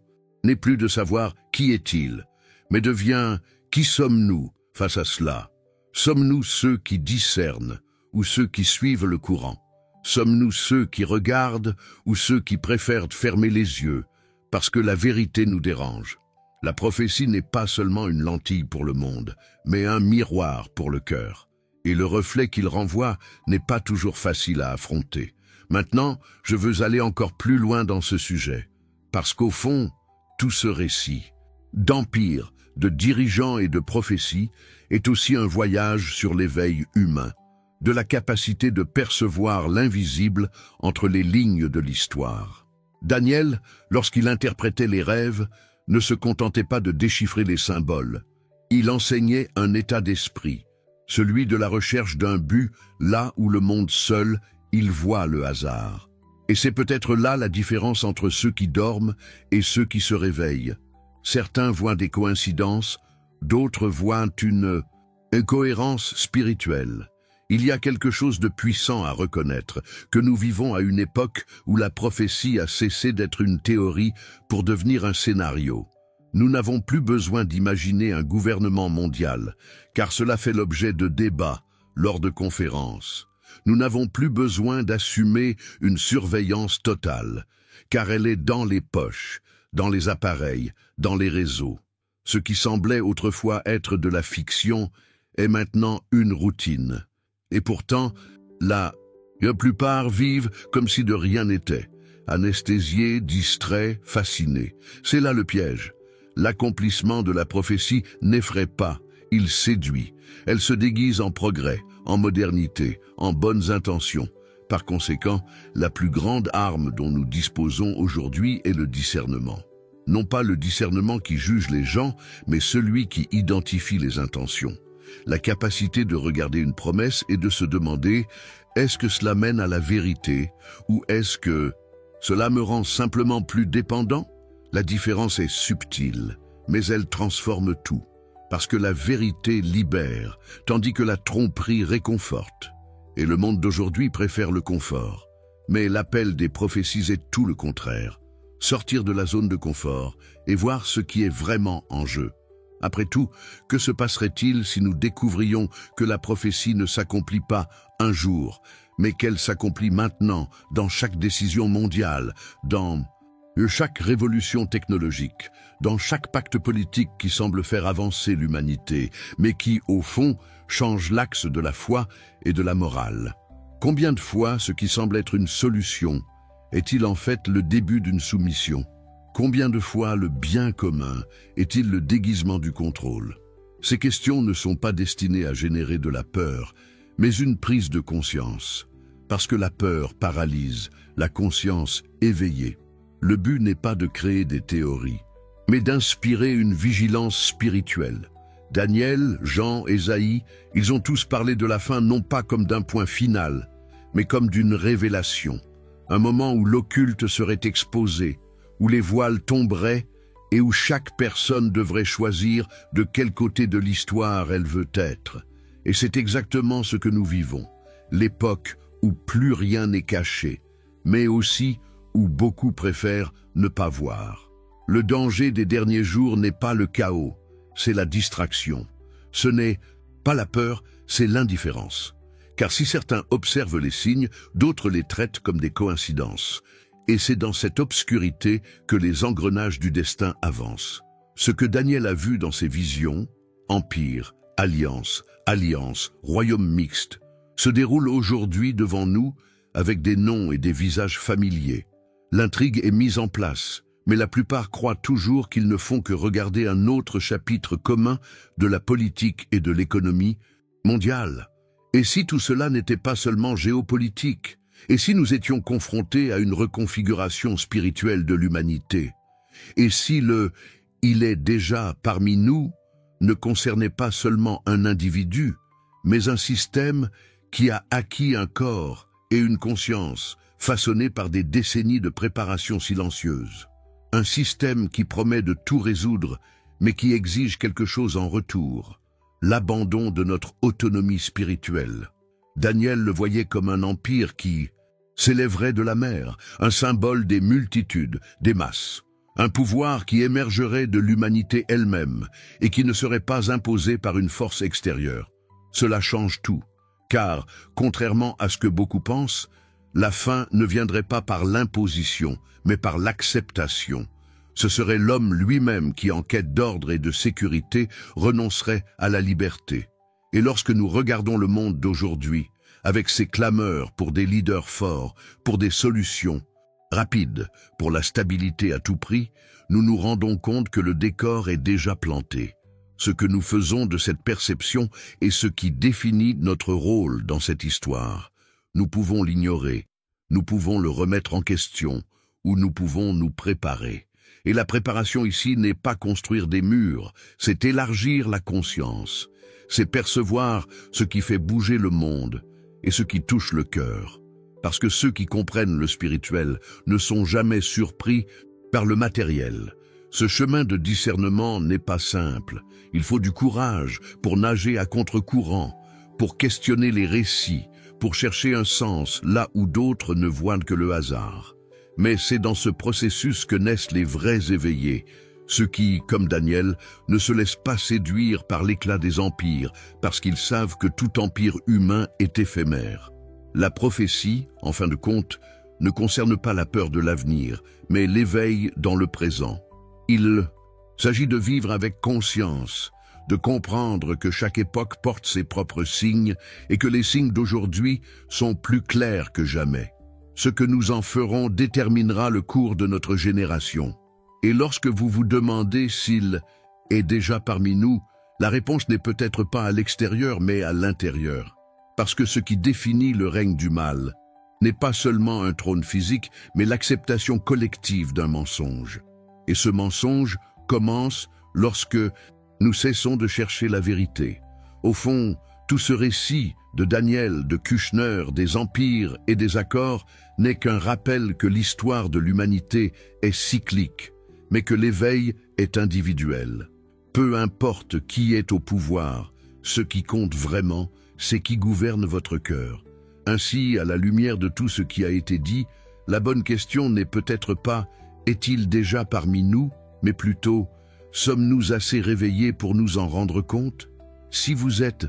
n'est plus de savoir qui est-il, mais devient qui sommes-nous face à cela? Sommes-nous ceux qui discernent ou ceux qui suivent le courant? Sommes-nous ceux qui regardent ou ceux qui préfèrent fermer les yeux parce que la vérité nous dérange? La prophétie n'est pas seulement une lentille pour le monde, mais un miroir pour le cœur. Et le reflet qu'il renvoie n'est pas toujours facile à affronter. Maintenant, je veux aller encore plus loin dans ce sujet, parce qu'au fond, tout ce récit, d'empire, de dirigeants et de prophéties, est aussi un voyage sur l'éveil humain, de la capacité de percevoir l'invisible entre les lignes de l'histoire. Daniel, lorsqu'il interprétait les rêves, ne se contentait pas de déchiffrer les symboles. Il enseignait un état d'esprit, celui de la recherche d'un but là où le monde seul il voit le hasard. Et c'est peut-être là la différence entre ceux qui dorment et ceux qui se réveillent. Certains voient des coïncidences, d'autres voient une incohérence spirituelle. Il y a quelque chose de puissant à reconnaître, que nous vivons à une époque où la prophétie a cessé d'être une théorie pour devenir un scénario. Nous n'avons plus besoin d'imaginer un gouvernement mondial, car cela fait l'objet de débats lors de conférences. Nous n'avons plus besoin d'assumer une surveillance totale, car elle est dans les poches, dans les appareils, dans les réseaux. Ce qui semblait autrefois être de la fiction est maintenant une routine. Et pourtant, la plupart vivent comme si de rien n'était, anesthésiés, distraits, fascinés. C'est là le piège. L'accomplissement de la prophétie n'effraie pas, il séduit. Elle se déguise en progrès, en modernité, en bonnes intentions. Par conséquent, la plus grande arme dont nous disposons aujourd'hui est le discernement. Non pas le discernement qui juge les gens, mais celui qui identifie les intentions. La capacité de regarder une promesse et de se demander « est-ce que cela mène à la vérité » ou « est-ce que cela me rend simplement plus dépendant ?» La différence est subtile, mais elle transforme tout, parce que la vérité libère, tandis que la tromperie réconforte. Et le monde d'aujourd'hui préfère le confort. Mais l'appel des prophéties est tout le contraire. Sortir de la zone de confort et voir ce qui est vraiment en jeu. Après tout, que se passerait-il si nous découvrions que la prophétie ne s'accomplit pas un jour, mais qu'elle s'accomplit maintenant dans chaque décision mondiale, dans chaque révolution technologique, dans chaque pacte politique qui semble faire avancer l'humanité, mais qui, au fond, change l'axe de la foi et de la morale. Combien de fois ce qui semble être une solution est-il en fait le début d'une soumission? Combien de fois le bien commun est-il le déguisement du contrôle? Ces questions ne sont pas destinées à générer de la peur, mais une prise de conscience. Parce que la peur paralyse, la conscience éveillée. Le but n'est pas de créer des théories, mais d'inspirer une vigilance spirituelle. Daniel, Jean, Ésaïe, ils ont tous parlé de la fin non pas comme d'un point final, mais comme d'une révélation. Un moment où l'occulte serait exposé, où les voiles tomberaient et où chaque personne devrait choisir de quel côté de l'histoire elle veut être. Et c'est exactement ce que nous vivons, l'époque où plus rien n'est caché, mais aussi où beaucoup préfèrent ne pas voir. Le danger des derniers jours n'est pas le chaos, c'est la distraction. Ce n'est pas la peur, c'est l'indifférence. Car si certains observent les signes, d'autres les traitent comme des coïncidences. Et c'est dans cette obscurité que les engrenages du destin avancent. Ce que Daniel a vu dans ses visions, empire, alliance, royaume mixte, se déroule aujourd'hui devant nous avec des noms et des visages familiers. L'intrigue est mise en place, mais la plupart croient toujours qu'ils ne font que regarder un autre chapitre commun de la politique et de l'économie mondiale. Et si tout cela n'était pas seulement géopolitique? Et si nous étions confrontés à une reconfiguration spirituelle de l'humanité? Et si le « il est déjà parmi nous » ne concernait pas seulement un individu, mais un système qui a acquis un corps et une conscience façonnés par des décennies de préparation silencieuse? Un système qui promet de tout résoudre, mais qui exige quelque chose en retour. L'abandon de notre autonomie spirituelle. Daniel le voyait comme un empire qui s'élèverait de la mer, un symbole des multitudes, des masses. Un pouvoir qui émergerait de l'humanité elle-même et qui ne serait pas imposé par une force extérieure. Cela change tout, car, contrairement à ce que beaucoup pensent, la fin ne viendrait pas par l'imposition, mais par l'acceptation. Ce serait l'homme lui-même qui, en quête d'ordre et de sécurité, renoncerait à la liberté. Et lorsque nous regardons le monde d'aujourd'hui, avec ses clameurs pour des leaders forts, pour des solutions rapides, pour la stabilité à tout prix, nous nous rendons compte que le décor est déjà planté. Ce que nous faisons de cette perception est ce qui définit notre rôle dans cette histoire. Nous pouvons l'ignorer, nous pouvons le remettre en question, ou nous pouvons nous préparer. Et la préparation ici n'est pas construire des murs, c'est élargir la conscience. C'est percevoir ce qui fait bouger le monde et ce qui touche le cœur. Parce que ceux qui comprennent le spirituel ne sont jamais surpris par le matériel. Ce chemin de discernement n'est pas simple. Il faut du courage pour nager à contre-courant, pour questionner les récits, pour chercher un sens là où d'autres ne voient que le hasard. Mais c'est dans ce processus que naissent les vrais éveillés, ceux qui, comme Daniel, ne se laissent pas séduire par l'éclat des empires, parce qu'ils savent que tout empire humain est éphémère. La prophétie, en fin de compte, ne concerne pas la peur de l'avenir, mais l'éveil dans le présent. Il s'agit de vivre avec conscience, de comprendre que chaque époque porte ses propres signes et que les signes d'aujourd'hui sont plus clairs que jamais. Ce que nous en ferons déterminera le cours de notre génération. Et lorsque vous vous demandez s'il est déjà parmi nous, la réponse n'est peut-être pas à l'extérieur mais à l'intérieur. Parce que ce qui définit le règne du mal n'est pas seulement un trône physique, mais l'acceptation collective d'un mensonge. Et ce mensonge commence lorsque nous cessons de chercher la vérité. Au fond, tout ce récit de Daniel, de Kushner, des empires et des accords n'est qu'un rappel que l'histoire de l'humanité est cyclique, mais que l'éveil est individuel. Peu importe qui est au pouvoir, ce qui compte vraiment, c'est qui gouverne votre cœur. Ainsi, à la lumière de tout ce qui a été dit, la bonne question n'est peut-être pas « est-il déjà parmi nous ?», mais plutôt « sommes-nous assez réveillés pour nous en rendre compte ?» Si vous êtes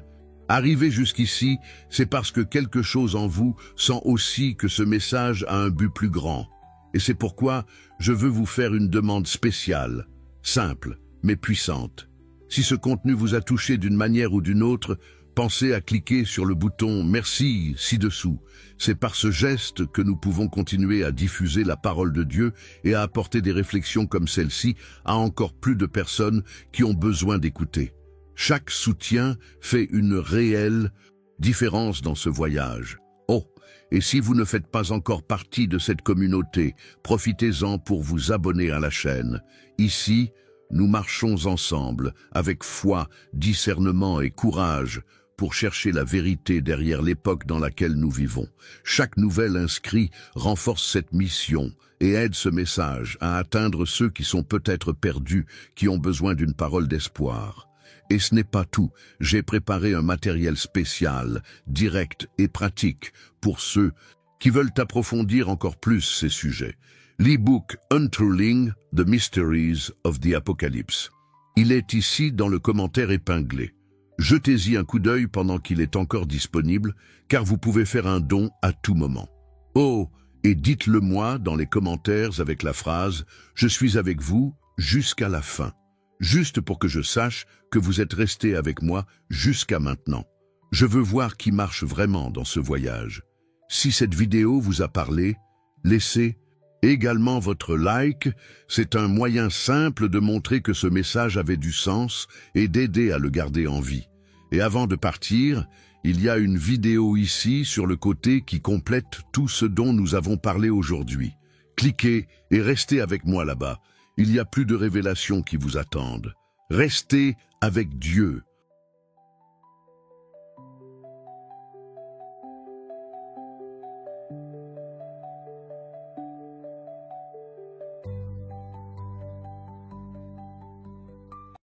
arrivé jusqu'ici, c'est parce que quelque chose en vous sent aussi que ce message a un but plus grand. Et c'est pourquoi je veux vous faire une demande spéciale, simple, mais puissante. Si ce contenu vous a touché d'une manière ou d'une autre, pensez à cliquer sur le bouton « Merci » ci-dessous. C'est par ce geste que nous pouvons continuer à diffuser la parole de Dieu et à apporter des réflexions comme celle-ci à encore plus de personnes qui ont besoin d'écouter. Chaque soutien fait une réelle différence dans ce voyage. Oh, et si vous ne faites pas encore partie de cette communauté, profitez-en pour vous abonner à la chaîne. Ici, nous marchons ensemble, avec foi, discernement et courage, pour chercher la vérité derrière l'époque dans laquelle nous vivons. Chaque nouvel inscrit renforce cette mission et aide ce message à atteindre ceux qui sont peut-être perdus, qui ont besoin d'une parole d'espoir. Et ce n'est pas tout, j'ai préparé un matériel spécial, direct et pratique pour ceux qui veulent approfondir encore plus ces sujets. L'e-book Untooling the Mysteries of the Apocalypse. Il est ici dans le commentaire épinglé. Jetez-y un coup d'œil pendant qu'il est encore disponible, car vous pouvez faire un don à tout moment. Oh, et dites-le moi dans les commentaires avec la phrase « Je suis avec vous jusqu'à la fin ». Juste pour que je sache que vous êtes resté avec moi jusqu'à maintenant. Je veux voir qui marche vraiment dans ce voyage. Si cette vidéo vous a parlé, laissez également votre like. C'est un moyen simple de montrer que ce message avait du sens et d'aider à le garder en vie. Et avant de partir, il y a une vidéo ici sur le côté qui complète tout ce dont nous avons parlé aujourd'hui. Cliquez et restez avec moi là-bas. Il y a plus de révélations qui vous attendent. Restez avec Dieu.